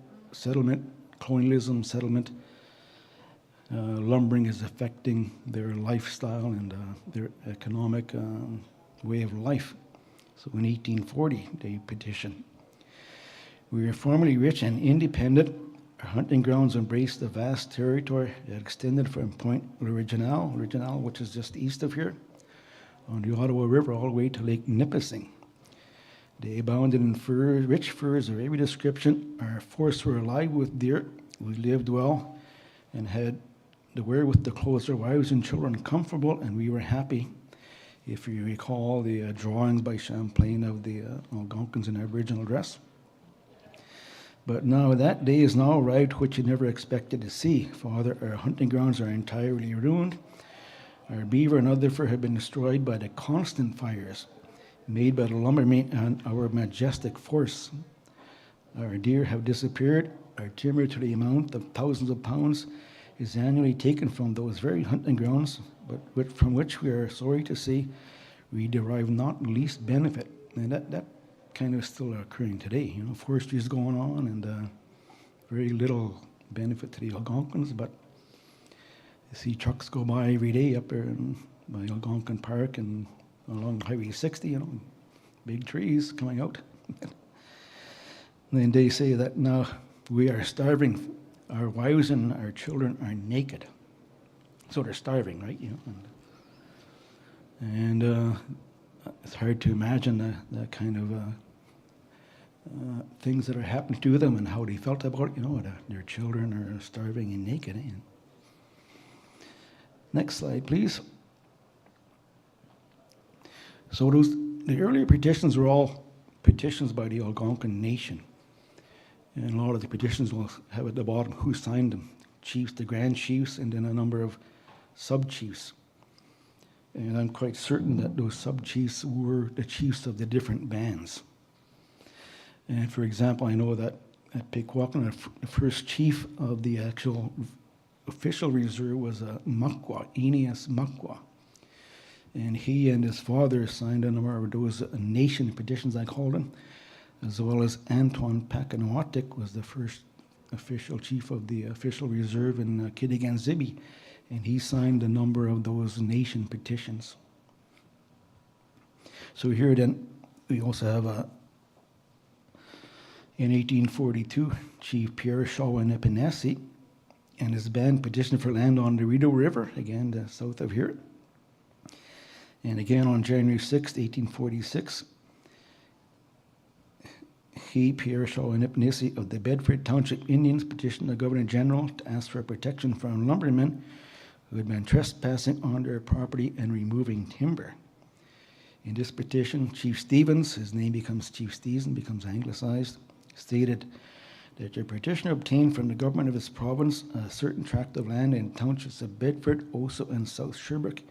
colonialism, settlement, lumbering is affecting their lifestyle and their economic way of life. So in 1840, they petitioned. We were formerly rich and independent. Our hunting grounds embraced a vast territory that extended from Point L'Original, which is just east of here, on the Ottawa River all the way to Lake Nipissing. They abounded in furs, rich furs of every description. Our forests were alive with deer. We lived well and had the wherewith to clothe our wives and children comfortable, and we were happy. If you recall the drawings by Champlain of the Algonquins in Aboriginal dress. But now that day is now arrived, which you never expected to see. Father, our hunting grounds are entirely ruined. Our beaver and other fur have been destroyed by the constant fires made by the lumbermen and our majestic force. Our deer have disappeared. Our timber, to the amount of thousands of pounds, is annually taken from those very hunting grounds, but from which we are sorry to say we derive not the least benefit. And that kind of still occurring today. Forestry is going on, and very little benefit to the Algonquins, but you see trucks go by every day up there by Algonquin Park and along Highway 60, big trees coming out. And then they say that now we are starving. Our wives and our children are naked. So they're starving, right? And it's hard to imagine the kind of things that are happening to them and how they felt about it. Their children are starving and naked. Next slide, please. So the earlier petitions were all petitions by the Algonquin nation. And a lot of the petitions will have at the bottom who signed them. Chiefs, the grand chiefs, and then a number of sub-chiefs. And I'm quite certain that those sub-chiefs were the chiefs of the different bands. And for example, I know that at Pikwakanon, the first chief of the actual official reserve was Muckwa, Aeneas Muckwa. And he and his father signed a number of those nation petitions, I called them, as well as Antoine Pakanawatik was the first official chief of the official reserve in Kitigan-Zibi, and he signed a number of those nation petitions. So here then, we also have in 1842, Chief Pierre Shawanipinesi and his band petitioned for land on the Rideau River, again, south of here. And again on January 6, 1846, he, Pierre Shawanipinesi of the Bedford Township Indians, petitioned the Governor General to ask for protection from lumbermen who had been trespassing on their property and removing timber. In this petition, Chief Stevens, his name becomes Chief Stephen, becomes anglicized, stated that the petitioner obtained from the government of his province a certain tract of land in townships of Bedford, Oso, and South Sherbrooke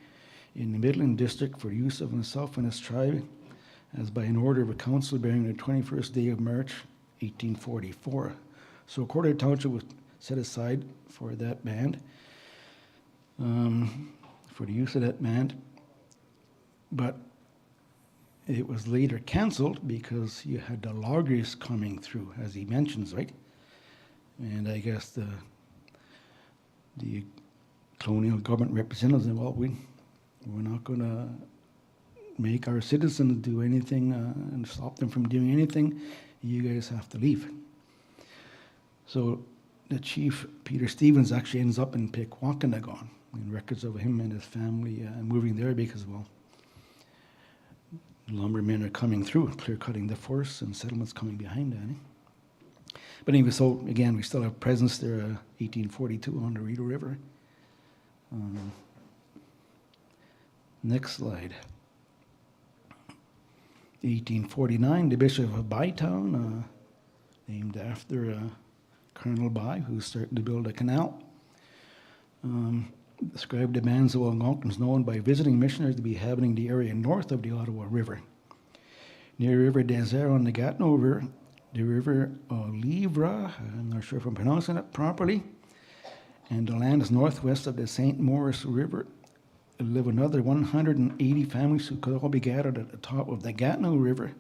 in the Midland District for use of himself and his tribe, as by an order of a council bearing the 21st day of March, 1844. So Corder Township was set aside for that band, for the use of that band. But it was later cancelled because you had the loggers coming through, as he mentions, right? And I guess the colonial government representatives said, well, we're not going to make our citizens do anything and stop them from doing anything. You guys have to leave. So the chief, Peter Stevens, actually ends up in Pequawkanagon, and records of him and his family moving there because, well, lumbermen are coming through, clear-cutting the forests, and settlements coming behind that. But anyway, so again, we still have presence there, 1842 on the Rideau River. Next slide. 1849, the Bishop of Bytown, named after Colonel By, who started to build a canal, described the bands of Algonquins known by visiting missionaries to be inhabiting the area north of the Ottawa River. Near River Desert on the Gatineau River, the River Livre, I'm not sure if I'm pronouncing it properly, and the land is northwest of the St. Maurice River. Live another 180 families who could all be gathered at the top of the Gatineau River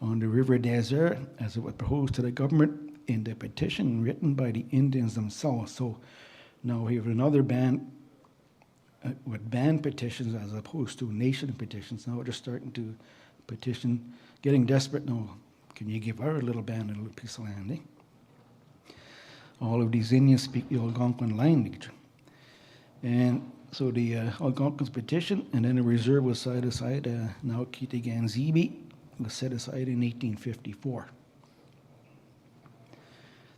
on the River Desert, as it was proposed to the government in the petition written by the Indians themselves. So now we have another band with band petitions as opposed to nation petitions. Now we're just starting to petition, getting desperate now. Can you give our little band a little piece of land, eh? All of these Indians speak the Algonquin language. And so the Algonquins petition, and then a reserve was set aside, now Kitigan-Zibi, was set aside in 1854.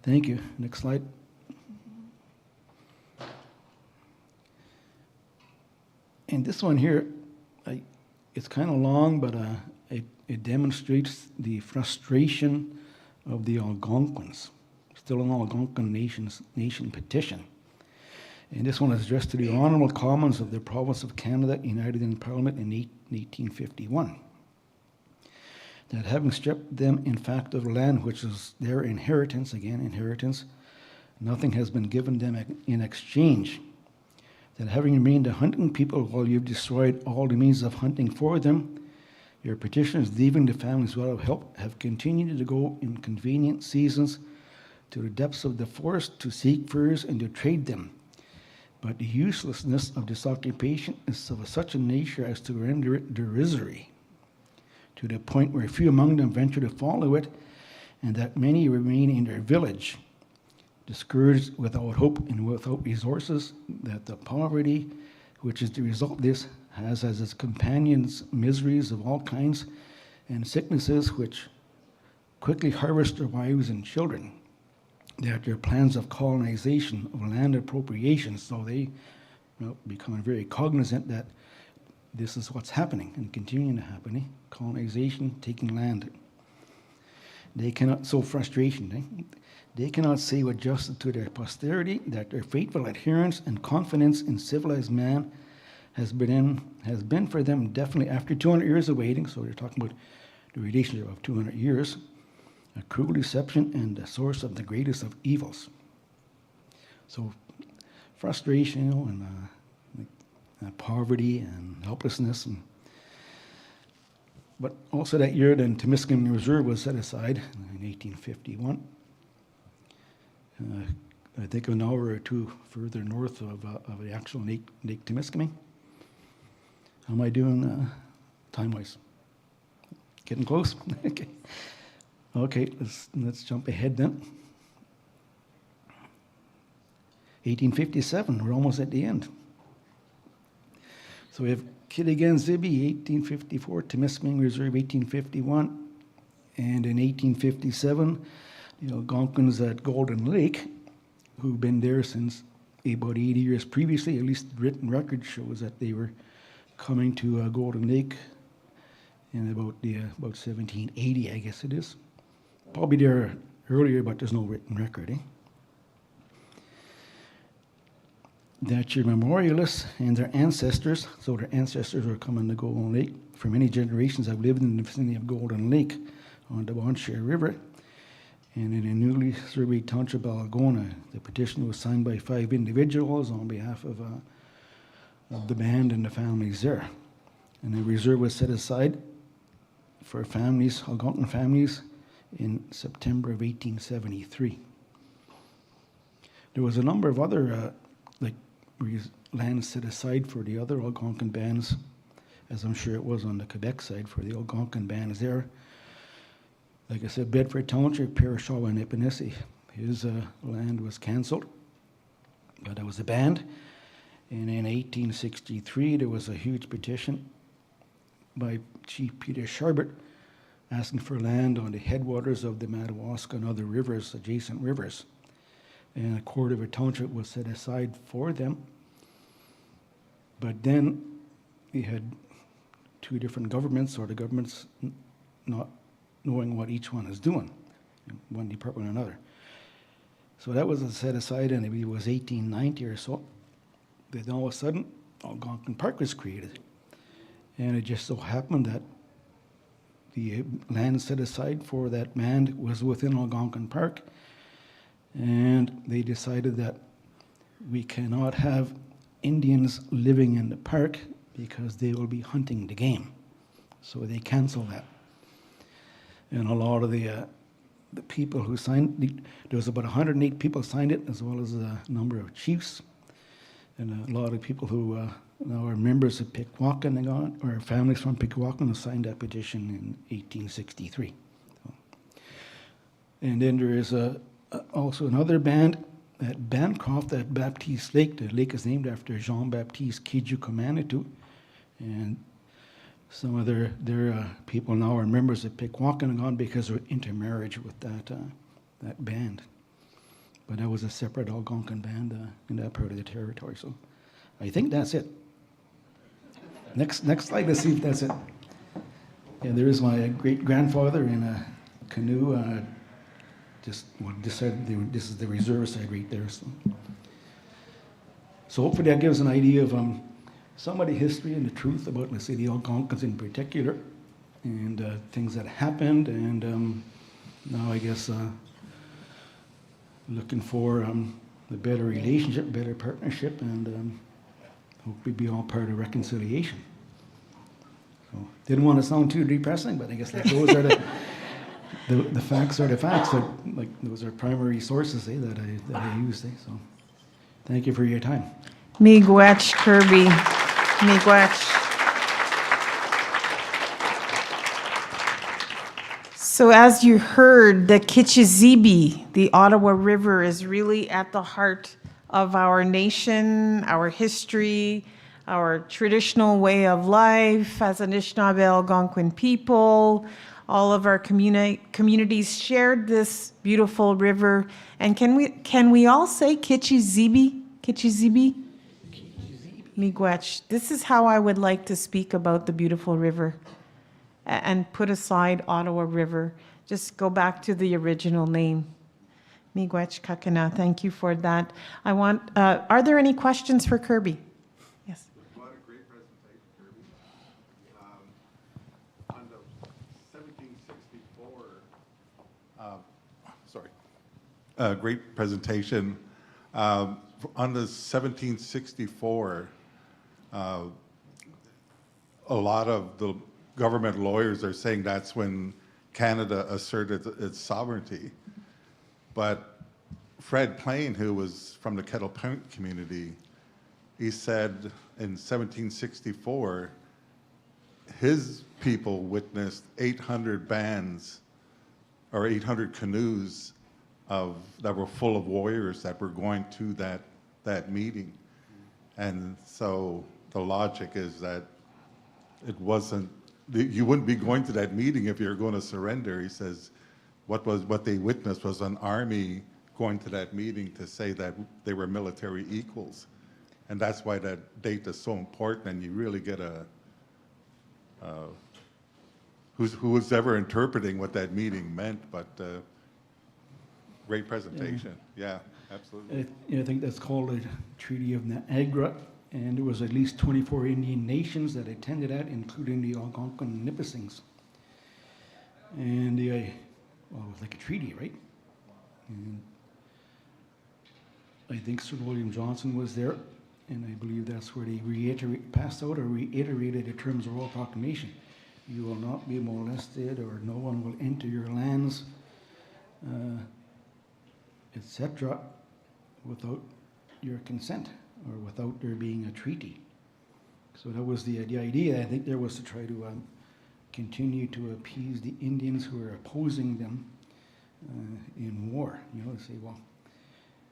Thank you. Next slide. And this one here, it's kind of long, but it demonstrates the frustration of the Algonquins. Still an Algonquin nation petition. And this one is addressed to the Honourable Commons of the Province of Canada, united in Parliament in 1851. That having stripped them, in fact, of the land which is their inheritance, again, inheritance, nothing has been given them in exchange. That having remained a hunting people while you've destroyed all the means of hunting for them, your petitioners, leaving the families without help, have continued to go in convenient seasons to the depths of the forest to seek furs and to trade them. But the uselessness of this occupation is of such a nature as to render it derisory, to the point where few among them venture to follow it, and that many remain in their village, discouraged, without hope and without resources, that the poverty which is the result of this has as its companions miseries of all kinds and sicknesses which quickly harvest their wives and children, that their plans of colonization, of land appropriation, so they become very cognizant that this is what's happening and continuing to happen, colonization, taking land. They cannot, so frustration, they cannot say with justice to their posterity that their faithful adherence and confidence in civilized man has been for them definitely after 200 years of waiting, so they're talking about the relationship of 200 years, a cruel deception and the source of the greatest of evils. So frustration, and poverty and helplessness. But also that year, then Timiskaming Reserve was set aside in 1851. I think an hour or two further north of the actual Lake Timiskaming. How am I doing time-wise? Getting close? Okay. Okay, let's jump ahead then. 1857, we're almost at the end. So we have Kitigan-Zibi, 1854, Timiskaming Reserve, 1851, and in 1857, the Algonquins at Golden Lake, who've been there since about 80 years previously, at least written record shows that they were coming to Golden Lake in about 1780, I guess it is. Probably there earlier, but there's no written record, That your memorialists and their ancestors, so their ancestors were coming to Golden Lake. For many generations, I've lived in the vicinity of Golden Lake on the Bon Cher River, And in a newly surveyed township of Algona, the petition was signed by 5 individuals on behalf of the band and the families there. And a reserve was set aside for families, Algonquin families, in September of 1873. There was a number of other lands set aside for the other Algonquin bands, as I'm sure it was on the Quebec side for the Algonquin bands there. Like I said, Bedford Township, Perishaw and Epinesi, his land was cancelled, but it was a band. And in 1863, there was a huge petition by Chief Peter Sharbert asking for land on the headwaters of the Madawaska and other rivers, adjacent rivers. And a quarter of a township was set aside for them. But then we had 2 different governments, or the governments not knowing what each one is doing, one department or another. So that was set aside, and it was 1890 or so. Then all of a sudden, Algonquin Park was created. And it just so happened that the land set aside for that band was within Algonquin Park, and they decided that we cannot have Indians living in the park because they will be hunting the game. So they canceled that. And a lot of the people who signed, there was about 108 people signed it, as well as a number of chiefs, and a lot of people who now are members of Pikwakanagan, or families from Pikwakanagan, signed that petition in 1863. And then there is also another band at Bancroft at Baptiste Lake. The lake is named after Jean-Baptiste Kijukomanitu, and some of their people now are members of Pikwakanagan because of intermarriage with that band. But that was a separate Algonquin band in that part of the territory. So I think that's it. Next slide, let's see if that's it. Yeah, there is my great-grandfather in a canoe. This is the reserve side right there. So hopefully that gives an idea of some of the history and the truth about, let's say, the Algonquins in particular, and things that happened, and now I guess looking for a better relationship, better partnership, and hopefully be all part of reconciliation. So didn't want to sound too depressing, but I guess like those are the facts are the facts. So, like, those are primary sources that I use. So thank you for your time. Miigwech, Kirby. Miigwech. So as you heard, the Kichizibi, the Ottawa River, is really at the heart of our nation, our history, our traditional way of life as Anishinaabe Algonquin people. All of our communities shared this beautiful river. And can we all say Kichizibi? Kichizibi? Miigwech. This is how I would like to speak about the beautiful river, and put aside Ottawa River. Just go back to the original name. Miigwech Kakana, thank you for that. Are there any questions for Kirby? Yes. What a great presentation, Kirby. On the 1764, great presentation. On the 1764, a lot of the government lawyers are saying that's when Canada asserted its sovereignty. But Fred Plain, who was from the Kettle Point community, he said in 1764, his people witnessed 800 bands or 800 canoes that were full of warriors that were going to that meeting. And so the logic is that it wasn't, you wouldn't be going to that meeting if you're going to surrender. He says what they witnessed was an army going to that meeting to say that they were military equals. And that's why that date is so important, and you really get who was ever interpreting what that meeting meant, but great presentation. Yeah, absolutely. I think that's called the Treaty of Niagara, and there was at least 24 Indian nations that attended that, including the Algonquin and Nipissings. And well, it was like a treaty, right? And I think Sir William Johnson was there, and I believe that's where they passed out or reiterated the terms of Royal Proclamation. You will not be molested, or no one will enter your lands, etc., without your consent or without there being a treaty. So that was the idea. I think there was to try to continue to appease the Indians who were opposing them in war. You know, to say, well,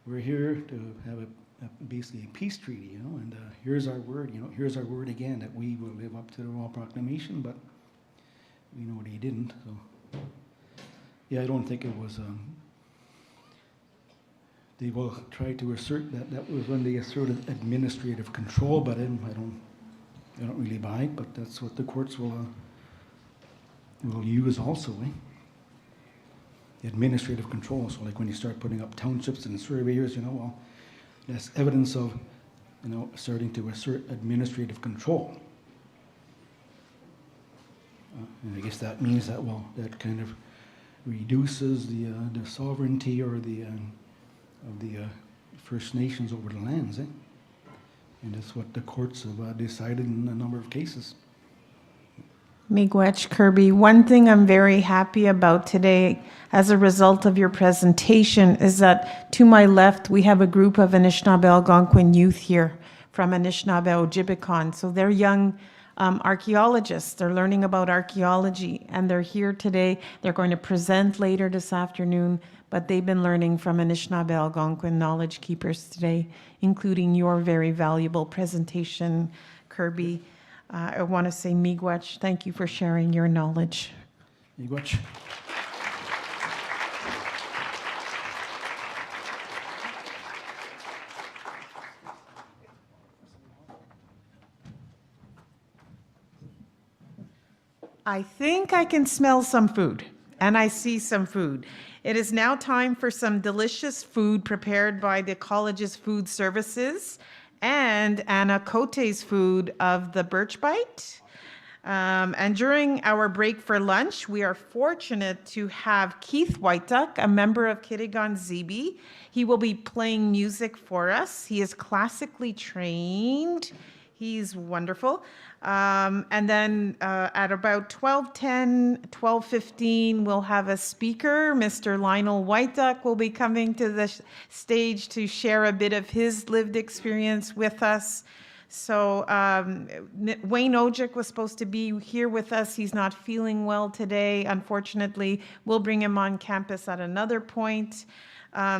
we're here to have basically a peace treaty, you know, and here's our word, you know, here's our word again that we will live up to the Royal Proclamation, but we know they didn't. So, yeah, I don't think it was. They will try to assert that was when they asserted administrative control, but I don't really buy it. But that's what the courts will use also, eh? Administrative control. So, like when you start putting up townships and surveyors, you know, well, that's evidence of, you know, starting to assert administrative control. And I guess that means that, well, that kind of reduces the sovereignty or the of the First Nations over the lands, eh? And that's what the courts have decided in a number of cases. Miigwech, Kirby, one thing I'm very happy about today as a result of your presentation is that to my left, we have a group of Anishinaabe Algonquin youth here from Anishinaabe Ojibikon. So they're young archaeologists. They're learning about archaeology, and they're here today. They're going to present later this afternoon, but they've been learning from Anishinaabe Algonquin knowledge keepers today, including your very valuable presentation, Kirby. I want to say, Miigwech, thank you for sharing your knowledge. Miigwech. I think I can smell some food, and I see some food. It is now time for some delicious food prepared by the college's food services and Anna Cote's food of the Birch Bite. And during our break for lunch, we are fortunate to have Keith Whiteduck, a member of Kitigan Zibi. He will be playing music for us. He is classically trained. He's wonderful. And then at about 12:10, 12:15, we'll have a speaker. Mr. Lionel Whiteduck will be coming to the stage to share a bit of his lived experience with us. So Wayne Ojic was supposed to be here with us. He's not feeling well today, unfortunately. We'll bring him on campus at another point.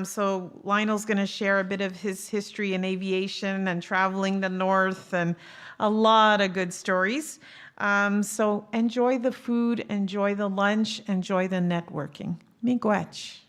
So Lionel's going to share a bit of his history in aviation and traveling the north and a lot of good stories. So enjoy the food, enjoy the lunch, enjoy the networking. Miigwech.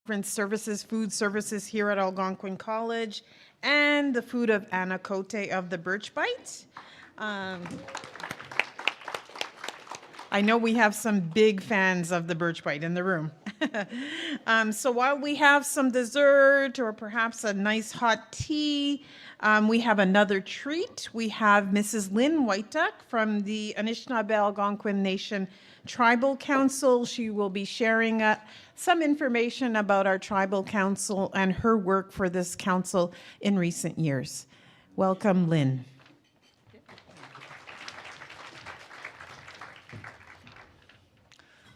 Conference services, food services here at Algonquin College, and the food of Anna Cote of the Birch Bite. I know we have some big fans of the Birch Bite in the room. So while we have some dessert or perhaps a nice hot tea, we have another treat. We have Mrs. Lynn Whiteduck from the Anishinaabe Algonquin Nation Tribal Council. She will be sharing some information about our Tribal Council and her work for this council in recent years. Welcome, Lynn.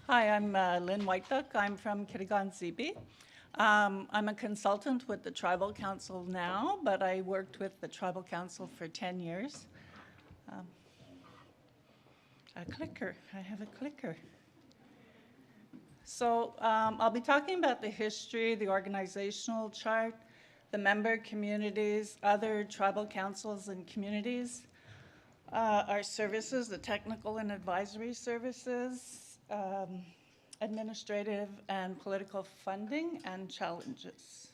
Hi, I'm Lynn Whiteduck. I'm from Kitigan-Zibi. I'm a consultant with the Tribal Council now, but I worked with the Tribal Council for 10 years. A clicker. I have a clicker. So I'll be talking about the history, the organizational chart, the member communities, other tribal councils and communities, our services, the technical and advisory services, administrative and political funding, and challenges.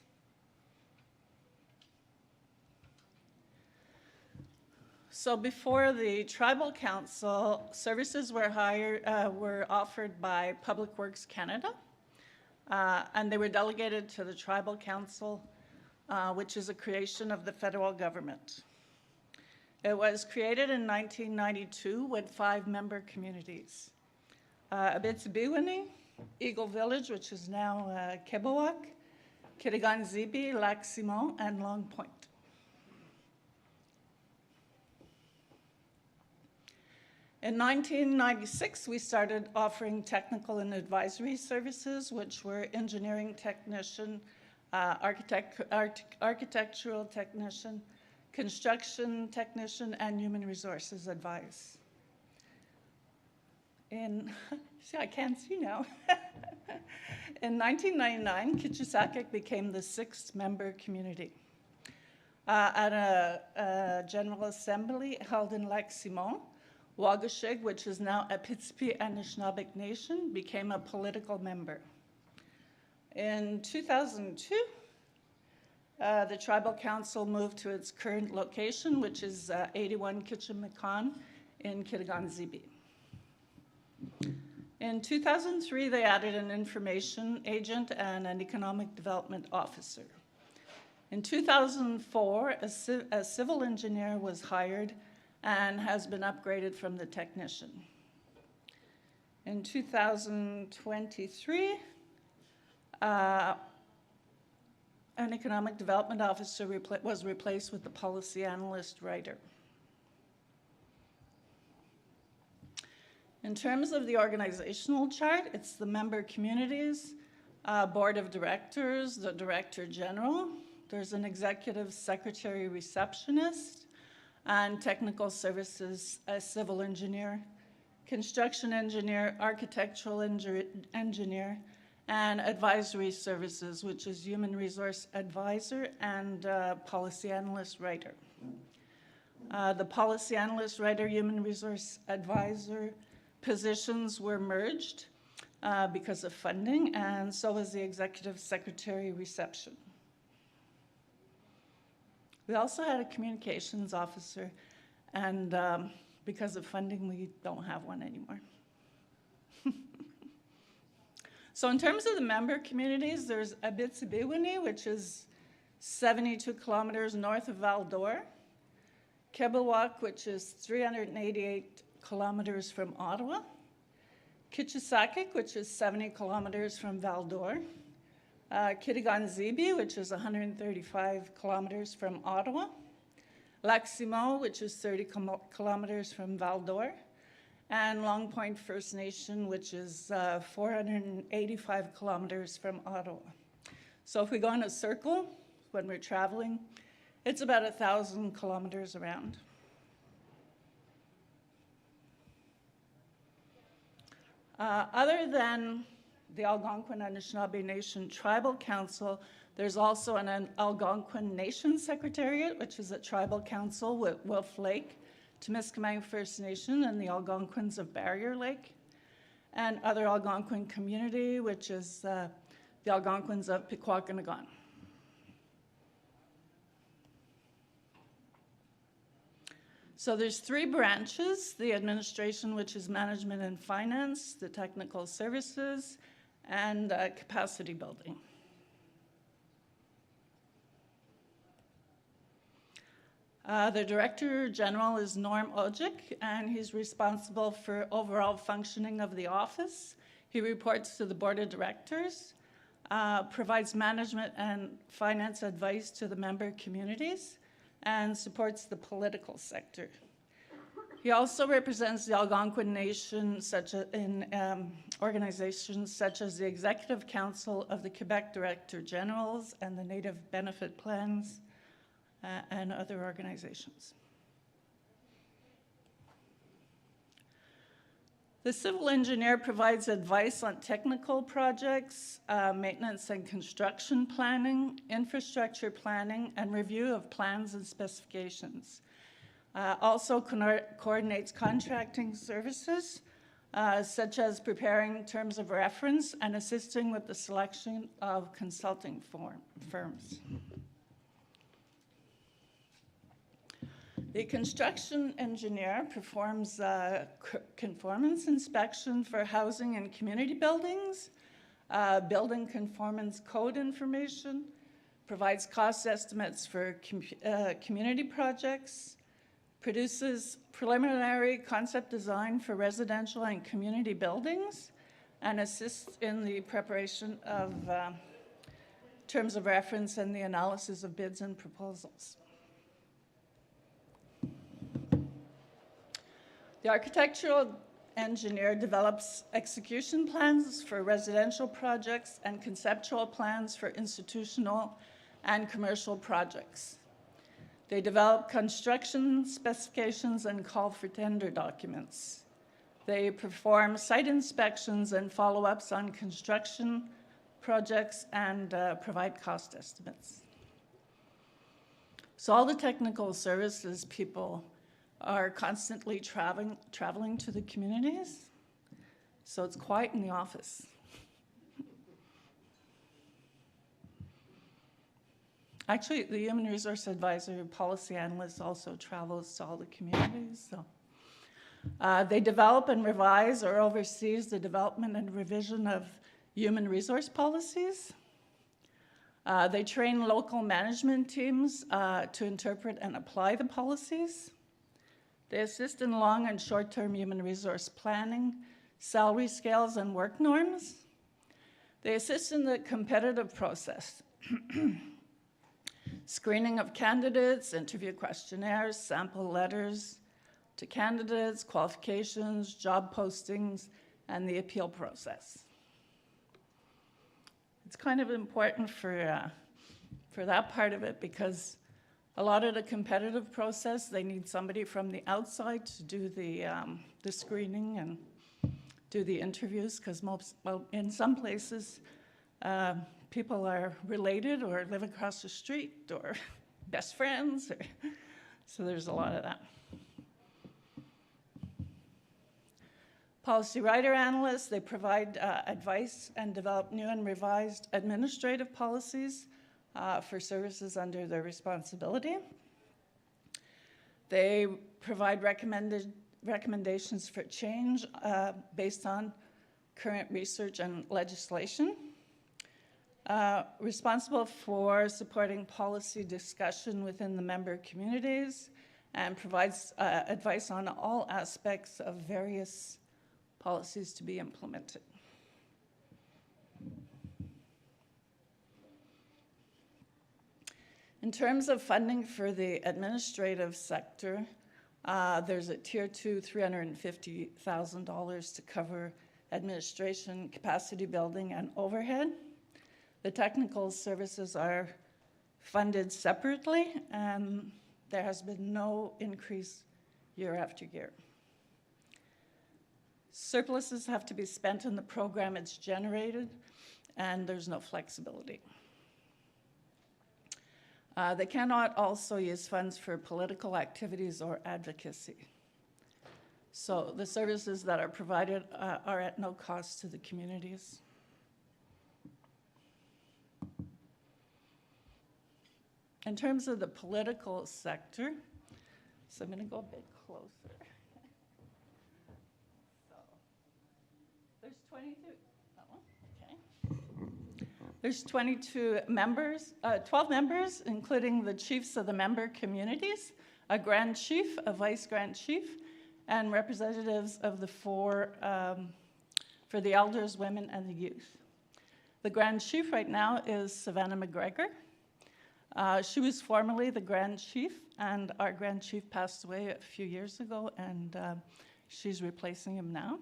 So before the Tribal Council, services were offered by Public Works Canada, and they were delegated to the Tribal Council, which is a creation of the federal government. It was created in 1992 with 5 member communities. Tibadjimowin, Eagle Village, which is now Kebowak, Kitigan-Zibi, Lac-Simon, and Long Point. In 1996, we started offering technical and advisory services, which were engineering technician, architectural technician, construction technician, and human resources advice. See, I can't see now. In 1999, Kitchissakik became the 6th member community. At a General Assembly held in Lac-Simon, Waugashig, which is now a Pitspi Anishinaabeg Nation, became a political member. In 2002, the Tribal Council moved to its current location, which is 81 Kitchimikan in Kitigan-Zibi. In 2003, they added an information agent and an economic development officer. In 2004, a civil engineer was hired and has been upgraded from the technician. In 2023, an economic development officer was replaced with the policy analyst writer. In terms of the organizational chart, it's the member communities, board of directors, the director general. There's an executive secretary receptionist, and technical services, a civil engineer, construction engineer, architectural engineer, and advisory services, which is human resource advisor and policy analyst writer. The policy analyst writer, human resource advisor positions were merged because of funding, and so was the executive secretary reception. We also had a communications officer, and because of funding, we don't have one anymore. So in terms of the member communities, there's Tibadjimowin, which is 72 kilometers north of Val-d'Or, Kebowak, which is 388 kilometers from Ottawa, Kitchissakik, which is 70 kilometers from Val-d'Or, Kitigan-Zibi, which is 135 kilometers from Ottawa, Lac-Simon, which is 30 kilometers from Val-d'Or, and Long Point First Nation, which is 485 kilometers from Ottawa. So if we go in a circle when we're traveling, it's about 1,000 kilometers around. Other than the Algonquin Anishinaabe Nation Tribal Council, there's also an Algonquin Nation Secretariat, which is a tribal council with Wolf Lake, Temiskaming First Nation, and the Algonquins of Barrier Lake, and other Algonquin community, which is the Algonquins of Pikwakanagan. So there's 3 branches: the administration, which is management and finance, the technical services, and capacity building. The Director General is Norm Ojic, and he's responsible for overall functioning of the office. He reports to the Board of Directors, provides management and finance advice to the member communities, and supports the political sector. He also represents the Algonquin Nation in organizations such as the Executive Council of the Quebec Director Generals and the Native Benefit Plans, and other organizations. The civil engineer provides advice on technical projects, maintenance and construction planning, infrastructure planning, and review of plans and specifications. Also coordinates contracting services, such as preparing terms of reference and assisting with the selection of consulting firms. The construction engineer performs conformance inspection for housing and community buildings, building conformance code information, provides cost estimates for community projects, produces preliminary concept design for residential and community buildings, and assists in the preparation of terms of reference and the analysis of bids and proposals. The architectural engineer develops execution plans for residential projects and conceptual plans for institutional and commercial projects. They develop construction specifications and call for tender documents. They perform site inspections and follow-ups on construction projects and provide cost estimates. So all the technical services people are constantly traveling to the communities, so it's quiet in the office. Actually, the Human Resource Advisor policy analyst also travels to all the communities. So they develop and revise or oversees the development and revision of human resource policies. They train local management teams to interpret and apply the policies. They assist in long and short-term human resource planning, salary scales, and work norms. They assist in the competitive process, screening of candidates, interview questionnaires, sample letters to candidates, qualifications, job postings, and the appeal process. It's kind of important for that part of it because a lot of the competitive process, they need somebody from the outside to do the screening and do the interviews because in some places, people are related or live across the street or best friends. So there's a lot of that. Policy writer analysts, they provide advice and develop new and revised administrative policies for services under their responsibility. They provide recommendations for change based on current research and legislation. Responsible for supporting policy discussion within the member communities and provides advice on all aspects of various policies to be implemented. In terms of funding for the administrative sector, there's a Tier 2 $350,000 to cover administration, capacity building, and overhead. The technical services are funded separately, and there has been no increase year after year. Surpluses have to be spent in the program it's generated, and there's no flexibility. They cannot also use funds for political activities or advocacy. So the services that are provided are at no cost to the communities. In terms of the political sector, so I'm going to go a bit closer. So there's 22. Okay. There's 22 members, 12 members, including the chiefs of the member communities, a grand chief, a vice grand chief, and representatives of the four for the elders, women, and the youth. The grand chief right now is Savannah McGregor. She was formerly the grand chief, and our grand chief passed away a few years ago, and she's replacing him now.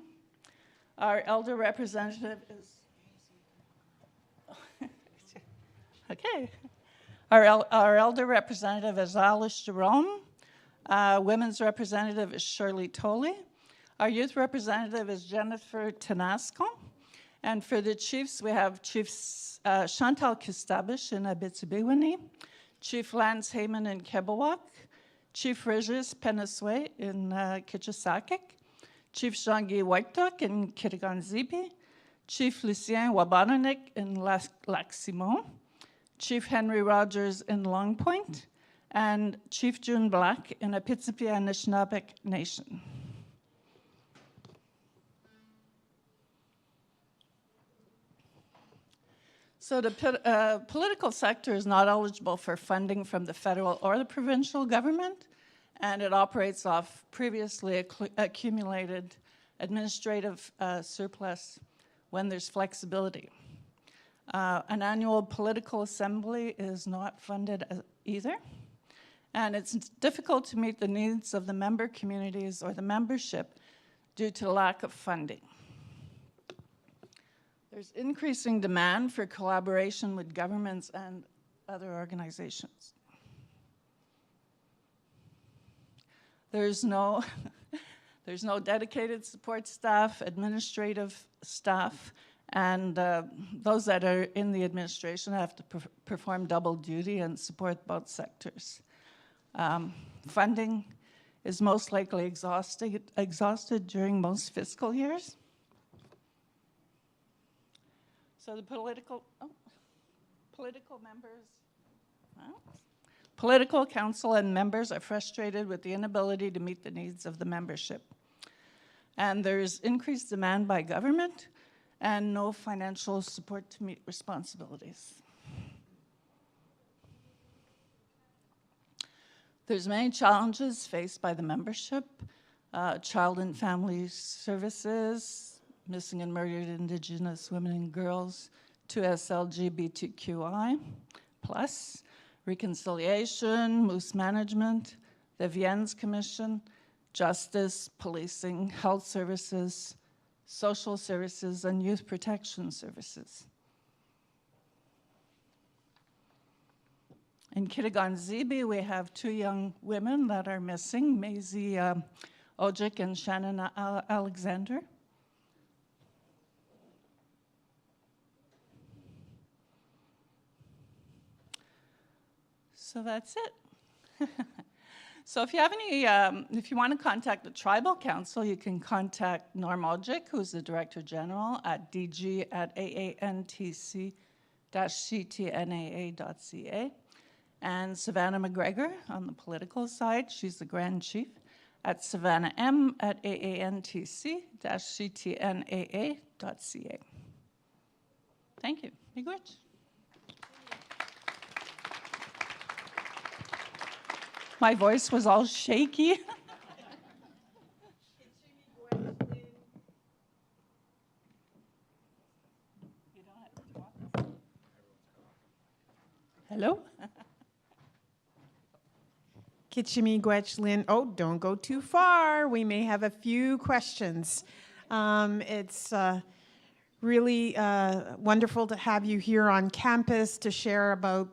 Our elder representative is, okay. Our elder representative is Alice Jerome. Women's representative is Shirley Tolley. Our youth representative is Jennifer Tenasco. And for the chiefs, we have Chiefs Chantal Kistabish in Abitibiwini, Chief Lance Heyman in Kebawak, Chief Regis Penaswe in Kitchissakik, Chief Jean-Guy Whiteduck in Kitiganzibi, Chief Lucien Wabananik in Lac-Simon, Chief Henry Rogers in Long Point, and Chief June Black in Apitsipia Anishinaabeg Nation. So the political sector is not eligible for funding from the federal or the provincial government, and it operates off previously accumulated administrative surplus when there's flexibility. An annual political assembly is not funded either, and it's difficult to meet the needs of the member communities or the membership due to lack of funding. There's increasing demand for collaboration with governments and other organizations. There's no dedicated support staff, administrative staff, and those that are in the administration have to perform double duty and support both sectors. Funding is most likely exhausted during most fiscal years. So the political members, political council and members are frustrated with the inability to meet the needs of the membership. And there's increased demand by government and no financial support to meet responsibilities. There's many challenges faced by the membership, child and family services, missing and murdered Indigenous women and girls, 2SLGBTQI+, reconciliation, moose management, the Viennes Commission, justice, policing, health services, social services, and youth protection services. In Kitiganzibi, we have two young women that are missing, Maisie Ojic and Shannon Alexander. So that's it. So if you have any, if you want to contact the Tribal Council, you can contact Norm Ojic, who's the Director General, at dg@aantc-ctnaa.ca. And Savannah McGregor on the political side, she's the Grand Chief, at savannah.m@aantc-ctnaa.ca. Thank you. Miigwech. My voice was all shaky. Hello? Kichimiigwech Lynn. Oh, don't go too far. We may have a few questions. It's really wonderful to have you here on campus to share about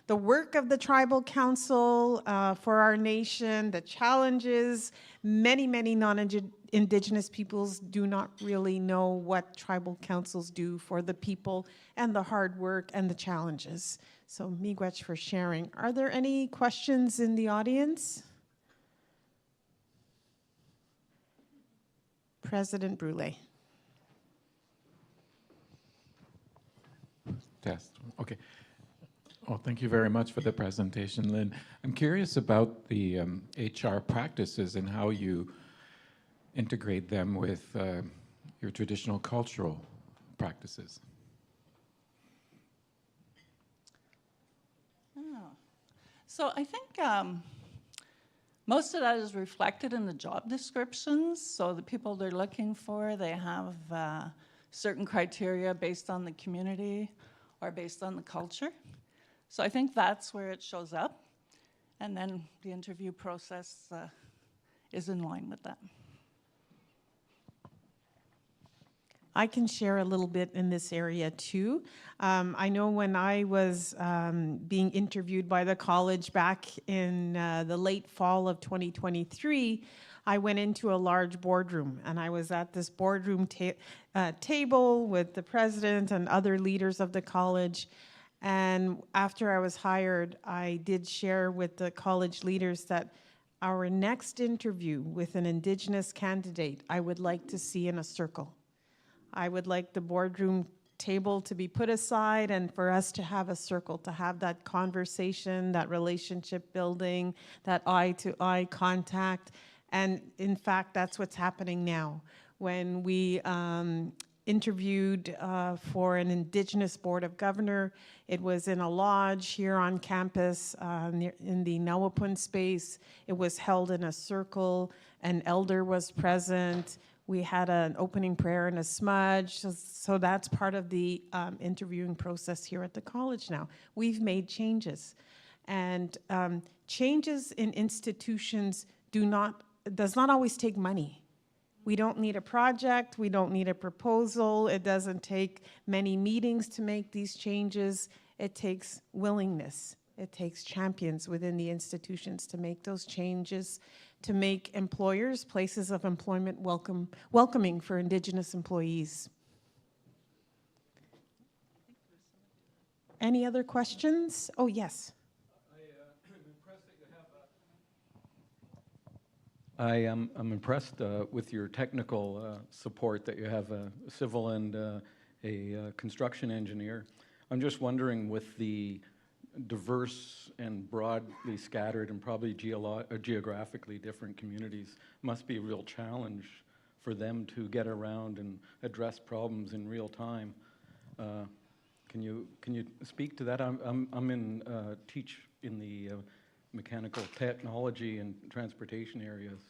the work of the Tribal Council for our nation, the challenges. Many non-Indigenous peoples do not really know what Tribal Councils do for the people and the hard work and the challenges. So miigwech for sharing. Are there any questions in the audience? President Brule. Test. Okay. Oh, thank you very much for the presentation, Lynn. I'm curious about the HR practices and how you integrate them with your traditional cultural practices. Oh. So I think most of that is reflected in the job descriptions. So the people they're looking for, they have certain criteria based on the community or based on the culture. So I think that's where it shows up. And then the interview process is in line with that. I can share a little bit in this area too. I know when I was being interviewed by the college back in the late fall of 2023, I went into a large boardroom, and I was at this boardroom table with the president and other leaders of the college. And after I was hired, I did share with the college leaders that our next interview with an Indigenous candidate, I would like to see in a circle. I would like the boardroom table to be put aside and for us to have a circle, to have that conversation, that relationship building, that eye-to-eye contact. And in fact, that's what's happening now. When we interviewed for an Indigenous Board of Governor, it was in a lodge here on campus in the Nawapun space. It was held in a circle. An elder was present. We had an opening prayer and a smudge. So that's part of the interviewing process here at the college now. We've made changes. And changes in institutions does not always take money. We don't need a project. We don't need a proposal. It doesn't take many meetings to make these changes. It takes willingness. It takes champions within the institutions to make those changes, to make employers, places of employment welcoming for Indigenous employees. Any other questions? Oh, yes. I'm impressed with your technical support that you have a civil and a construction engineer. I'm just wondering, with the diverse and broadly scattered and probably geographically different communities, must be a real challenge for them to get around and address problems in real time. Can you speak to that? I'm in teach in the mechanical technology and transportation areas,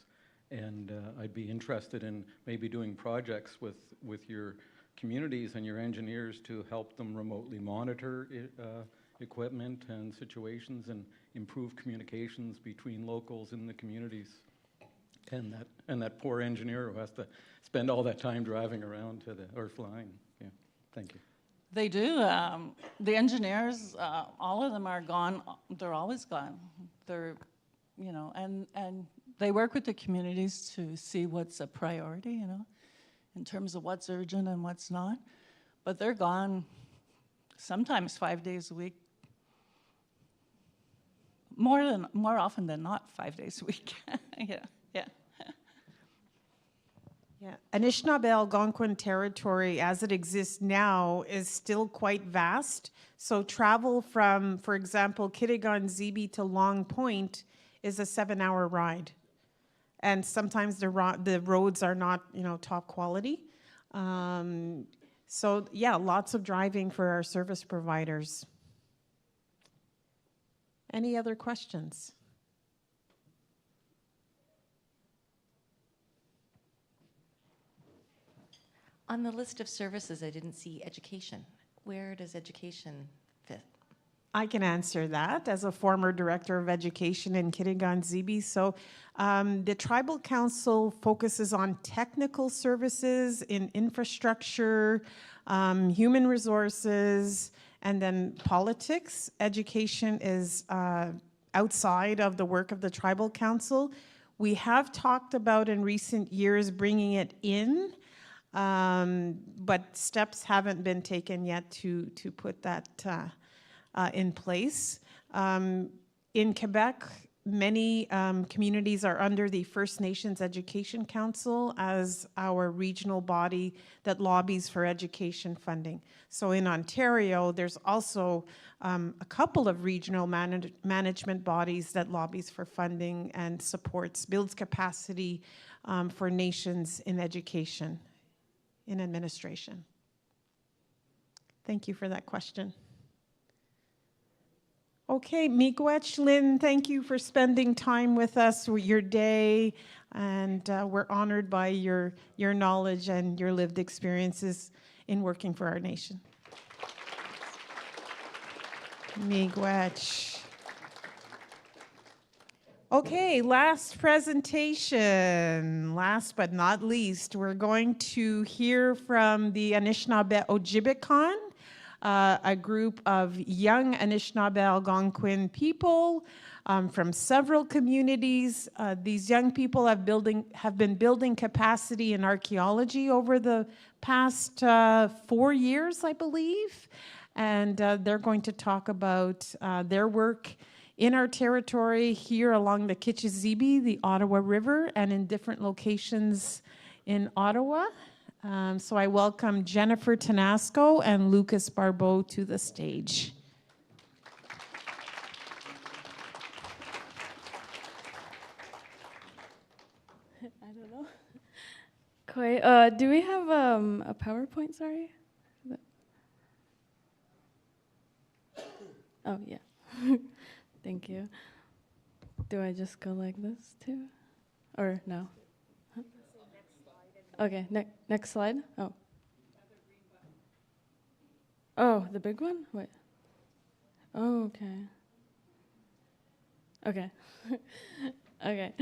and I'd be interested in maybe doing projects with your communities and your engineers to help them remotely monitor equipment and situations and improve communications between locals in the communities and that poor engineer who has to spend all that time driving around or flying. Yeah, thank you. They do. The engineers, all of them are gone. They're always gone. They're, and they work with the communities to see what's a priority, in terms of what's urgent and what's not. But they're gone sometimes 5 days a week. More often than not, 5 days a week. Yeah. Yeah, Anishinaabe Algonquin territory, as it exists now, is still quite vast. So travel from, for example, Kitigan-Zibi to Long Point is a 7-hour ride. And sometimes the roads are not, top quality. So yeah, lots of driving for our service providers. Any other questions? On the list of services, I didn't see education. Where does education fit? I can answer that as a former director of education in Kitigan-Zibi. So the Tribal Council focuses on technical services in infrastructure, human resources, and then politics. Education is outside of the work of the Tribal Council. We have talked about in recent years bringing it in, but steps haven't been taken yet to put that in place. In Quebec, many communities are under the First Nations Education Council as our regional body that lobbies for education funding. So in Ontario, there's also a couple of regional management bodies that lobbies for funding and supports, builds capacity for nations in education, in administration. Thank you for that question. Okay, Miigwech, Lynn, thank you for spending time with us with your day, and we're honored by your knowledge and your lived experiences in working for our nation. Miigwech. Okay, last presentation. Last but not least, we're going to hear from the Anishinaabe Ojibikon, a group of young Anishinaabe Algonquin people from several communities. These young people have been building capacity in archaeology over the past 4 years, I believe. And they're going to talk about their work in our territory here along the Kichizibi, the Ottawa River, and in different locations in Ottawa. So I welcome Jennifer Tanasco and Lucas Barbeau to the stage. I don't know. Do we have a PowerPoint, sorry? Oh, yeah. Thank you. Do I just go like this too? Or no? Huh? Okay, next slide. Oh. Oh, the big one? Wait. Oh, okay. Okay. Okay.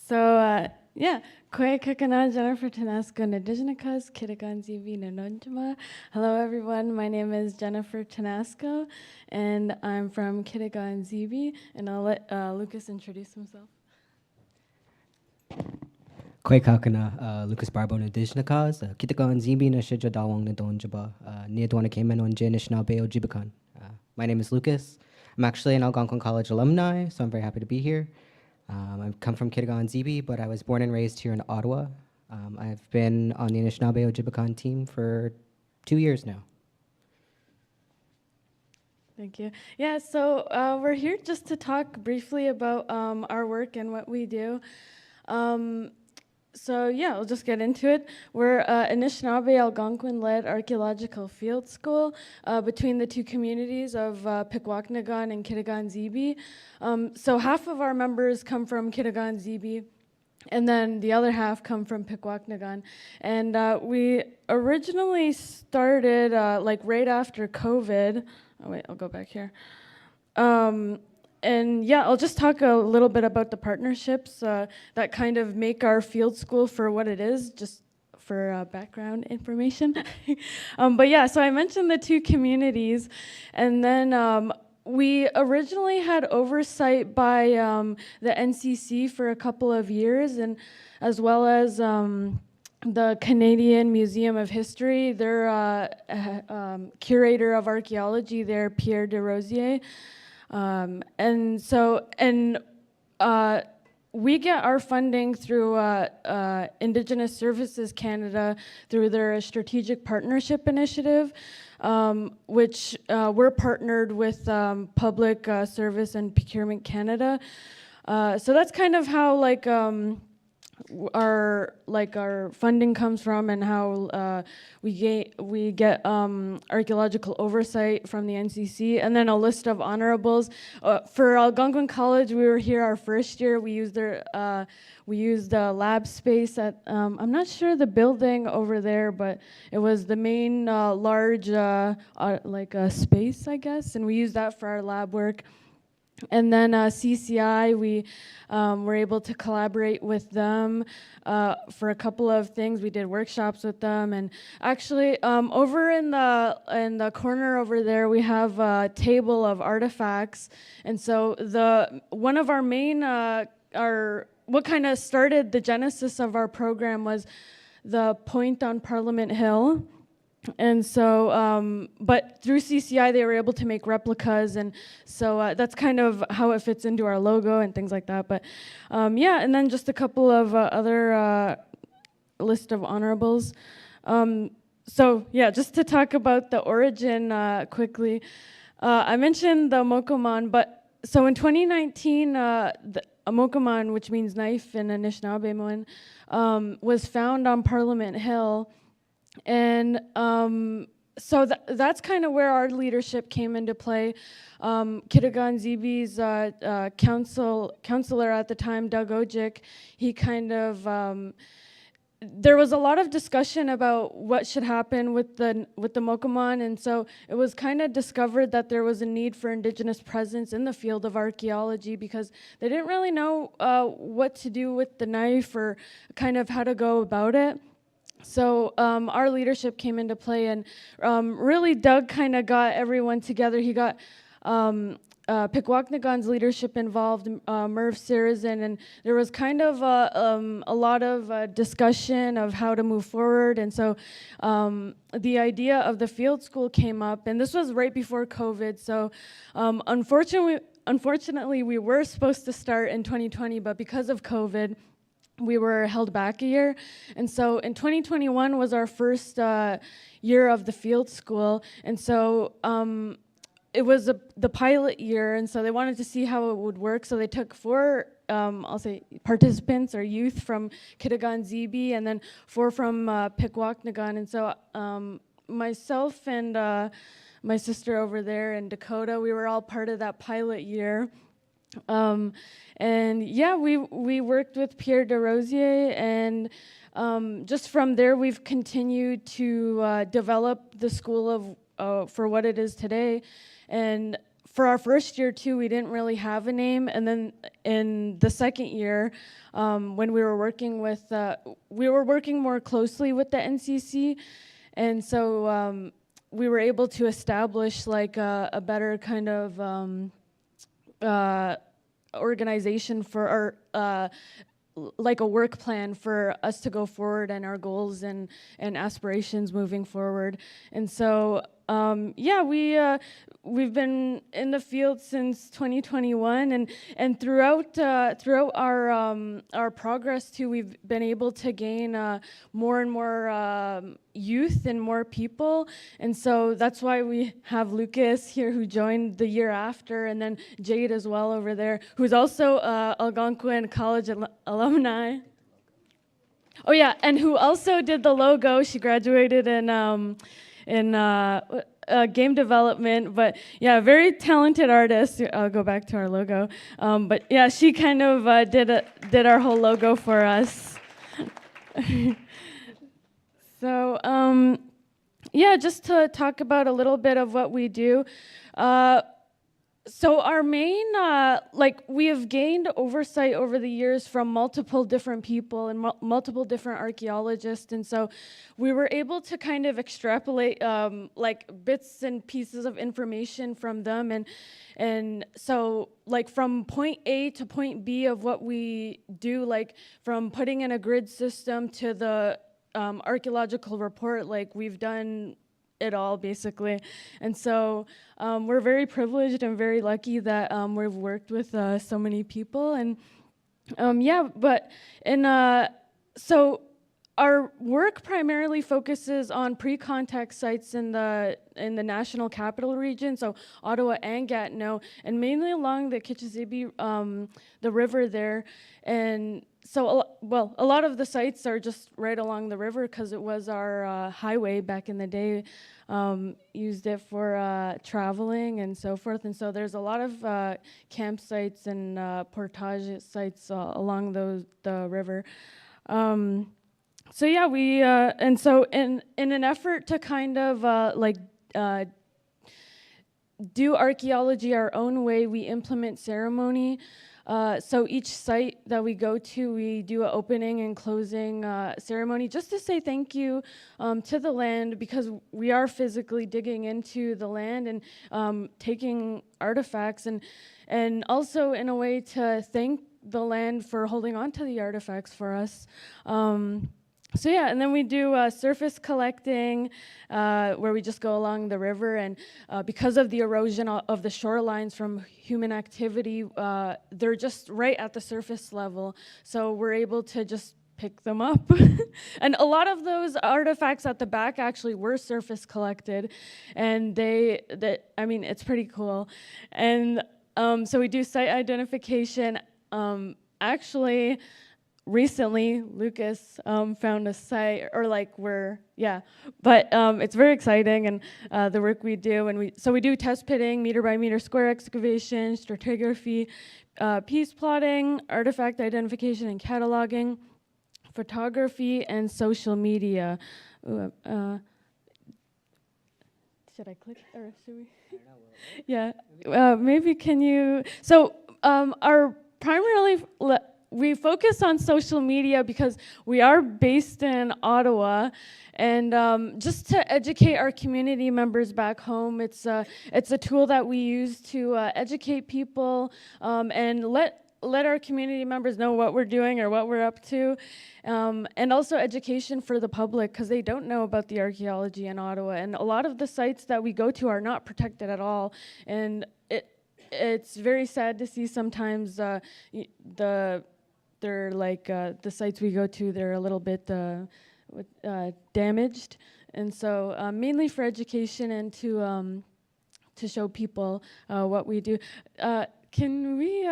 So, yeah. Koe kakana Jennifer Tanasco Nadijnakas Kitaganzivi Nanonjama. Hello everyone, my name is Jennifer Tanasco and I'm from Kitaganzibi, and I'll let Lucas introduce himself. Koe kakana Lucas Barbeau Nadijnakas Kitaganzibi Nashija Dawang Nadonjaba Niadwana Kemen on Anishinaabe Ojibikon. My name is Lucas. I'm actually an Algonquin College alumni, so I'm very happy to be here. I've come from Kitagan-Zibi, but I was born and raised here in Ottawa. I've been on the Anishinaabe Ojibikon team for 2 years now. Thank you. Yeah, so we're here just to talk briefly about our work and what we do. So yeah, I'll just get into it. We're Anishinaabe Algonquin-led archaeological field school between the two communities of Pikwakanagan and Kitagan-Zibi. So half of our members come from Kitagan-Zibi, and then the other half come from Pikwakanagan. And we originally started like right after COVID. Oh wait, I'll go back here. And yeah, I'll just talk a little bit about the partnerships that kind of make our field school for what it is, just for background information. But yeah, so I mentioned the two communities, and then we originally had oversight by the NCC for a couple of years, and as well as the Canadian Museum of History, their curator of archaeology there, Pierre Desrosiers. We get our funding through Indigenous Services Canada through their strategic partnership initiative, which we're partnered with Public Service and Procurement Canada. So that's kind of how our funding comes from, and how we get archaeological oversight from the NCC, and then a list of honorables. For Algonquin College, we were here our first year. We used the lab space at I'm not sure the building over there, but it was the main large space, I guess, and we used that for our lab work. And then CCI, we were able to collaborate with them for a couple of things. We did workshops with them, and actually, over in the corner over there, we have a table of artifacts. And so one of our main what kind of started the genesis of our program was the point on Parliament Hill. And so, but through CCI, they were able to make replicas, and so that's kind of how it fits into our logo and things like that. But yeah, and then just a couple of other list of honorables. So yeah, just to talk about the origin quickly, I mentioned the mokoman, but so in 2019, a mokoman, which means knife in Anishinaabemowin, was found on Parliament Hill. And so that's kind of where our leadership came into play. Kitagan Zibi's counselor at the time, Doug Ojic, he kind of, there was a lot of discussion about what should happen with the mokoman, and so it was kind of discovered that there was a need for Indigenous presence in the field of archaeology because they didn't really know what to do with the knife or kind of how to go about it. So our leadership came into play, and really Doug kind of got everyone together. He got Pikwaknagan's leadership involved, Merv Sarazen, and there was kind of a lot of discussion of how to move forward. And so the idea of the field school came up, and this was right before COVID. So unfortunately, we were supposed to start in 2020, but because of COVID, we were held back a year. And so in 2021 was our first year of the field school. And so it was the pilot year, and so they wanted to see how it would work. So they took 4, I'll say, participants or youth from Kitagan Zibi, and then 4 from Pikwaknagan. And so myself and my sister over there in Dakota, we were all part of that pilot year. And yeah, we worked with Pierre Desrosiers, and just from there we've continued to develop the school of for what it is today. And for our first year too, we didn't really have a name, and then in the second year, when we were working more closely with the NCC, and so we were able to establish like a better kind of organization for our like a work plan for us to go forward and our goals and aspirations moving forward. And so yeah, we've been in the field since 2021, and throughout our progress too, we've been able to gain more and more youth and more people. And so that's why we have Lucas here, who joined the year after, and then Jade as well over there, who's also Algonquin College alumni. Oh yeah, and who also did the logo. She graduated in game development, but yeah, very talented artist. I'll go back to our logo. But yeah, she kind of did our whole logo for us. So yeah, just to talk about a little bit of what we do. So our main, like, we have gained oversight over the years from multiple different people and multiple different archaeologists, and so we were able to kind of extrapolate like bits and pieces of information from them, and so like from point A to point B of what we do, like from putting in a grid system to the archaeological report, like we've done it all basically. And so we're very privileged and very lucky that we've worked with so many people. And yeah, but so our work primarily focuses on pre-contact sites in the National Capital Region, so Ottawa and Gatineau, and mainly along the Kichizibi, the river there. And so, well, a lot of the sites are just right along the river because it was our highway back in the day. Used it for traveling and so forth. And so there's a lot of campsites and portage sites along the river. So yeah, we and so in an effort to kind of like do archaeology our own way, we implement ceremony. So each site that we go to, we do an opening and closing ceremony just to say thank you to the land, because we are physically digging into the land and taking artifacts, and also in a way to thank the land for holding on to the artifacts for us. So yeah, and then we do surface collecting, where we just go along the river, and because of the erosion of the shorelines from human activity, they're just right at the surface level. So we're able to just pick them up. And a lot of those artifacts at the back actually were surface collected, and I mean, it's pretty cool. And so we do site identification. Actually, recently, Lucas found a site, or like but it's very exciting, and the work we do, and we do test pitting, meter by meter square excavation, stratigraphy, piece plotting, artifact identification and cataloging, photography, and social media. Ooh, should I click, or should we? Yeah, maybe can you, so our primarily, we focus on social media because we are based in Ottawa, and just to educate our community members back home, it's a tool that we use to educate people and let our community members know what we're doing or what we're up to, and also education for the public, because they don't know about the archaeology in Ottawa, and a lot of the sites that we go to are not protected at all, and it's very sad to see sometimes they're like the sites we go to, they're a little bit damaged, and so mainly for education and to show people what we do. Can we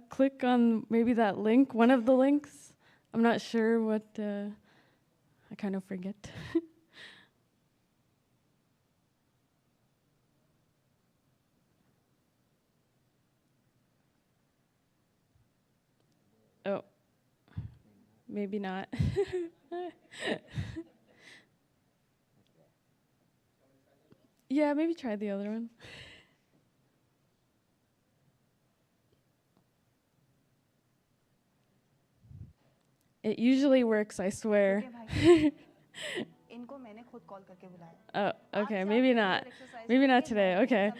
click on maybe that link, one of the links? I'm not sure what, I kind of forget. Oh, maybe not. Yeah, maybe try the other one. It usually works, I swear. Oh, okay, maybe not. Maybe not today, okay.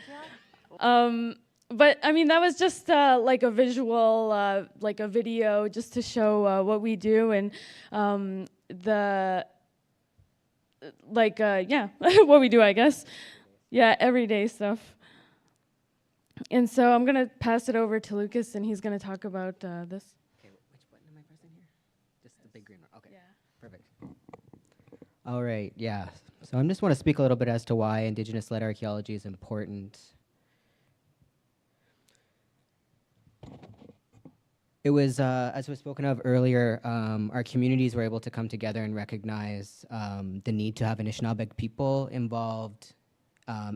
But I mean, that was just like a visual, like a video, just to show what we do, and what we do, I guess. Yeah, everyday stuff. And so I'm gonna pass it over to Lucas, and he's gonna talk about this. Okay, which button am I pressing here? Just the big green one. Okay. Yeah. Perfect. All right. Yeah. So I just want to speak a little bit as to why Indigenous-led archaeology is important. It was, as was spoken of earlier, our communities were able to come together and recognize the need to have Anishinaabe people involved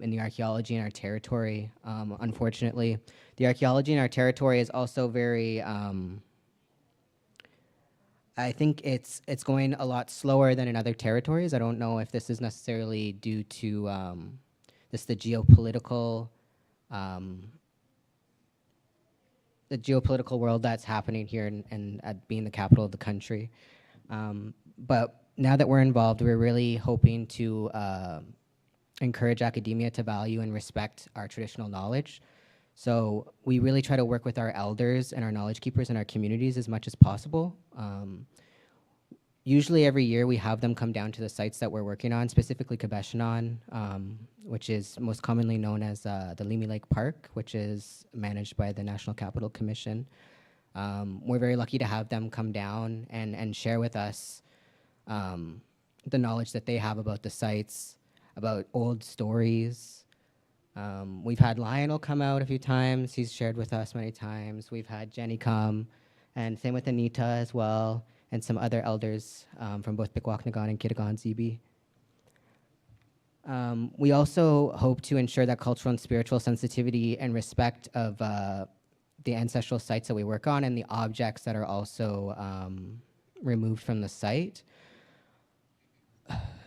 in the archaeology in our territory. Unfortunately, the archaeology in our territory is also very, I think it's going a lot slower than in other territories. I don't know if this is necessarily due to the geopolitical world that's happening here and at being the capital of the country. But now that we're involved, we're really hoping to encourage academia to value and respect our traditional knowledge. So we really try to work with our elders and our knowledge keepers in our communities as much as possible. Usually every year we have them come down to the sites that we're working on, specifically Kibeshanon, which is most commonly known as the Limi Lake Park, which is managed by the National Capital Commission. We're very lucky to have them come down and share with us the knowledge that they have about the sites, about old stories. We've had Lionel come out a few times. He's shared with us many times. We've had Jenny come, and same with Anita as well, and some other elders from both Bikwaknagan and Kitagan-Zibi. We also hope to ensure that cultural and spiritual sensitivity and respect of the ancestral sites that we work on and the objects that are also removed from the site.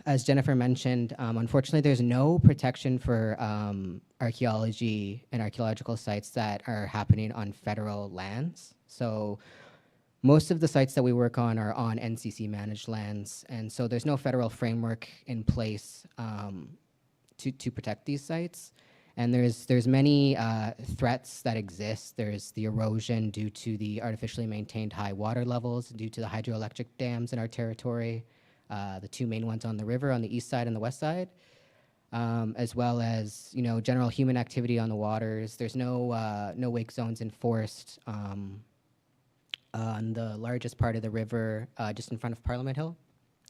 As Jennifer mentioned, unfortunately, there's no protection for archaeology and archaeological sites that are happening on federal lands. So most of the sites that we work on are on NCC managed lands, and so there's no federal framework in place to protect these sites. And there's many threats that exist. There's the erosion due to the artificially maintained high water levels, due to the hydroelectric dams in our territory. the two main ones on the river on the east side and the west side, as well as general human activity on the waters. There's no wake zones enforced on the largest part of the river, just in front of Parliament Hill,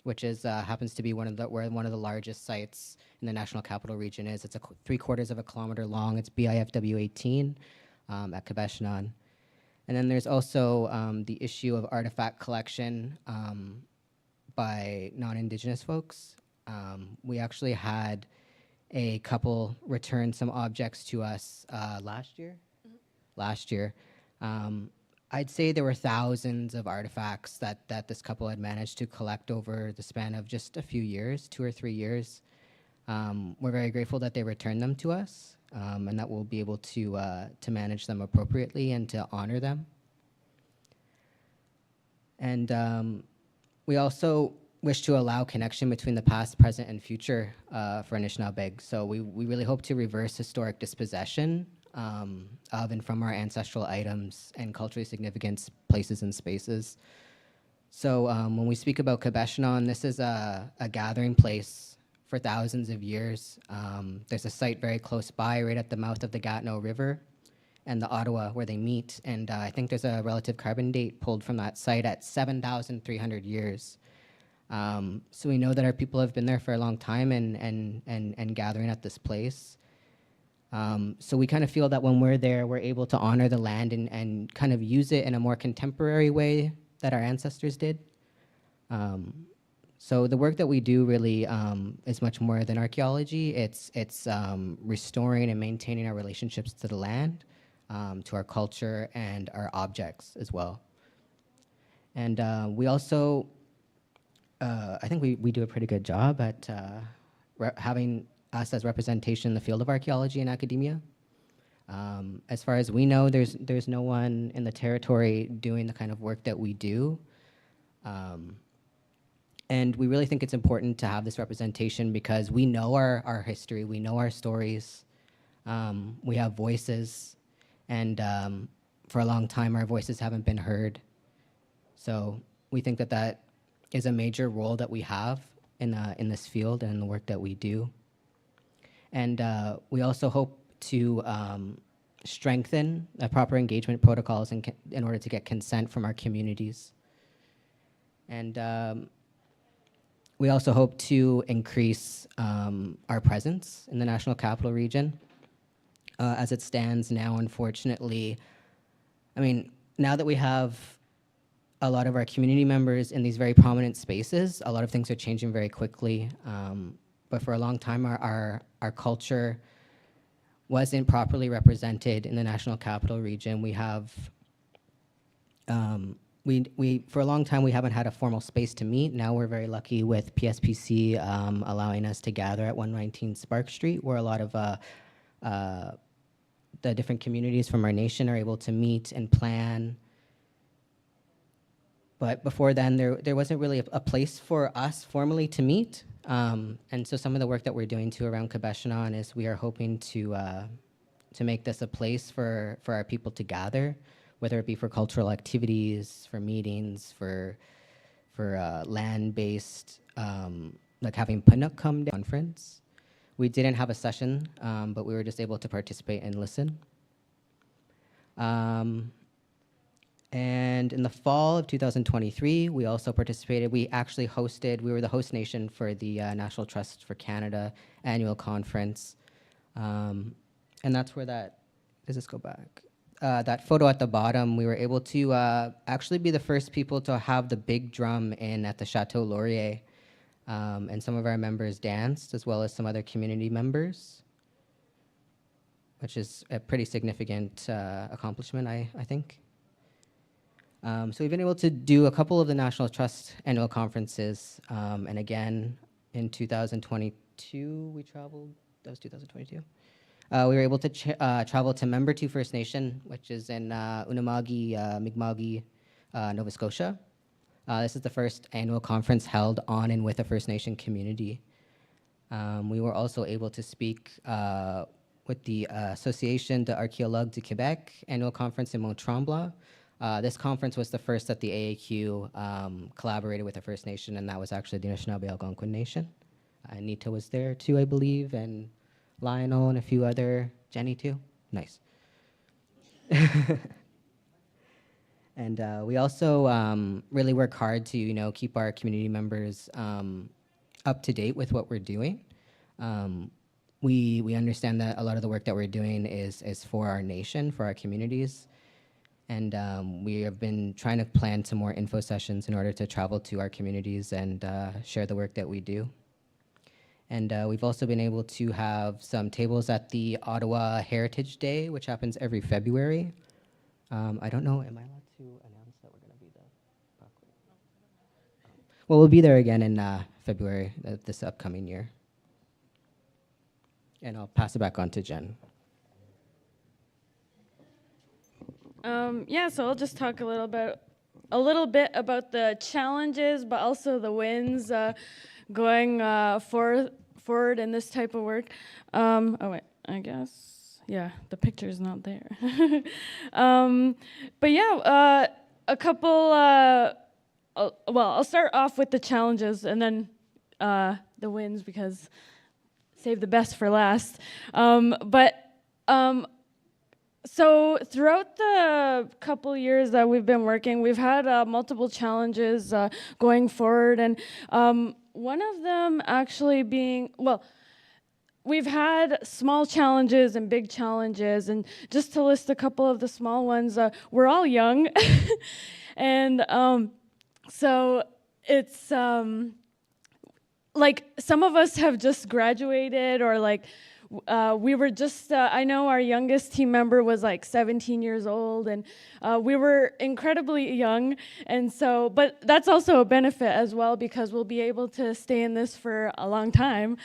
which is happens to be where one of the largest sites in the National Capital Region is. It's 3/4 of a kilometer long. It's BIFW 18 at Quebec-Chenon. And then there's also the issue of artifact collection by non-Indigenous folks. We actually had a couple return some objects to us last year. Last year. I'd say there were thousands of artifacts that this couple had managed to collect over the span of just a few years, 2 or 3 years. We're very grateful that they returned them to us, and that we'll be able to manage them appropriately and to honor them. And we also wish to allow connection between the past, present, and future for Anishinaabeg. So we really hope to reverse historic dispossession of and from our ancestral items and culturally significant places and spaces. So when we speak about Quebec-Chenon, this is a gathering place for thousands of years. There's a site very close by, right at the mouth of the Gatineau River and the Ottawa, where they meet. And I think there's a relative carbon date pulled from that site at 7,300 years. So we know that our people have been there for a long time and gathering at this place. So we kind of feel that when we're there, we're able to honor the land and kind of use it in a more contemporary way that our ancestors did. So the work that we do really is much more than archaeology. It's restoring and maintaining our relationships to the land, to our culture, and our objects as well. And we also, I think we do a pretty good job at having us as representation in the field of archaeology and academia. As far as we know, there's no one in the territory doing the kind of work that we do. And we really think it's important to have this representation because we know our history, we know our stories, we have voices, and for a long time our voices haven't been heard. So we think that is a major role that we have in this field and in the work that we do. And we also hope to strengthen proper engagement protocols in order to get consent from our communities. And we also hope to increase our presence in the National Capital Region. As it stands now, unfortunately, I mean, now that we have a lot of our community members in these very prominent spaces, a lot of things are changing very quickly. But for a long time, our culture wasn't properly represented in the National Capital Region. We have, for a long time, we haven't had a formal space to meet. Now we're very lucky with PSPC allowing us to gather at 119 Spark Street, where a lot of the different communities from our nation are able to meet and plan. But before then, there wasn't really a place for us formally to meet. And so some of the work that we're doing too around Quebec-Chenon is we are hoping to make this a place for our people to gather, whether it be for cultural activities, for meetings, for land-based, like having Panook come to conference. We didn't have a session, but we were just able to participate and listen. And in the fall of 2023, we also participated. We actually we were the host nation for the National Trust for Canada annual conference. And that's where does this go back? That photo at the bottom, we were able to actually be the first people to have the big drum in at the Chateau Laurier. And some of our members danced, as well as some other community members, which is a pretty significant accomplishment, I think. So we've been able to do a couple of the National Trust annual conferences, and again, in 2022, we traveled, that was 2022. We were able to travel to Member 2 First Nation, which is in Unama'ki, Mi'kma'ki, Nova Scotia. This is the first annual conference held on and with a First Nation community. We were also able to speak with the Association d'Archéologues du Québec annual conference in Mont Tremblant, This conference was the first that the AAQ collaborated with the First Nation, and that was actually the Anishinaabe Algonquin Nation. Anita was there too, I believe, and Lionel and a few other, Jenny too. Nice. And we also really work hard to, keep our community members up to date with what we're doing. We understand that a lot of the work that we're doing is for our nation, for our communities. And we have been trying to plan some more info sessions in order to travel to our communities and share the work that we do. And we've also been able to have some tables at the Ottawa Heritage Day, which happens every February. I don't know, am I allowed to announce that we're going to be there? Well, we'll be there again in February this upcoming year. And I'll pass it back on to Jen. Yeah, so I'll just talk a little bit about the challenges, but also the wins going forward in this type of work. Oh wait, I guess the picture's not there. But yeah, a couple. Well, I'll start off with the challenges and then the wins because save the best for last. So throughout the couple years that we've been working, we've had multiple challenges going forward, and one of them actually being, well, we've had small challenges and big challenges, and just to list a couple of the small ones, we're all young, and so it's like some of us have just graduated, or like we were just, I know our youngest team member was like 17 years old, and we were incredibly young, and so, but that's also a benefit as well because we'll be able to stay in this for a long time.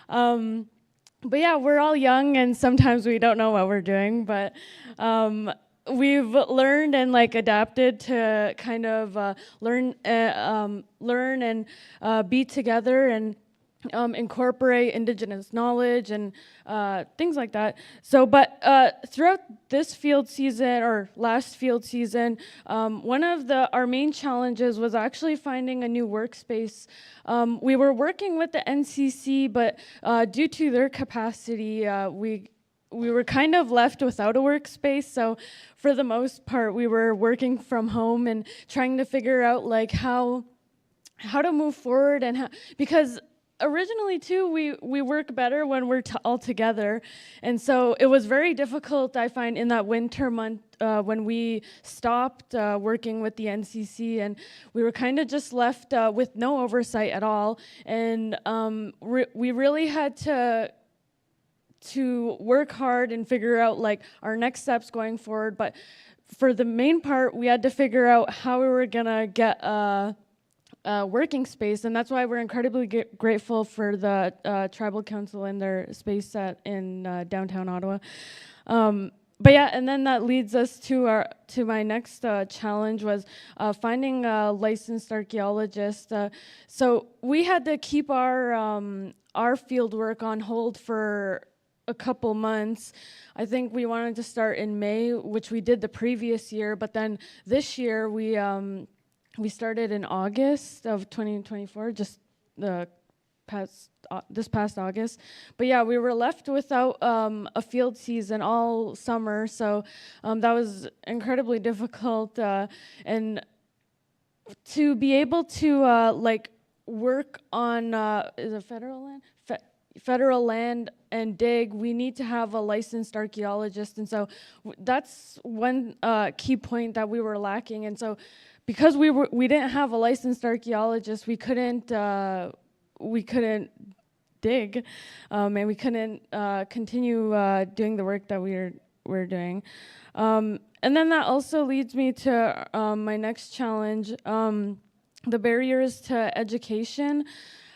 But yeah, we're all young, and sometimes we don't know what we're doing, but we've learned and like adapted to kind of learn and be together and incorporate Indigenous knowledge and things like that. So, but throughout this field season or last field season, one of our main challenges was actually finding a new workspace. We were working with the NCC, but due to their capacity, we were kind of left without a workspace. So for the most part, we were working from home and trying to figure out like how to move forward and because originally too, we work better when we're all together, and so it was very difficult, I find, in that winter month when we stopped working with the NCC, and we were kind of just left with no oversight at all, and we really had to work hard and figure out like our next steps going forward. But for the main part, we had to figure out how we were gonna get working space, and that's why we're incredibly grateful for the Tribal Council and their space in downtown Ottawa. But yeah, and then that leads us to my next challenge was finding a licensed archaeologist. So we had to keep our field work on hold for a couple months. I think we wanted to start in May, which we did the previous year, but then this year we started in August of 2024, just this past August. But yeah, we were left without a field season all summer, so that was incredibly difficult. And to be able to like work on is it federal land? Federal land and dig, we need to have a licensed archaeologist, and so that's one key point that we were lacking. And so because we didn't have a licensed archaeologist, we couldn't dig, and we couldn't continue doing the work that we're doing. And then that also leads me to my next challenge, the barriers to education.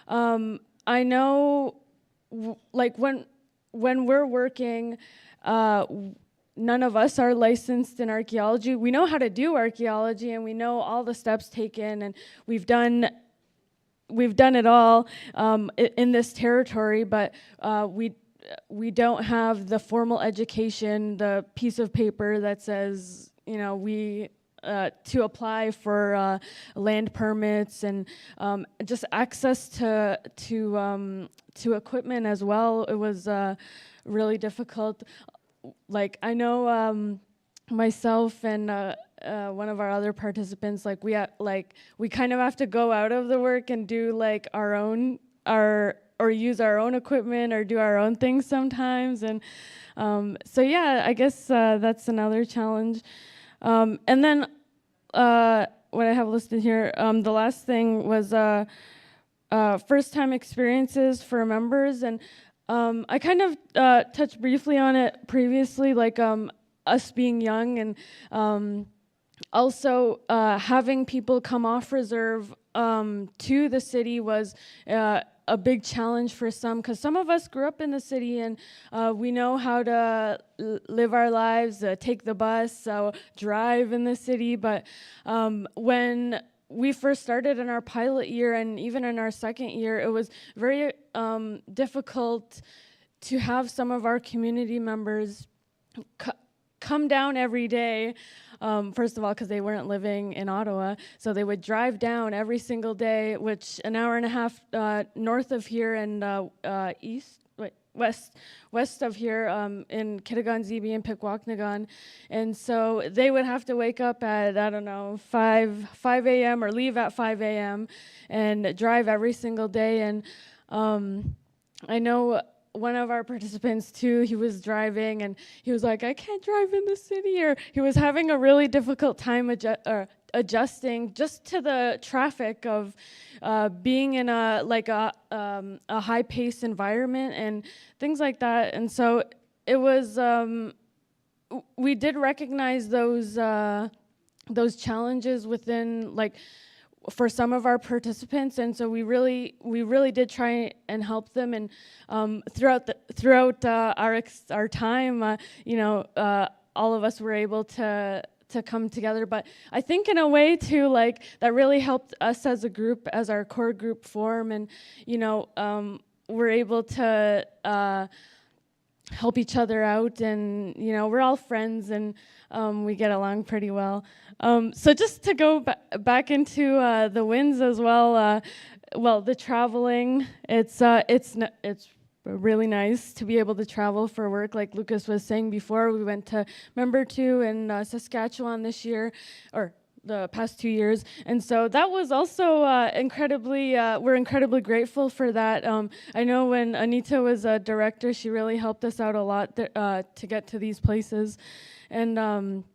I know, like when we're working, none of us are licensed in archaeology. We know how to do archaeology, and we know all the steps taken, and we've done it all in this territory, but we don't have the formal education, the piece of paper that says, we to apply for land permits and just access to equipment as well. It was really difficult. Like I know myself and one of our other participants, like we kind of have to go out of the work and do like or use our own equipment or do our own things sometimes. And so yeah, I guess that's another challenge. And then what I have listed here, the last thing was first time experiences for members. And I kind of touched briefly on it previously, like us being young and also having people come off reserve to the city was a big challenge for some, because some of us grew up in the city and we know how to live our lives, take the bus, drive in the city. But when we first started in our pilot year and even in our second year, it was very difficult to have some of our community members come down every day, first of all, because they weren't living in Ottawa. So they would drive down every single day, which an hour and a half north of here and west of here in Kitigan-Zibi and Pikwakanagan. And so they would have to wake up at, I don't know, 5 a.m. or leave at 5 a.m. and drive every single day. And I know one of our participants too, he was driving and he was like, I can't drive in the city, or he was having a really difficult time adjusting just to the traffic of being in a high-paced environment and things like that. And so it was, we did recognize those challenges within, like, for some of our participants, and so we really did try and help them. And throughout our time, all of us were able to come together. But I think in a way too, like that really helped us as a group, as our core group form, and we're able to help each other out, and we're all friends, and we get along pretty well. So just to go back into the wins as well, the traveling, it's really nice to be able to travel for work. Like Lucas was saying before, we went to Membertou in Saskatchewan this year, or the past 2 years, and so that was also we're incredibly grateful for that. I know when Anita was a director, she really helped us out a lot to get to these places. And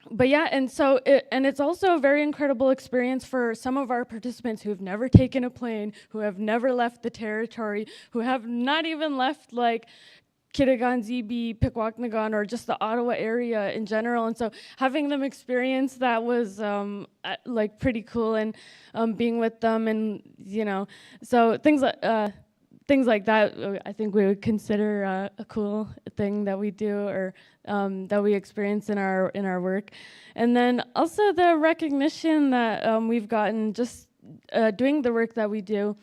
but yeah, and so it's also a very incredible experience for some of our participants who've never taken a plane, who have never left the territory, who have not even left like Kitigan-Zibi, Pikwakanagan, or just the Ottawa area in general. And so having them experience that was like pretty cool, and being with them, and so things like that, I think we would consider a cool thing that we do, or that we experience in our work. And then also the recognition that we've gotten just doing the work that we do.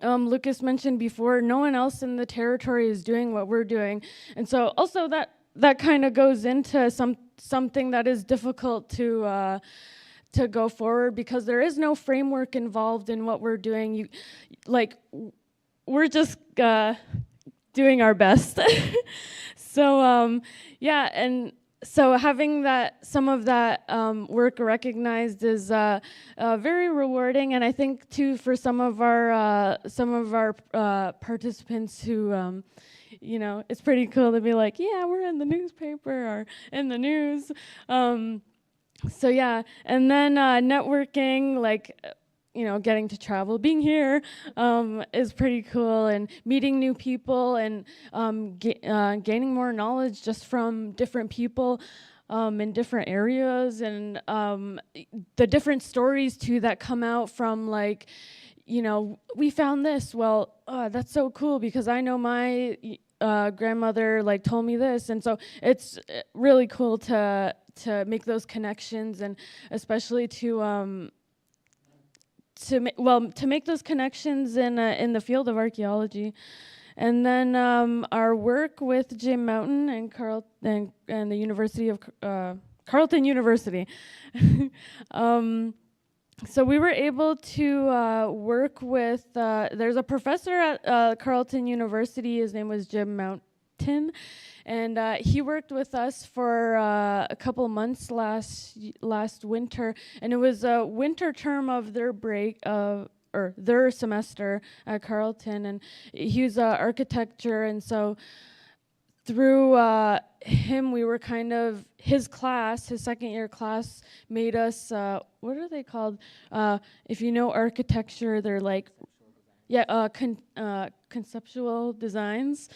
Lucas mentioned before, no one else in the territory is doing what we're doing, and so also that kind of goes into something that is difficult to go forward, because there is no framework involved in what we're doing. We're just doing our best. So yeah, and so having some of that work recognized is very rewarding, and I think too for some of our participants who, it's pretty cool to be like, yeah, we're in the newspaper or in the news. So yeah, and then networking, like, getting to travel, being here is pretty cool, and meeting new people, and gaining more knowledge just from different people in different areas, and the different stories too that come out from, like, we found this. Well, that's so cool because I know my grandmother like told me this, and so it's really cool to make those connections, and especially to make those connections in the field of archaeology. And then our work with Jim Mountain and the University of Carleton University. So we were able to work with, there's a professor at Carleton University, his name was Jim Mountain, and he worked with us for a couple months last winter, and it was a winter term of their break, or their semester at Carleton, and he was architecture, and so through him, we were kind of, his class, his second year class, made us, what are they called? If you know architecture, they're like, conceptual designs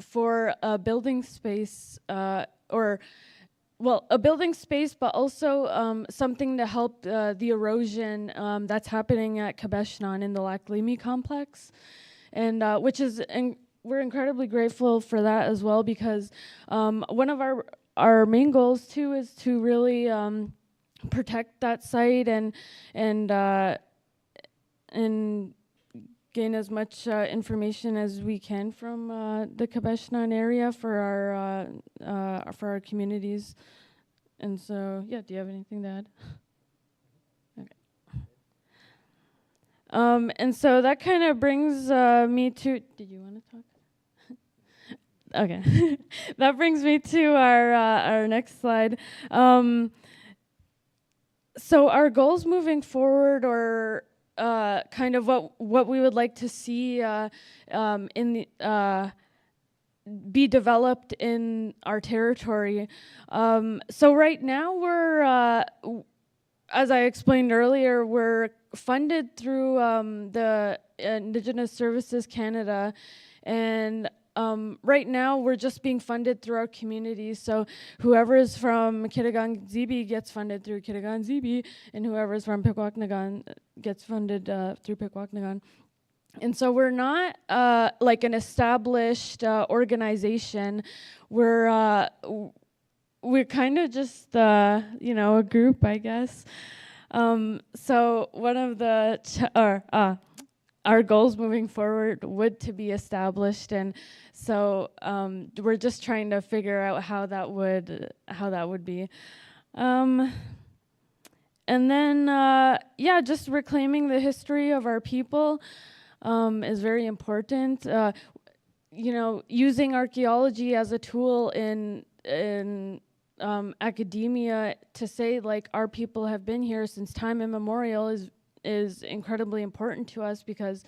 for a building space, a building space, but also something to help the erosion that's happening at Kabeshnan in the Laklimi complex, and which is, we're incredibly grateful for that as well, because one of our main goals too is to really protect that site and gain as much information as we can from the Kabeshnan area for our communities. And so, yeah, do you have anything to add? Okay. And so that kind of brings me to, did you want to talk? Okay, that brings me to our next slide. So our goals moving forward, or kind of what we would like to see be developed in our territory. So right now we're, as I explained earlier, we're funded through the Indigenous Services Canada, and right now we're just being funded through our communities. So whoever is from Kitigan-Zibi gets funded through Kitigan-Zibi, and whoever is from Pikwakanagan gets funded through Pikwakanagan. And so we're not like an established organization. We're kind of just a group, I guess. So one of the our goals moving forward would to be established, and so we're just trying to figure out how that would be. And then just reclaiming the history of our people is very important. Using archaeology as a tool in academia to say like our people have been here since time immemorial is incredibly important to us, because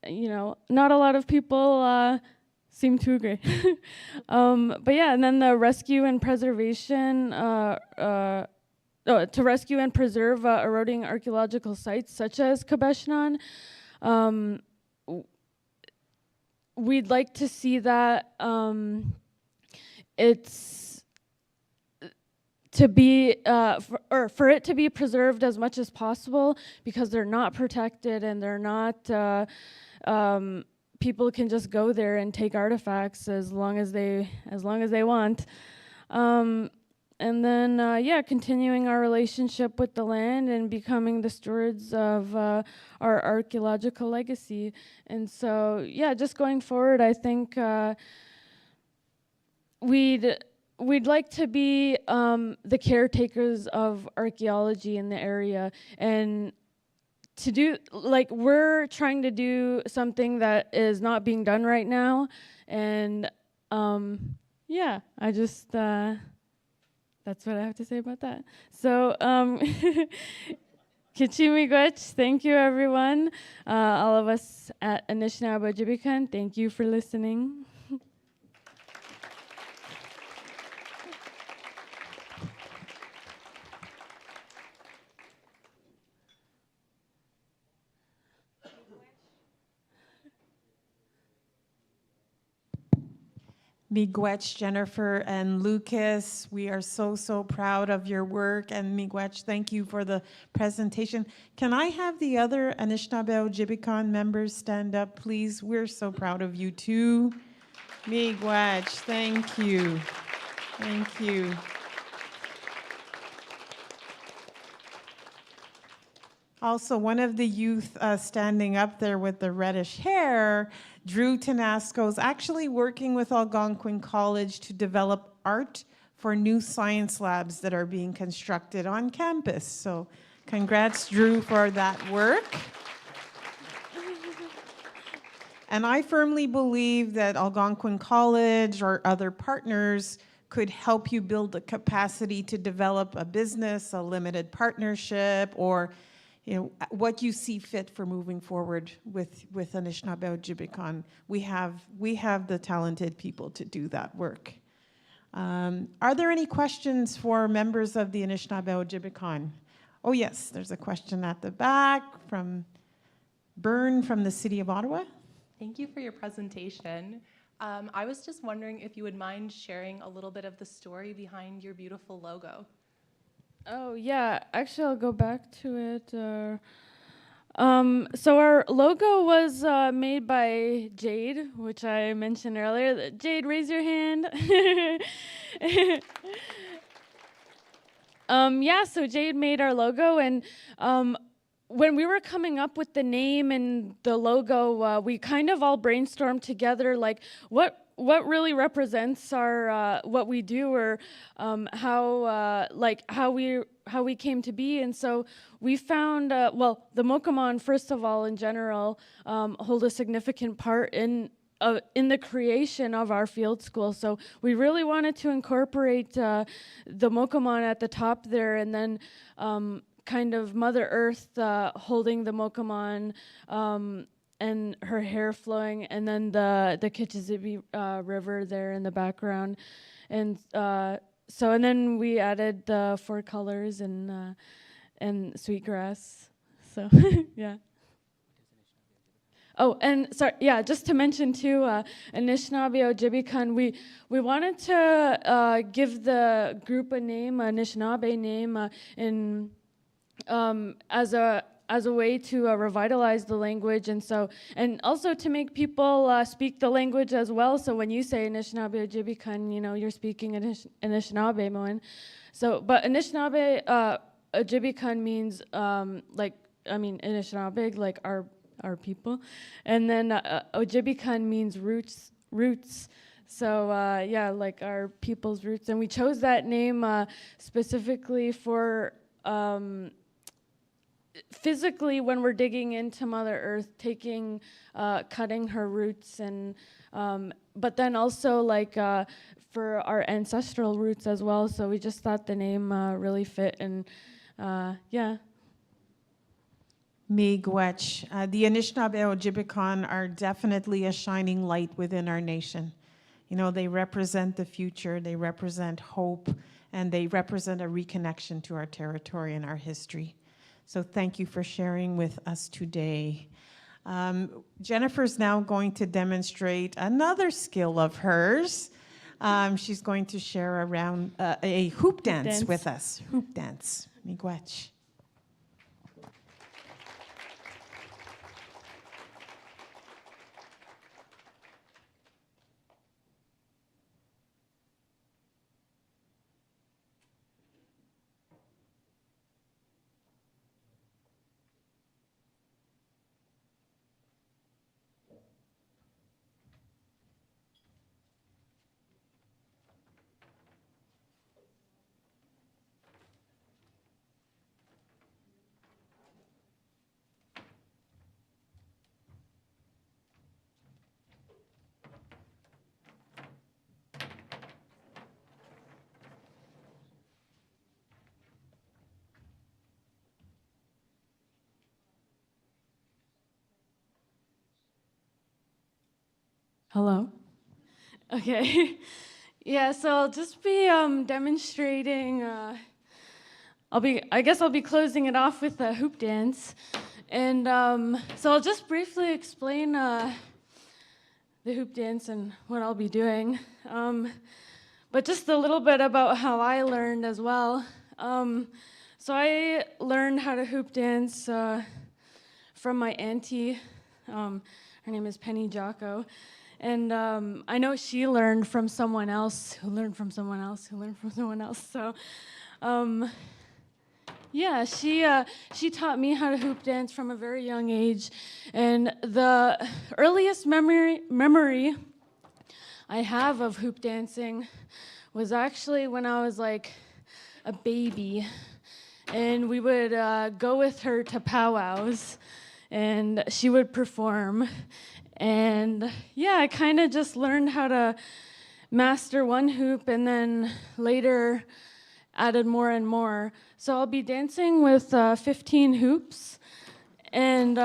not a lot of people seem to agree. But yeah, and then the rescue and preservation, to rescue and preserve eroding archaeological sites such as Kabeshnan. We'd like to see that it's to be for it to be preserved as much as possible, because they're not protected and they're not people can just go there and take artifacts as long as they want. And then continuing our relationship with the land and becoming the stewards of our archaeological legacy. And so just going forward, I think we'd like to be the caretakers of archaeology in the area, and to do, like, we're trying to do something that is not being done right now. And I just, that's what I have to say about that. So, Kichimigwech, thank you everyone. All of us at Anishinaabe, thank you for listening. Miigwech, Jennifer, and Lucas, we are so, so proud of your work. And Miigwech, thank you for the presentation. Can I have the other Anishinaabe members stand up, please? We're so proud of you too. Miigwech, thank you. Thank you. Also, one of the youth standing up there with the reddish hair, Drew Tanasco, is actually working with Algonquin College to develop art for new science labs that are being constructed on campus. So congrats, Drew, for that work. And I firmly believe that Algonquin College or other partners could help you build the capacity to develop a business, a limited partnership, or what you see fit for moving forward with Anishinaabe Ojibikon. We have the talented people to do that work. Are there any questions for members of the Anishinaabe Ojibikon? Oh yes, there's a question at the back from Byrne from the City of Ottawa. Thank you for your presentation. I was just wondering if you would mind sharing a little bit of the story behind your beautiful logo. Oh yeah, actually I'll go back to it. So our logo was made by Jade, which I mentioned earlier. Jade, raise your hand. Yeah, so Jade made our logo, and when we were coming up with the name and the logo, we kind of all brainstormed together, like what really represents our what we do, or how we came to be. And so we found well, the Mokamon, first of all, in general, hold a significant part in the creation of our field school. So we really wanted to incorporate the Mokamon at the top there, and then kind of Mother Earth holding the Mokamon, and her hair flowing, and then the Kichizibi River there in the background. And and then we added the 4 colors and sweetgrass. So yeah. Oh, and sorry, yeah, just to mention too, Anishinaabe Ojibikon, we wanted to give the group a name, Anishinaabe name, as a way to revitalize the language, and also to make people speak the language as well. So when you say Anishinaabe Ojibikon, you're speaking Anishinaabe. So, but Anishinaabe Ojibikon means Anishinaabe, like our people, and then Ojibikon means roots. So yeah, like our people's roots, and we chose that name specifically for physically when we're digging into Mother Earth, cutting her roots, and but then also like for our ancestral roots as well. So we just thought the name really fit, and yeah. Miigwech. The Anishinaabe Ojibikon are definitely a shining light within our nation. They represent the future, they represent hope, and they represent a reconnection to our territory and our history. So thank you for sharing with us today. Jennifer's now going to demonstrate another skill of hers. She's going to share a hoop dance with us. Hoop dance. Miigwech. Hello. Okay. Yeah, so I'll just be demonstrating. I guess I'll be closing it off with a hoop dance, and so I'll just briefly explain the hoop dance and what I'll be doing. But just a little bit about how I learned as well. So I learned how to hoop dance from my auntie. Her name is Penny Jocko. And I know she learned from someone else, who learned from someone else, who learned from someone else. So, yeah, she taught me how to hoop dance from a very young age. And the earliest memory I have of hoop dancing was actually when I was like a baby, and we would go with her to powwows, and she would perform. And yeah, I kind of just learned how to master one hoop, and then later added more and more. So I'll be dancing with 15 hoops, and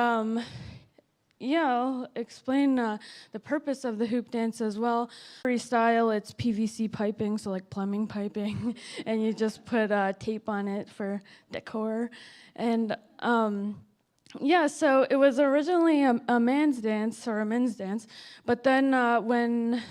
yeah, I'll explain the purpose of the hoop dance as well. Freestyle, it's PVC piping, so like plumbing piping, and you just put tape on it for decor. And yeah, so it was originally a man's dance or a men's dance, but then when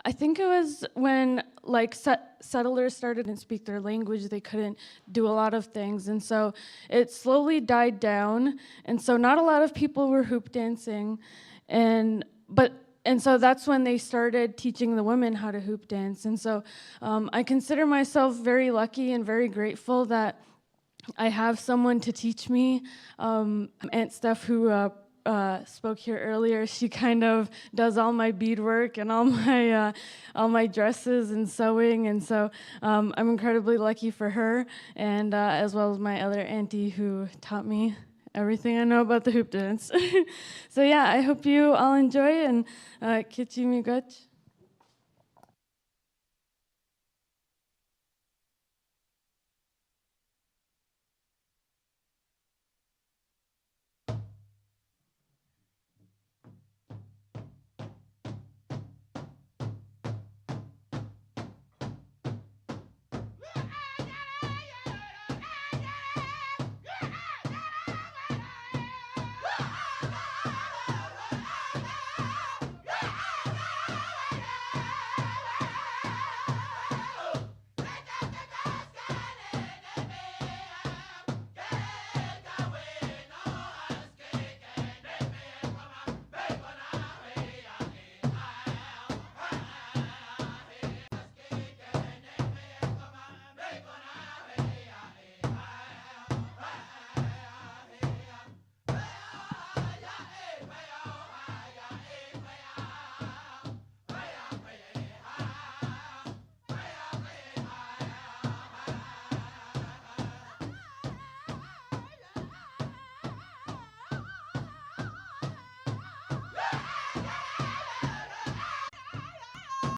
I think it was when like settlers started to speak their language, they couldn't do a lot of things, and so it slowly died down. And so not a lot of people were hoop dancing, and so that's when they started teaching the women how to hoop dance. And so I consider myself very lucky and very grateful that I have someone to teach me. Aunt Steph, who spoke here earlier, she kind of does all my beadwork and all my dresses and sewing, and so I'm incredibly lucky for her, and as well as my other auntie who taught me everything I know about the hoop dance. So yeah, I hope you all enjoy, and Tibadjimowin.